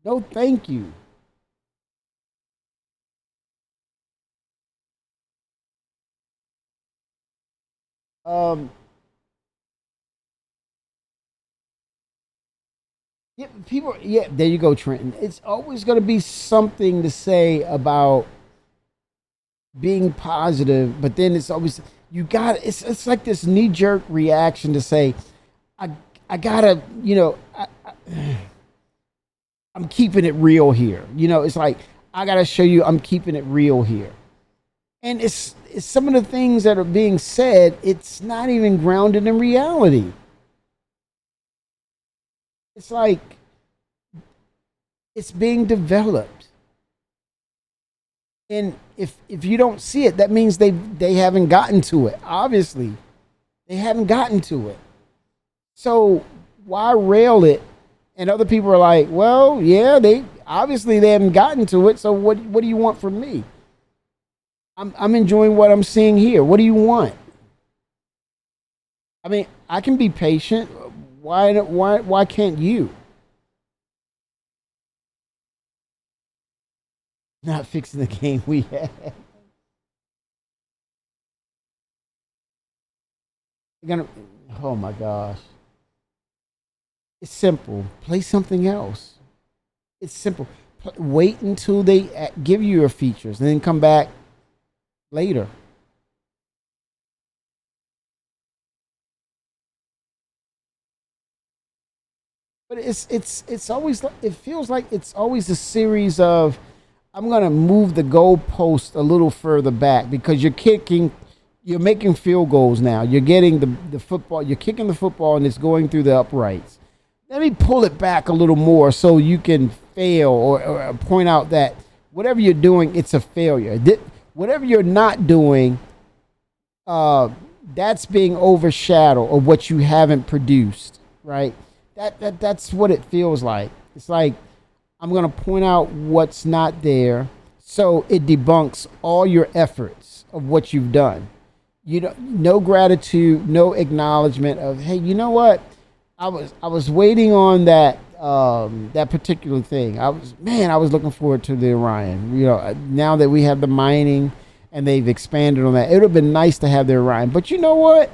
Speaker 2: No, thank you. Yeah, there you go, Trenton. It's always going to be something to say about being positive, but then it's always, it's like this knee-jerk reaction to say, I gotta, I'm keeping it real here. It's like, I gotta show you I'm keeping it real here. And it's some of the things that are being said, it's not even grounded in reality. It's like it's being developed. And if you don't see it, that means they haven't gotten to it. Obviously, they haven't gotten to it. So why rail it? And other people are like, well, yeah, they haven't gotten to it. So what do you want from me? I'm enjoying what I'm seeing here. What do you want? I mean, I can be patient. Why can't you? Not fixing the game we had. Oh my gosh. It's simple. Play something else. It's simple. Wait until they give you your features and then come back later. But it's always, it feels like it's always a series of, I'm gonna move the goalpost a little further back because you're making field goals now. You're getting the football, you're kicking the football and it's going through the uprights. Let me pull it back a little more so you can fail or point out that whatever you're doing, it's a failure. Whatever you're not doing, that's being overshadowed of what you haven't produced, right? That's what it feels like. It's like, I'm going to point out what's not there so it debunks all your efforts of what you've done. No gratitude, no acknowledgement of, hey, you know what? I was waiting on that particular thing. I was looking forward to the Orion. Now that we have the mining and they've expanded on that, it would have been nice to have the Orion. But you know what?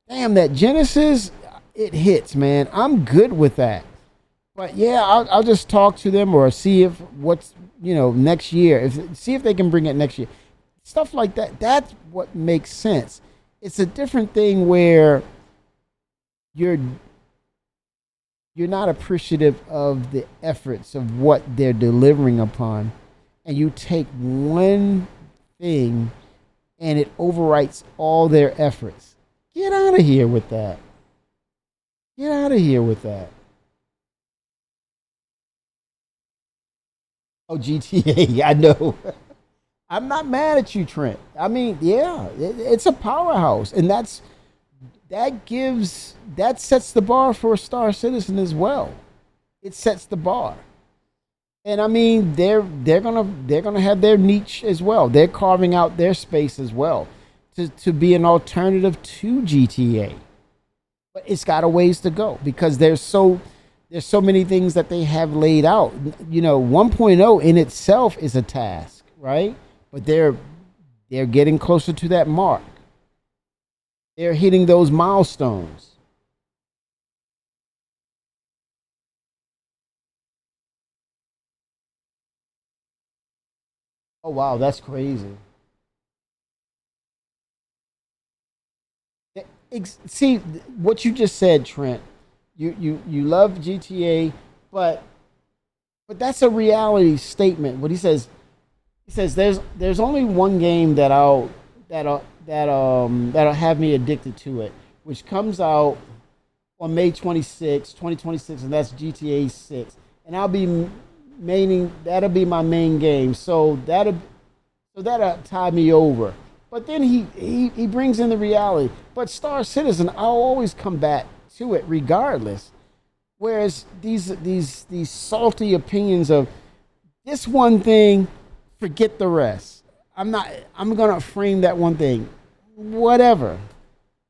Speaker 2: Damn, that Genesis, it hits, man. I'm good with that. But yeah, I'll just talk to them or see if next year, see if they can bring it next year. Stuff like that. That's what makes sense. It's a different thing where you're not appreciative of the efforts of what they're delivering upon, and you take one thing and it overwrites all their efforts. Get out of here with that. Get out of here with that. Oh, GTA, I know. I'm not mad at you, Trent. I mean, yeah, it's a powerhouse, and that sets the bar for a Star Citizen as well. It sets the bar, and I mean, they're gonna have their niche as well. They're carving out their space as well to be an alternative to GTA. But it's got a ways to go because there's so many things that they have laid out. 1.0 in itself is a task, right? But they're getting closer to that mark. They're hitting those milestones. Oh wow, that's crazy. See what you just said, Trent. you love GTA, but that's a reality statement. What he says there's only one game that'll have me addicted to it, which comes out on May 26, 2026, and that's GTA 6. And that'll be my main game. So that'll tie me over. But then he brings in the reality. But Star Citizen, I'll always come back to it regardless. Whereas these salty opinions of this one thing, forget the rest. I'm gonna frame that one thing. Whatever.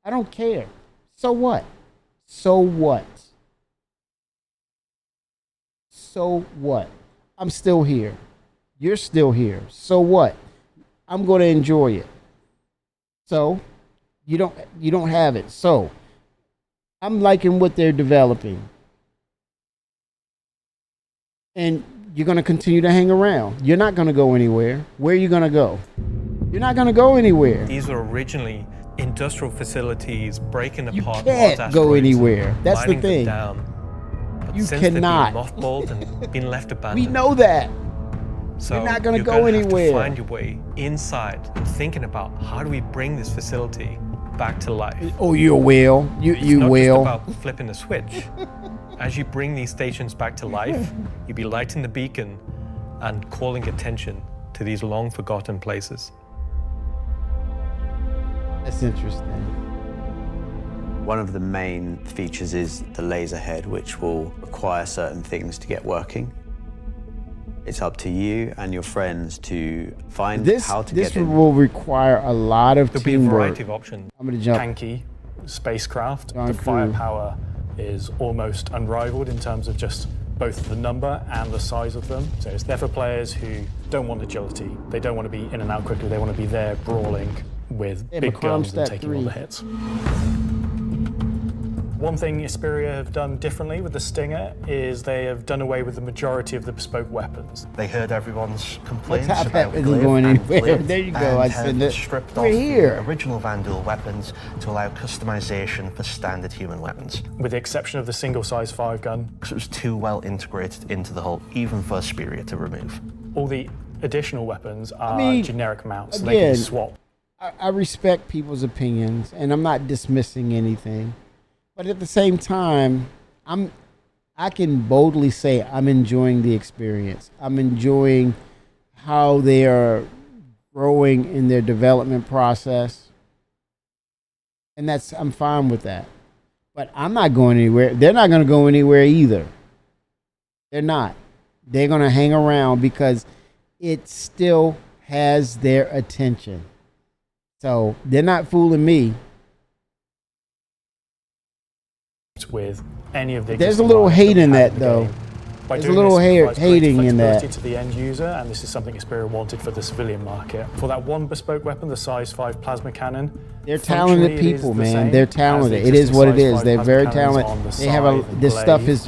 Speaker 2: I don't care. So what? So what? So what? I'm still here. You're still here. So what? I'm gonna enjoy it. So you don't have it. So I'm liking what they're developing. And you're going to continue to hang around. You're not going to go anywhere. Where are you going to go? You're not going to go anywhere.
Speaker 6: These were originally industrial facilities breaking apart.
Speaker 2: You can't go anywhere. That's the thing.
Speaker 6: But
Speaker 2: you
Speaker 6: since
Speaker 2: cannot.
Speaker 6: They've been mothballed and been left abandoned.
Speaker 2: We know that.
Speaker 6: So
Speaker 2: you're not going to go
Speaker 6: You're
Speaker 2: anywhere.
Speaker 6: have to find your way inside and thinking about how do we bring this facility back to life.
Speaker 2: Oh, you will. You
Speaker 6: not
Speaker 2: will.
Speaker 6: Just about flipping the switch. As you bring these stations back to life, you'll be lighting the beacon and calling attention to these long forgotten places.
Speaker 2: That's interesting.
Speaker 14: One of the main features is the laser head, which will require certain things to get working. It's up to you and your friends to find how to get
Speaker 2: This
Speaker 14: in.
Speaker 2: will require a lot of
Speaker 6: There'll
Speaker 2: teamwork.
Speaker 6: be a variety of options.
Speaker 2: I'm going to jump.
Speaker 1: Tanky spacecraft.
Speaker 2: John
Speaker 1: The
Speaker 2: Crew.
Speaker 1: firepower is almost unrivaled in terms of just both the number and the size of them. So it's there for players who don't want agility. They don't want to be in and out quickly. They want to be there brawling with big guns and taking all the hits. One thing Isperia have done differently with the Stinger is they have done away with the majority of the bespoke weapons.
Speaker 4: They heard everyone's complaints
Speaker 2: Top
Speaker 4: about
Speaker 2: Hat isn't going
Speaker 4: and
Speaker 2: anywhere.
Speaker 4: Glaive
Speaker 2: There you go.
Speaker 4: and
Speaker 2: I
Speaker 4: have
Speaker 2: said that.
Speaker 4: stripped
Speaker 2: We're
Speaker 4: off
Speaker 2: here.
Speaker 4: the original Vandal weapons to allow customization for standard human weapons.
Speaker 1: With the exception of the single size 5 gun.
Speaker 4: Because it was too well integrated into the whole, even for Isperia to remove.
Speaker 1: All the additional weapons are generic mounts, so they
Speaker 2: Again,
Speaker 1: can swap.
Speaker 2: I respect people's opinions, and I'm not dismissing anything. But at the same time, I can boldly say I'm enjoying the experience. I'm enjoying how they are growing in their development process. And I'm fine with that. But I'm not going anywhere. They're not going to go anywhere either. They're not. They're going to hang around because it still has their attention. So they're not fooling me.
Speaker 1: With any of the
Speaker 2: There's a little hate in that, though. There's a little hating in that.
Speaker 1: To the end user, and this is something Isperia wanted for the civilian market. For that one bespoke weapon, the size 5 plasma cannon.
Speaker 2: They're talented people, man. They're talented. It is what it is. They're very talented. They have this stuff is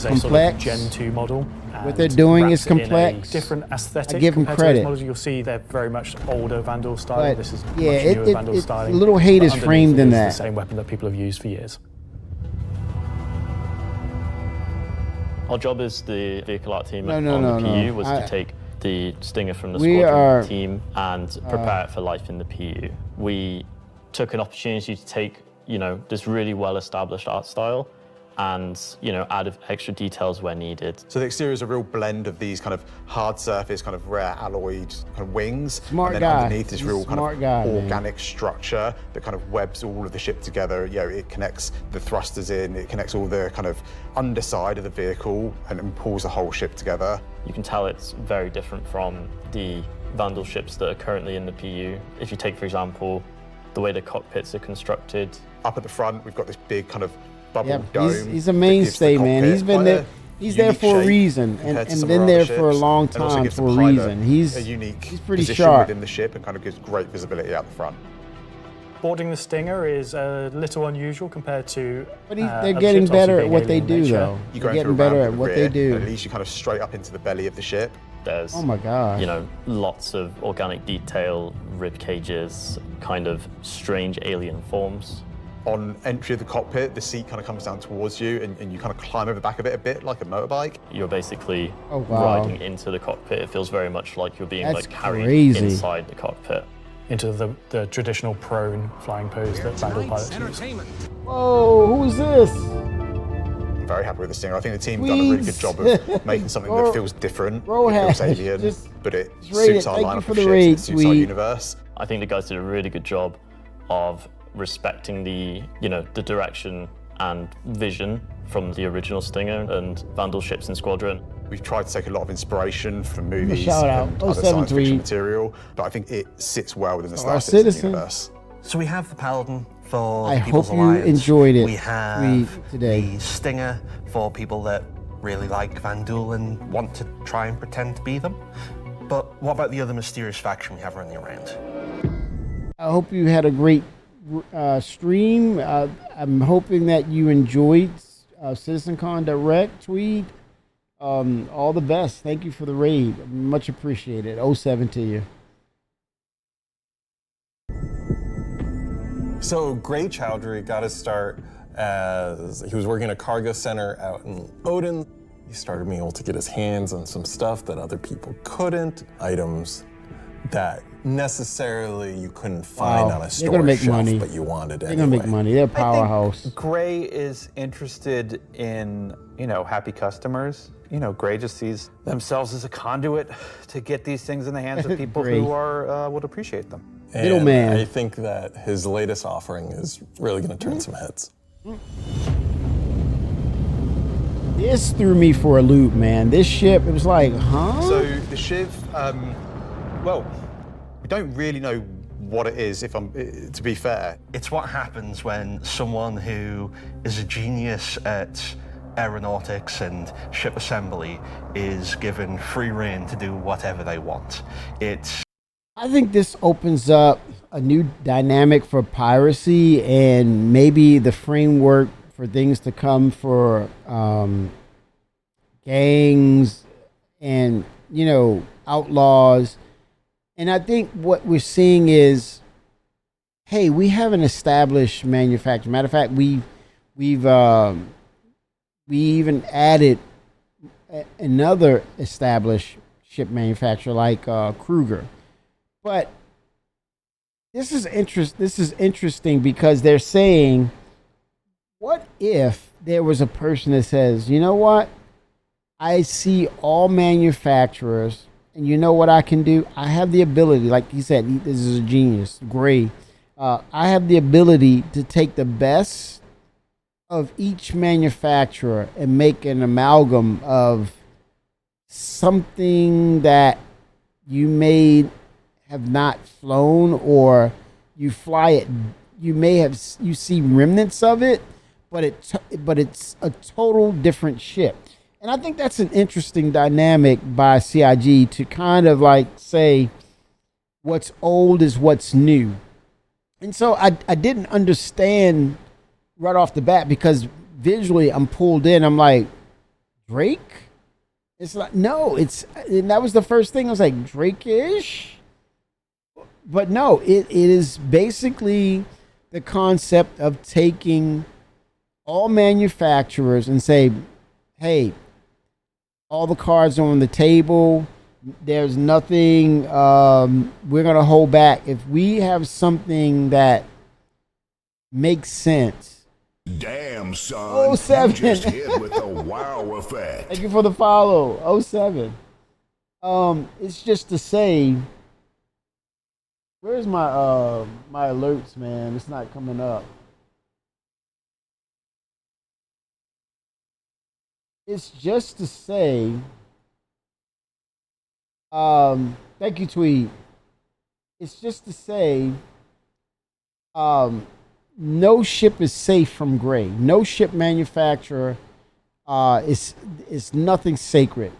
Speaker 2: complex.
Speaker 1: Sort of Gen 2 model.
Speaker 2: What they're doing is complex.
Speaker 1: Different aesthetic.
Speaker 2: I give them credit.
Speaker 1: Models, you'll see they're very much older Vandal style.
Speaker 2: But
Speaker 1: this is
Speaker 2: yeah,
Speaker 1: much newer Vandal styling.
Speaker 2: A little hate
Speaker 1: But
Speaker 2: is
Speaker 1: underneath
Speaker 2: framed
Speaker 1: it
Speaker 2: in
Speaker 1: is
Speaker 2: that.
Speaker 1: The same weapon that people have used for years.
Speaker 5: Our job as the vehicle art team
Speaker 2: No,
Speaker 5: on the PU
Speaker 2: no.
Speaker 5: was to take the Stinger from the
Speaker 2: We
Speaker 5: squadron
Speaker 2: are-
Speaker 5: team and prepare it for life in the PU. We took an opportunity to take, this really well-established art style and, add extra details where needed.
Speaker 24: So the exterior is a real blend of these kind of hard surface, kind of rare alloyed kind of wings.
Speaker 2: Smart
Speaker 24: and then
Speaker 2: guy.
Speaker 24: underneath this
Speaker 2: He's a
Speaker 24: real kind
Speaker 2: smart
Speaker 24: of
Speaker 2: guy, man.
Speaker 24: organic structure that kind of webs all of the ship together. It connects the thrusters in, it connects all the kind of underside of the vehicle and pulls the whole ship together.
Speaker 5: You can tell it's very different from the Vandal ships that are currently in the PU. If you take, for example, the way the cockpits are constructed.
Speaker 24: Up at the front, we've got this big kind of bubble
Speaker 2: Yeah,
Speaker 24: dome.
Speaker 2: he's a mainstay, man. He's been there. He's there for a reason, and been there for a long time for a reason. He's
Speaker 24: a unique
Speaker 2: he's pretty
Speaker 24: position
Speaker 2: sharp.
Speaker 24: within the ship and kind of gives great visibility out the front.
Speaker 1: Boarding the Stinger is a little unusual compared to.
Speaker 2: But they're getting better at what they do, though. They're getting better at what they do.
Speaker 24: At least you kind of straight up into the belly of the ship.
Speaker 5: There's,
Speaker 2: Oh my gosh.
Speaker 5: Lots of organic detail, rib cages, kind of strange alien forms.
Speaker 24: On entry of the cockpit, the seat kind of comes down towards you and you kind of climb over the back of it a bit like a motorbike.
Speaker 5: You're basically
Speaker 2: Oh, wow.
Speaker 5: riding into the cockpit. It feels very much like you're being
Speaker 2: That's
Speaker 5: like carried
Speaker 2: crazy.
Speaker 5: inside the cockpit.
Speaker 1: Into the traditional prone flying pose that Vandal pilots use.
Speaker 2: Whoa, who is this?
Speaker 24: I'm very happy with the Stinger. I think the team done a really good job of making something that feels different, it feels alien, but it suits our lineup of ships, it suits our universe.
Speaker 5: I think the guys did a really good job of respecting the, the direction and vision from the original Stinger and Vandal ships and Squadron.
Speaker 24: We've tried to take a lot of inspiration from movies
Speaker 2: shout out.
Speaker 24: and other science fiction material, but I think it sits well within the Star Citizen universe.
Speaker 4: So we have the Paladin for
Speaker 2: I
Speaker 4: the People's
Speaker 2: hope you
Speaker 4: Alliance.
Speaker 2: enjoyed it
Speaker 4: We have
Speaker 2: today.
Speaker 4: the Stinger for people that really like Vandal and want to try and pretend to be them. But what about the other mysterious faction we have running around?
Speaker 2: I hope you had a great stream. I'm hoping that you enjoyed CitizenCon Direct, Tweed. All the best. Thank you for the raid. Much appreciated. 07 to you.
Speaker 7: So Gray Chowdhury got his start as he was working at a cargo center out in Odin. He started being able to get his hands on some stuff that other people couldn't, items that necessarily you couldn't find on a store
Speaker 2: gonna make
Speaker 7: shelf,
Speaker 2: money.
Speaker 7: but you wanted
Speaker 2: They're
Speaker 7: anyway.
Speaker 2: gonna make money. They're a powerhouse.
Speaker 8: Gray is interested in, happy customers. Gray just sees themselves as a conduit to get these things in the hands of people
Speaker 2: Gray.
Speaker 8: who are would appreciate them.
Speaker 7: And
Speaker 2: Middleman.
Speaker 7: I think that his latest offering is really going to turn some heads.
Speaker 2: This threw me for a loop, man. This ship, it was like, huh?
Speaker 24: So the Shiv, well, we don't really know what it is, to be fair.
Speaker 4: It's what happens when someone who is a genius at aeronautics and ship assembly is given free rein to do whatever they want.
Speaker 2: I think this opens up a new dynamic for piracy and maybe the framework for things to come for gangs and, outlaws. And I think what we're seeing is, hey, we have an established manufacturer. Matter of fact, we even added another established ship manufacturer like Kruger. But this is interesting because they're saying, what if there was a person that says, you know what? I see all manufacturers, and you know what I can do? I have the ability, like he said, this is a genius, Gray. I have the ability to take the best of each manufacturer and make an amalgam of something that you may have not flown, or you fly it, you see remnants of it, but it's a total different ship. And I think that's an interesting dynamic by CIG to kind of like say what's old is what's new. And so I didn't understand right off the bat, because visually I'm pulled in. I'm like, Drake? It's like, no, and that was the first thing. I was like, Drake-ish? But no, it is basically the concept of taking all manufacturers and say, hey, all the cards are on the table. There's nothing we're going to hold back. If we have something that makes sense.
Speaker 11: Damn, son.
Speaker 2: 07.
Speaker 11: You just hit with a wow effect.
Speaker 2: Thank you for the follow. 07. It's just to say, where's my my alerts, man? It's not coming up. It's just to say, thank you, Tweed. It's just to say, no ship is safe from Gray. No ship manufacturer is nothing sacred.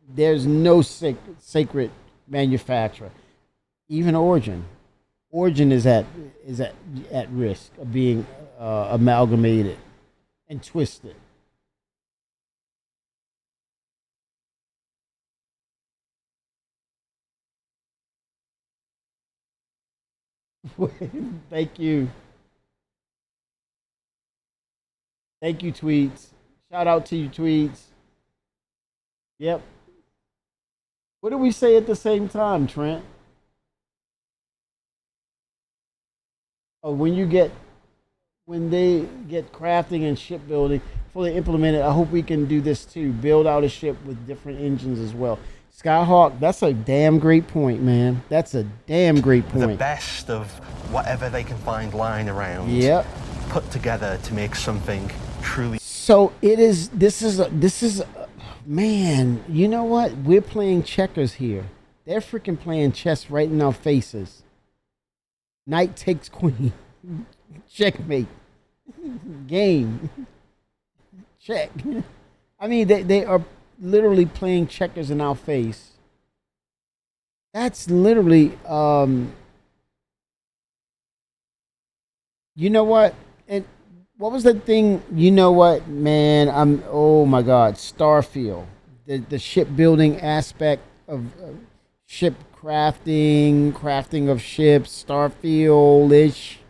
Speaker 2: There's no sacred manufacturer. Even Origin. Origin is at risk of being amalgamated and twisted. Thank you. Thank you, Tweets. Shout out to you, Tweets. Yep. What did we say at the same time, Trent? Oh, when they get crafting and shipbuilding fully implemented, I hope we can do this too. Build out a ship with different engines as well. Skyhawk, that's a damn great point, man. That's a damn great point.
Speaker 4: The best of whatever they can find lying around.
Speaker 2: Yep.
Speaker 4: Put together to make something truly.
Speaker 2: So this is man, you know what? We're playing checkers here. They're freaking playing chess right in our faces. Knight takes queen. Checkmate. Game. Check. I mean, they are literally playing checkers in our face. That's literally, you know what? And what was the thing? You know what, man? Oh my God, Starfield. The shipbuilding aspect of ship crafting of ships, Starfield-ish.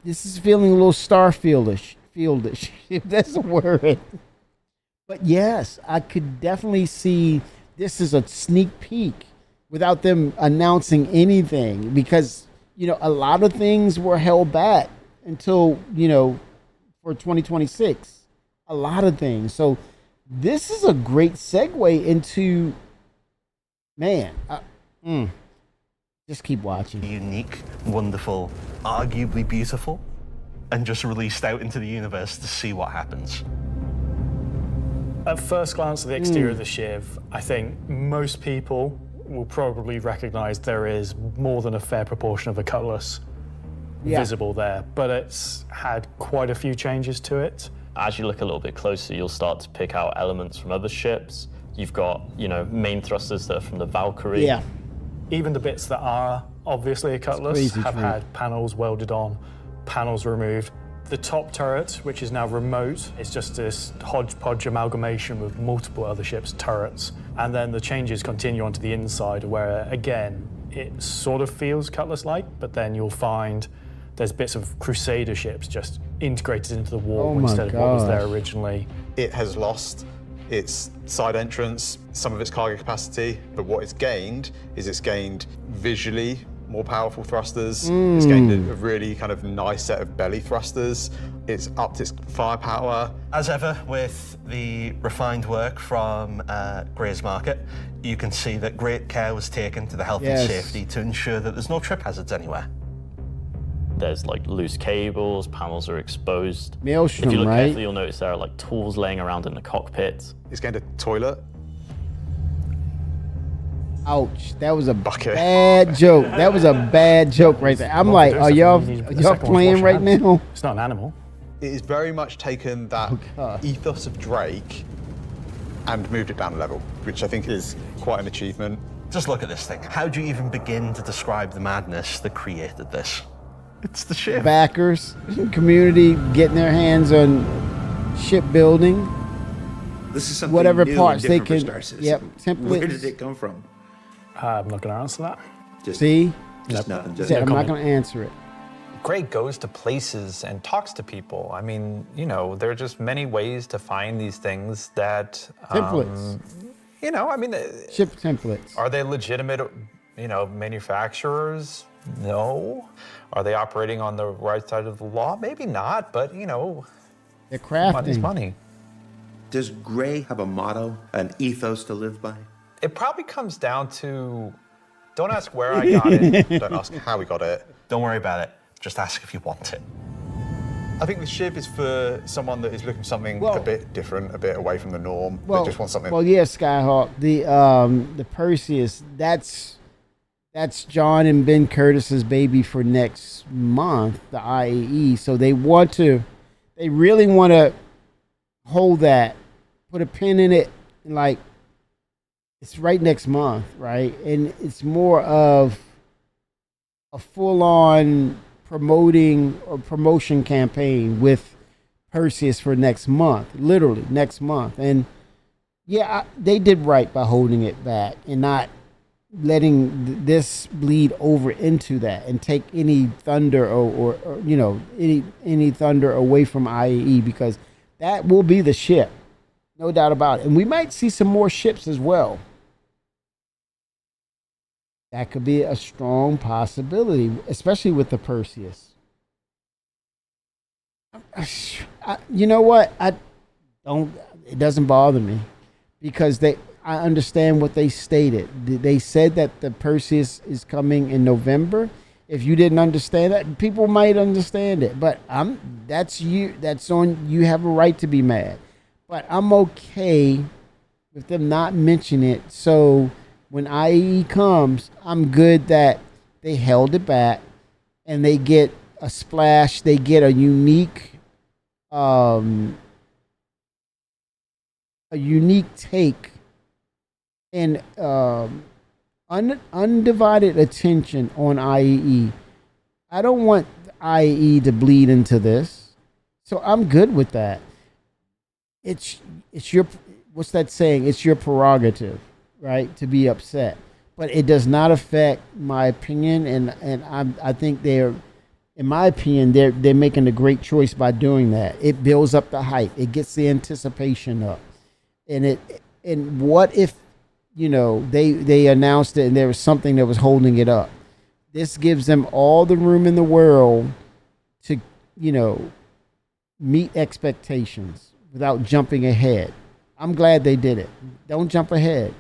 Speaker 2: This is feeling a little Starfield-ish, if that's a word. But yes, I could definitely see this is a sneak peek without them announcing anything, because, you know, a lot of things were held back until, you know, for 2026. A lot of things. So this is a great segue into, man, just keep watching.
Speaker 4: Unique, wonderful, arguably beautiful, and just released out into the universe to see what happens.
Speaker 1: At first glance at the exterior of the Shiv, I think most people will probably recognize there is more than a fair proportion of the Cutlass visible there, but it's had quite a few changes to it.
Speaker 5: As you look a little bit closer, you'll start to pick out elements from other ships. You've got, you know, main thrusters that are from the Valkyrie.
Speaker 2: Yeah.
Speaker 1: Even the bits that are obviously a Cutlass have had panels welded on, panels removed. The top turret, which is now remote, is just this hodgepodge amalgamation with multiple other ships' turrets. And then the changes continue onto the inside, where, again, it sort of feels Cutlass-like, but then you'll find there's bits of Crusader ships just integrated into the wall instead of what was there originally.
Speaker 24: It has lost its side entrance, some of its cargo capacity, but what it's gained is it's gained visually more powerful thrusters. It's gained a really kind of nice set of belly thrusters. It's upped its firepower.
Speaker 4: As ever with the refined work from Gray's Market, you can see that great care was taken to the health and safety to ensure that there's no trip hazards anywhere.
Speaker 5: There's like loose cables, panels are exposed.
Speaker 2: Maelstrom,
Speaker 5: if you look
Speaker 2: right?
Speaker 5: carefully, you'll notice there are like tools laying around in the cockpit.
Speaker 24: It's gained a toilet.
Speaker 2: Ouch, that was a bad joke. That was a bad joke right there. I'm like, are y'all playing right now?
Speaker 1: It's not an animal.
Speaker 24: It has very much taken that ethos of Drake and moved it down a level, which I think is quite an achievement.
Speaker 4: Just look at this thing. How do you even begin to describe the madness that created this? It's the ship.
Speaker 2: Backers, community getting their hands on shipbuilding.
Speaker 19: This is something
Speaker 2: whatever
Speaker 19: new
Speaker 2: parts
Speaker 19: and
Speaker 2: they
Speaker 19: different
Speaker 2: can.
Speaker 19: for Star Citizen.
Speaker 2: Yep, templates.
Speaker 19: Where did it come from?
Speaker 1: I'm not going to answer that.
Speaker 2: See?
Speaker 19: Just nothing. Just
Speaker 2: I'm not going to answer it.
Speaker 8: Gray goes to places and talks to people. I mean, you know, there are just many ways to find these things that...
Speaker 2: Templates.
Speaker 8: You know, I mean...
Speaker 2: Ship templates.
Speaker 8: Are they legitimate, you know, manufacturers? No. Are they operating on the right side of the law? Maybe not, but, you know...
Speaker 2: They're crafting.
Speaker 8: Money's money.
Speaker 19: Does Gray have a motto, an ethos to live by?
Speaker 8: It probably comes down to, don't ask where I got it.
Speaker 24: Don't ask how we got it.
Speaker 4: Don't worry about it. Just ask if you want it.
Speaker 24: I think the Shiv is for someone that is looking for something a bit different, a bit away from the norm. They just want something.
Speaker 2: Well, yeah, Skyhawk. The Perseus. That's John and Ben Curtis's baby for next month, the IAE. So they really want to hold that, put a pin in it, and like. It's right next month, right? And it's more of a full-on promotion campaign with Perseus for next month, literally next month. And yeah, they did right by holding it back and not letting this bleed over into that and take any thunder or you know, any thunder away from IAE, because that will be the ship, no doubt about it. And we might see some more ships as well. That could be a strong possibility, especially with the Perseus. You know what? It doesn't bother me, because I understand what they stated. They said that the Perseus is coming in November. If you didn't understand that, people might understand it, but that's you. That's on you. Have a right to be mad, but I'm okay with them not mentioning it. So when IE comes, I'm good that they held it back and they get a splash. They get a unique take and undivided attention on IEE. I don't want IEE to bleed into this, so I'm good with that. It's your, what's that saying? It's your prerogative, right, to be upset, but it does not affect my opinion. And I think they're, in my opinion, they're making a great choice by doing that. It builds up the hype. It gets the anticipation up. And what if, you know, they announced it and there was something that was holding it up? This gives them all the room in the world to, you know, meet expectations without jumping ahead. I'm glad they did it. Don't jump ahead.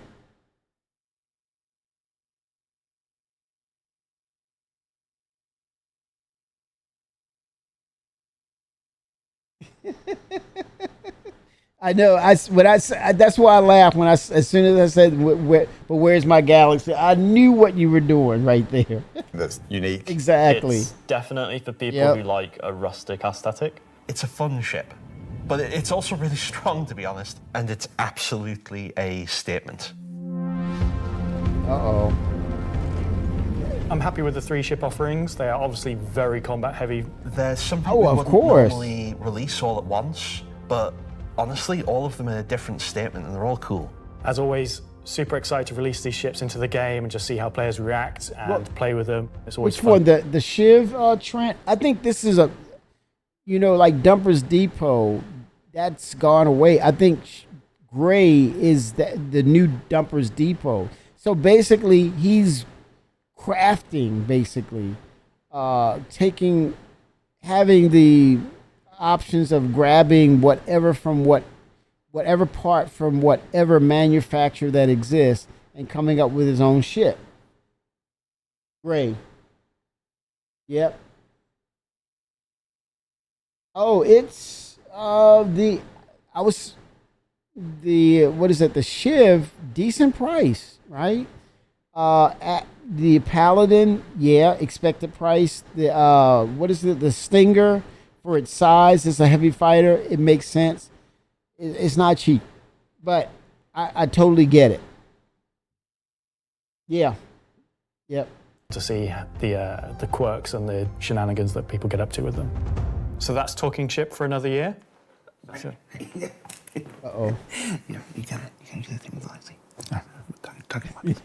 Speaker 2: I know. That's why I laughed when as soon as I said, "But where's my galaxy?" I knew what you were doing right there.
Speaker 24: That's unique.
Speaker 2: Exactly.
Speaker 5: It's definitely for people who like a rustic aesthetic.
Speaker 4: It's a fun ship, but it's also really strong, to be honest, and it's absolutely a statement.
Speaker 2: Uh-oh.
Speaker 1: I'm happy with the 3 ship offerings. They are obviously very combat heavy.
Speaker 4: There's something we wouldn't normally release all at once, but honestly, all of them are a different statement and they're all cool.
Speaker 1: As always, super excited to release these ships into the game and just see how players react and play with them. It's always fun.
Speaker 2: Which one? The Shiv, Trent? I think this is a, you know, like Dumper's Depot, that's gone away. I think Gray is the new Dumper's Depot. So basically, he's crafting, basically, having the options of grabbing whatever part from whatever manufacturer that exists and coming up with his own ship. Gray. Yep. Oh, it's the Shiv, decent price, right? At the Paladin, expected price. The Stinger, for its size, it's a heavy fighter. It makes sense. It's not cheap, but I totally get it. Yeah. Yep.
Speaker 1: To see the quirks and the shenanigans that people get up to with them. So that's talking ship for another year.
Speaker 2: Uh-oh.
Speaker 19: Yeah, you can do the thing with Lexi. Talking about it.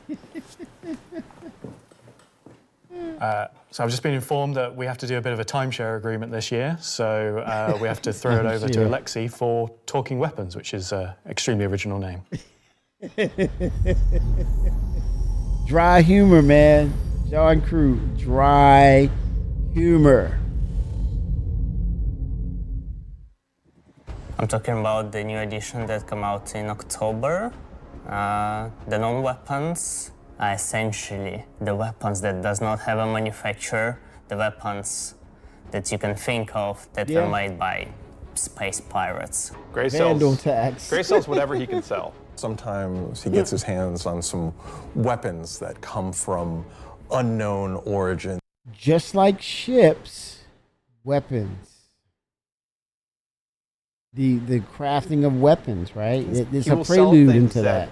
Speaker 1: So I've just been informed that we have to do a bit of a timeshare agreement this year. So we have to throw it over to Alexi for Talking Weapons, which is an extremely original name.
Speaker 2: Dry humor, man. John Crew, dry humor.
Speaker 12: I'm talking about the new edition that came out in October. The non-weapons are essentially the weapons that does not have a manufacturer, the weapons that you can think of that were made by space pirates.
Speaker 8: Gray sells whatever he can sell.
Speaker 7: Sometimes he gets his hands on some weapons that come from unknown origin.
Speaker 2: Just like ships, weapons. The crafting of weapons, right? It's a prelude into that.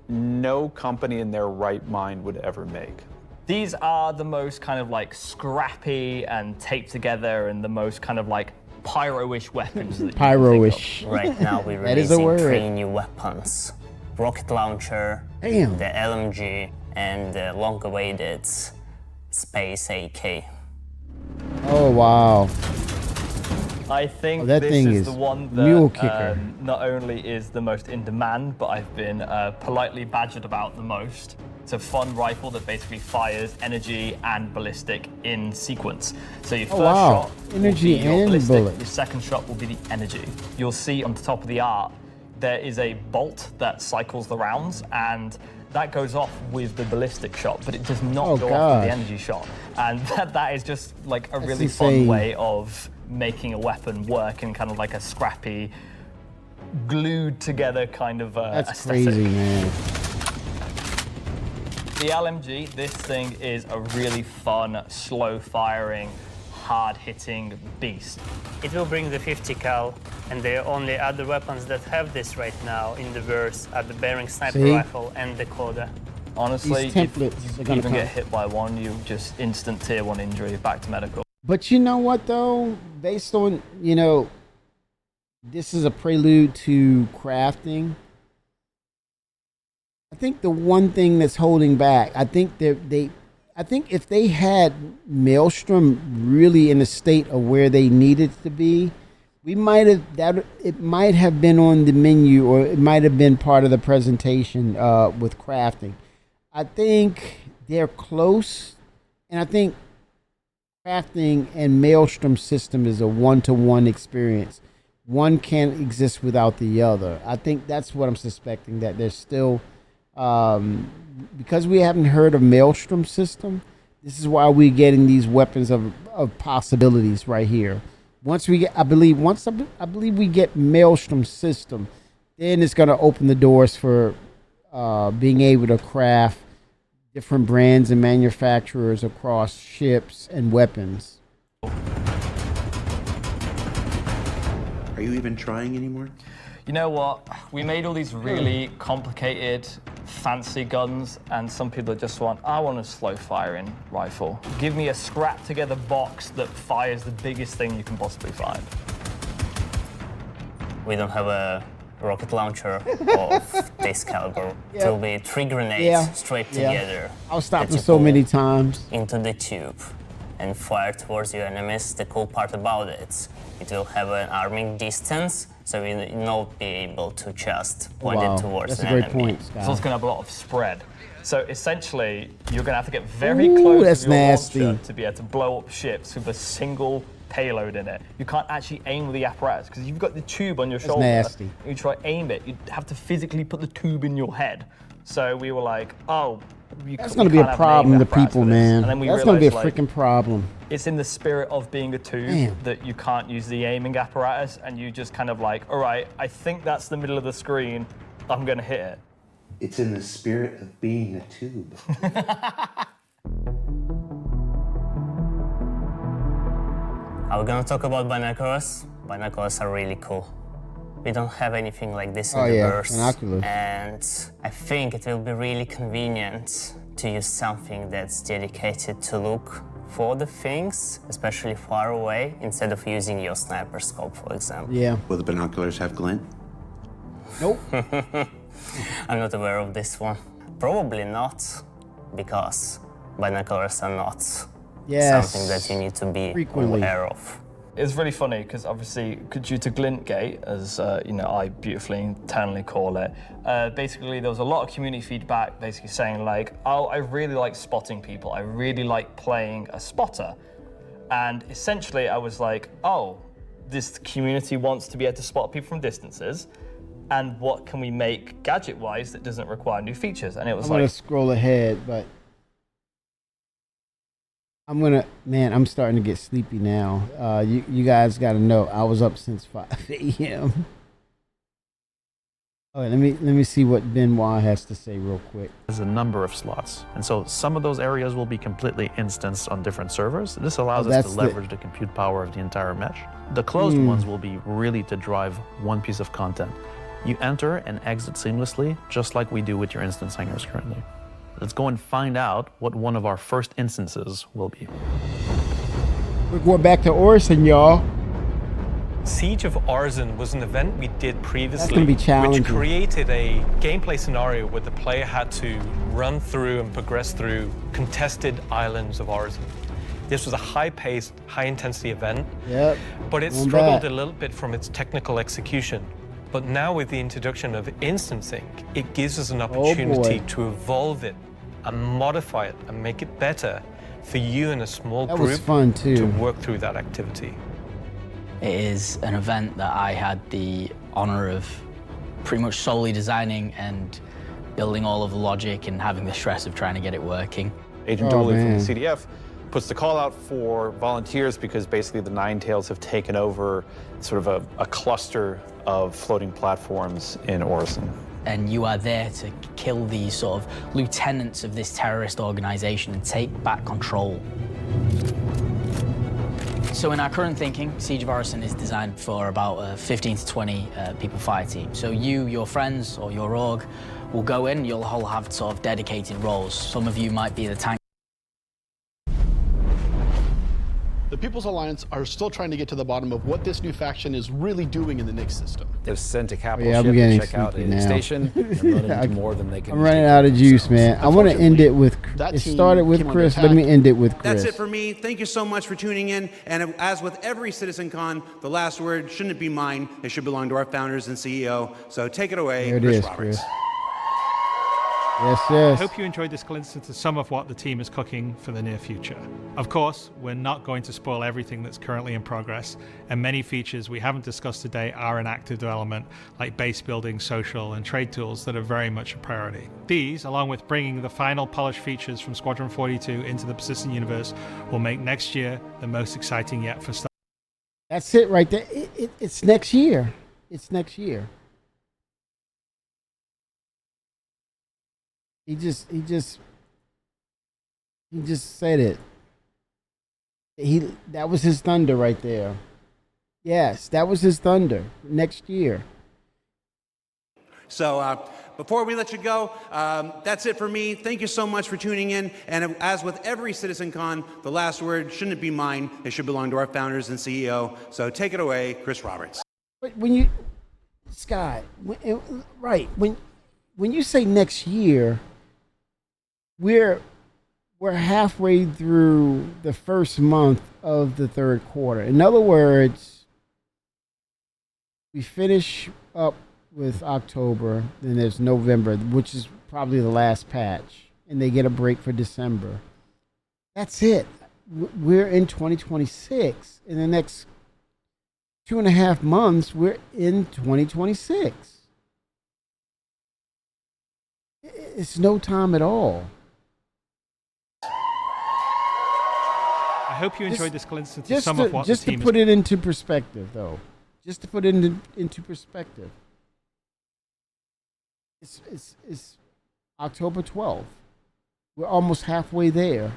Speaker 8: No company in their right mind would ever make.
Speaker 5: These are the most kind of like scrappy and taped together and the most kind of like pyro-ish weapons. That
Speaker 2: Pyro-ish.
Speaker 12: Right now we're
Speaker 2: That is a
Speaker 12: releasing
Speaker 2: word.
Speaker 12: 3 new weapons. Rocket launcher,
Speaker 2: Damn.
Speaker 12: the LMG, and the long-awaited Space AK.
Speaker 2: Oh wow!
Speaker 5: I think
Speaker 2: that
Speaker 5: this
Speaker 2: thing
Speaker 5: is
Speaker 2: is
Speaker 5: the one
Speaker 2: mule
Speaker 5: that
Speaker 2: kicker.
Speaker 5: not only is the most in demand, but I've been politely badgered about the most. It's a fun rifle that basically fires energy and ballistic in sequence. So your first shot
Speaker 2: Energy
Speaker 5: will be your
Speaker 2: and
Speaker 5: ballistic,
Speaker 2: bullet.
Speaker 5: your second shot will be the energy. You'll see on the top of the art, there is a bolt that cycles the rounds, and that goes off with the ballistic shot, but it does not go off with the energy shot. And that is just like a really fun way of making a weapon work in kind of like a scrappy, glued together kind of
Speaker 2: That's
Speaker 5: aesthetic.
Speaker 2: crazy, man.
Speaker 5: The LMG, this thing is a really fun, slow-firing, hard-hitting beast.
Speaker 9: It will bring the 50 cal, and the only other weapons that have this right now in the verse are the Bearing Sniper Rifle and the Coda.
Speaker 5: Honestly,
Speaker 2: These
Speaker 5: if
Speaker 2: templates are
Speaker 5: you
Speaker 2: gonna
Speaker 5: even
Speaker 2: come.
Speaker 5: get hit by one, you just instant tier 1 injury, back to medical.
Speaker 2: But you know what though? Based on, you know, this is a prelude to crafting. I think the one thing that's holding back, I think if they had Maelstrom really in a state of where they needed to be, it might have been on the menu, or it might have been part of the presentation with crafting. I think they're close, and I think crafting and Maelstrom system is a one-to-one experience. One can't exist without the other. I think that's what I'm suspecting, that there's still, because we haven't heard of Maelstrom system, this is why we're getting these weapons of possibilities right here. Once we get, I believe we get Maelstrom system, then it's going to open the doors for being able to craft different brands and manufacturers across ships and weapons.
Speaker 19: Are you even trying anymore?
Speaker 5: You know what? We made all these really complicated, fancy guns, and some people just want, I want a slow-firing rifle. Give me a scrap-together box that fires the biggest thing you can possibly find.
Speaker 12: We don't have a rocket launcher of this caliber. It will be 3 grenades straight together.
Speaker 2: I was stopping so many times.
Speaker 12: Into the tube and fire towards your enemies. The cool part about it will have an arming distance, so you'll not be able to just point it towards an enemy.
Speaker 5: So it's going to have a lot of spread. So essentially, you're going to have to get very close to your launcher to be able to blow up ships with a single payload in it. You can't actually aim with the apparatus, because you've got the tube on your shoulder.
Speaker 2: Nasty.
Speaker 5: You try to aim it, you have to physically put the tube in your head. So we were like, oh,
Speaker 2: that's going to be a problem to people, man.
Speaker 5: And then we
Speaker 2: that's going to be a
Speaker 5: realized,
Speaker 2: freaking problem.
Speaker 5: It's in the spirit of being a tube that you can't use the aiming apparatus, and you just kind of like, all right, I think that's the middle of the screen, I'm going to hit it.
Speaker 19: It's in the spirit of being a tube.
Speaker 12: Are we gonna talk about binoculars? Binoculars are really cool. We don't have anything like this in the verse.
Speaker 2: Binoculars.
Speaker 12: And I think it will be really convenient to use something that's dedicated to look for the things, especially far away, instead of using your sniper scope, for example.
Speaker 2: Yeah.
Speaker 19: Will the binoculars have glint?
Speaker 2: Nope.
Speaker 12: I'm not aware of this one. Probably not, because binoculars are not something that you need to be aware of.
Speaker 5: It's really funny because obviously, due to glint gate, as I beautifully internally call it, basically there was a lot of community feedback basically saying like, oh, I really like spotting people. I really like playing a spotter. And essentially I was like, oh, this community wants to be able to spot people from distances. And what can we make gadget-wise that doesn't require new features? And it was
Speaker 2: I'm going to scroll ahead, but I'm starting to get sleepy now. You guys got to know, I was up since 5 a.m. All right, let me see what Benoit has to say real quick.
Speaker 13: There's a number of slots, and so some of those areas will be completely instanced on different servers. This allows us to leverage the compute power of the entire mesh. The closed ones will be really to drive one piece of content. You enter and exit seamlessly, just like we do with your instance hangars currently. Let's go and find out what one of our first instances will be.
Speaker 2: We're going back to Orison, y'all.
Speaker 6: Siege of Arisen was an event we did previously,
Speaker 2: gonna be challenging.
Speaker 6: which created a gameplay scenario where the player had to run through and progress through contested islands of Arisen. This was a high-paced, high-intensity event,
Speaker 2: Yep.
Speaker 6: but it
Speaker 2: Going
Speaker 6: struggled
Speaker 2: back.
Speaker 6: a little bit from its technical execution. But now with the introduction of instancing, it gives us an opportunity
Speaker 2: boy.
Speaker 6: to evolve it and modify it and make it better for you and a small
Speaker 2: That
Speaker 6: group
Speaker 2: was fun, too.
Speaker 6: to work through that activity.
Speaker 22: It is an event that I had the honor of pretty much solely designing and building all of the logic and having the stress of trying to get it working.
Speaker 8: Agent
Speaker 2: Oh,
Speaker 8: Dooley from
Speaker 2: man.
Speaker 8: the CDF puts the call out for volunteers because basically the Nine Tails have taken over sort of a cluster of floating platforms in Orison.
Speaker 22: And you are there to kill these sort of lieutenants of this terrorist organization and take back control. So in our current thinking, Siege of Orison is designed for about a 15 to 20 people fire team. So you, your friends, or your org will go in, you'll all have sort of dedicated roles. Some of you might be the tank.
Speaker 10: The People's Alliance are still trying to get to the bottom of what this new faction is really doing in the Nix system.
Speaker 15: They've sent a capital
Speaker 2: Yeah, I'm
Speaker 15: ship
Speaker 2: getting
Speaker 15: to check out
Speaker 2: sleepy
Speaker 15: a
Speaker 2: now.
Speaker 15: station and run into more than they can.
Speaker 2: I'm running out of juice, man. I want to end it with.
Speaker 10: That
Speaker 2: It
Speaker 10: team
Speaker 2: started with
Speaker 10: came under
Speaker 2: Chris.
Speaker 10: attack.
Speaker 2: Let me end it with Chris.
Speaker 3: That's it for me. Thank you so much for tuning in. And as with every CitizenCon, the last word shouldn't be mine. It should belong to our founders and CEO. So take it away,
Speaker 2: There it
Speaker 3: Chris
Speaker 2: is,
Speaker 3: Roberts.
Speaker 2: Chris. Yes,
Speaker 6: I
Speaker 2: yes.
Speaker 6: hope you enjoyed this glimpse into some of what the team is cooking for the near future. Of course, we're not going to spoil everything that's currently in progress, and many features we haven't discussed today are in active development, like base building, social, and trade tools that are very much a priority. These, along with bringing the final polished features from Squadron 42 into the persistent universe, will make next year the most exciting yet for Star.
Speaker 2: That's it right there. It's next year. It's next year. He just said it. That was his thunder right there. Yes, that was his thunder. Next year.
Speaker 3: So before we let you go, that's it for me. Thank you so much for tuning in. And as with every CitizenCon, the last word shouldn't be mine. It should belong to our founders and CEO. So take it away, Chris Roberts.
Speaker 2: But when you, Scott, when you say next year, we're halfway through the first month of the third quarter. In other words, we finish up with October, then there's November, which is probably the last patch, and they get a break for December. That's it. We're in 2026. In the next 2.5 months, we're in 2026. It's no time at all.
Speaker 6: I hope you enjoyed this glimpse into some of what
Speaker 2: just
Speaker 6: the team
Speaker 2: to put it into perspective, though. Just to put it into perspective. It's October 12th. We're almost halfway there.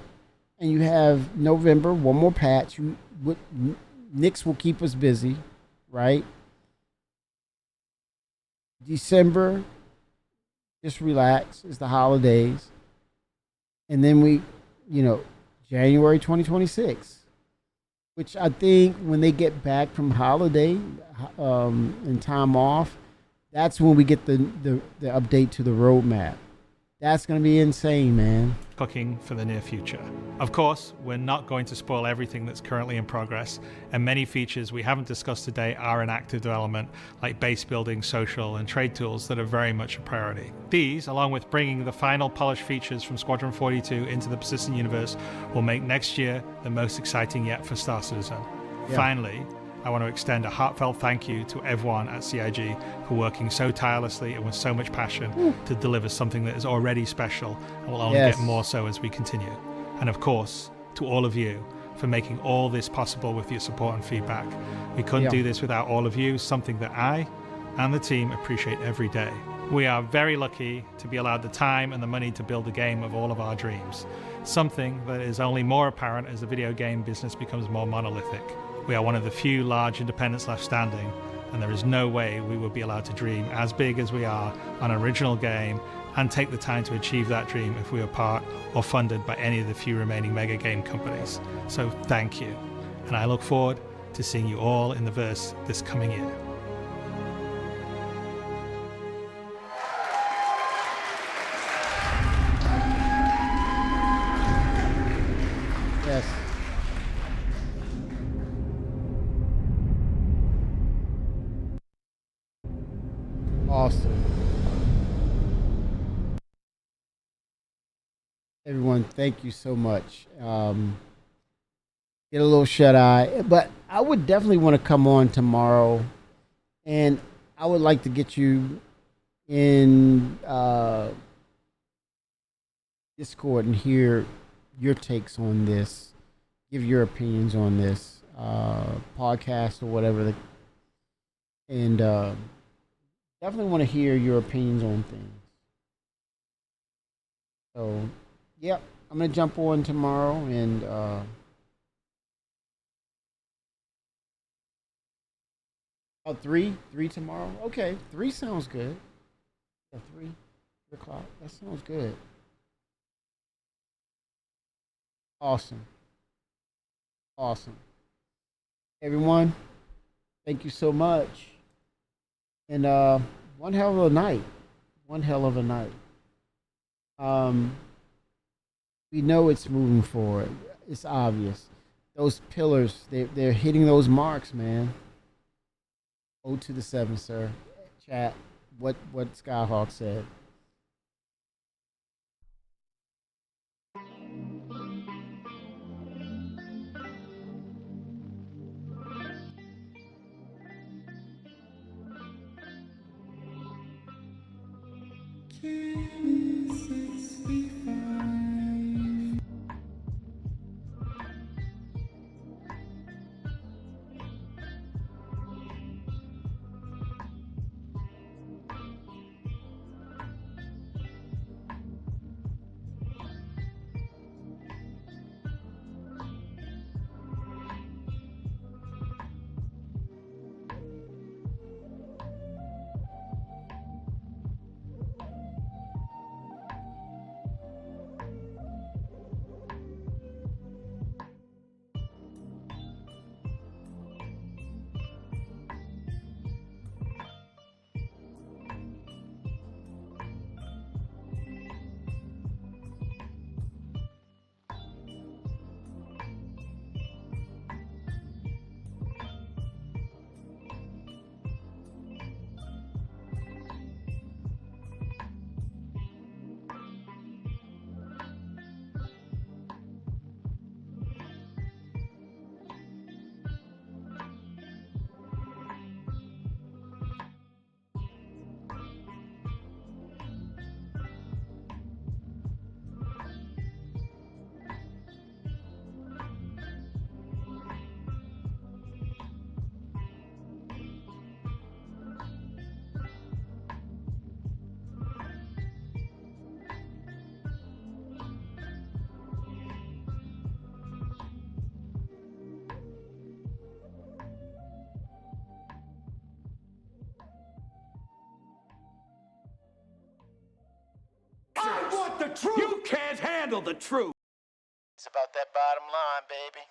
Speaker 2: And you have November, one more patch. Nix will keep us busy, right? December, just relax. It's the holidays. And then January 2026, which I think when they get back from holiday and time off, that's when we get the update to the roadmap. That's going to be insane, man.
Speaker 6: cooking for the near future. Of course, we're not going to spoil everything that's currently in progress, and many features we haven't discussed today are in active development, like base building, social, and trade tools that are very much a priority. These, along with bringing the final polished features from Squadron 42 into the persistent universe, will make next year the most exciting yet for Star Citizen.
Speaker 2: Yeah.
Speaker 6: Finally, I want to extend a heartfelt thank you to everyone at CIG for working so tirelessly and with so much passion to deliver something that is already special and will only
Speaker 2: Yes.
Speaker 6: get more so as we continue. And of course, to all of you for making all this possible with your support and feedback. We couldn't
Speaker 2: Yeah.
Speaker 6: do this without all of you, something that I and the team appreciate every day. We are very lucky to be allowed the time and the money to build the game of all of our dreams, something that is only more apparent as the video game business becomes more monolithic. We are one of the few large independents left standing, and there is no way we would be allowed to dream as big as we are on an original game and take the time to achieve that dream if we were part or funded by any of the few remaining mega game companies. So thank you. And I look forward to seeing you all in the verse this coming year.
Speaker 2: Yes. Awesome. Everyone, thank you so much. Get a little shut eye, but I would definitely want to come on tomorrow, and I would like to get you in Discord and hear your takes on this, give your opinions on this podcast or whatever, and definitely want to hear your opinions on things. So, yep, I'm gonna jump on tomorrow and. Oh, 3 tomorrow? Okay, 3 sounds good. Yeah, 3 o'clock. That sounds good. Awesome. Awesome. Everyone, thank you so much. And one hell of a night. One hell of a night. We know it's moving forward. It's obvious. Those pillars, they're hitting those marks, man. 0 to the 7, sir. Chat, what Skyhawk said.
Speaker 11: I want the truth. You can't handle the truth.
Speaker 16: It's about that bottom line, baby.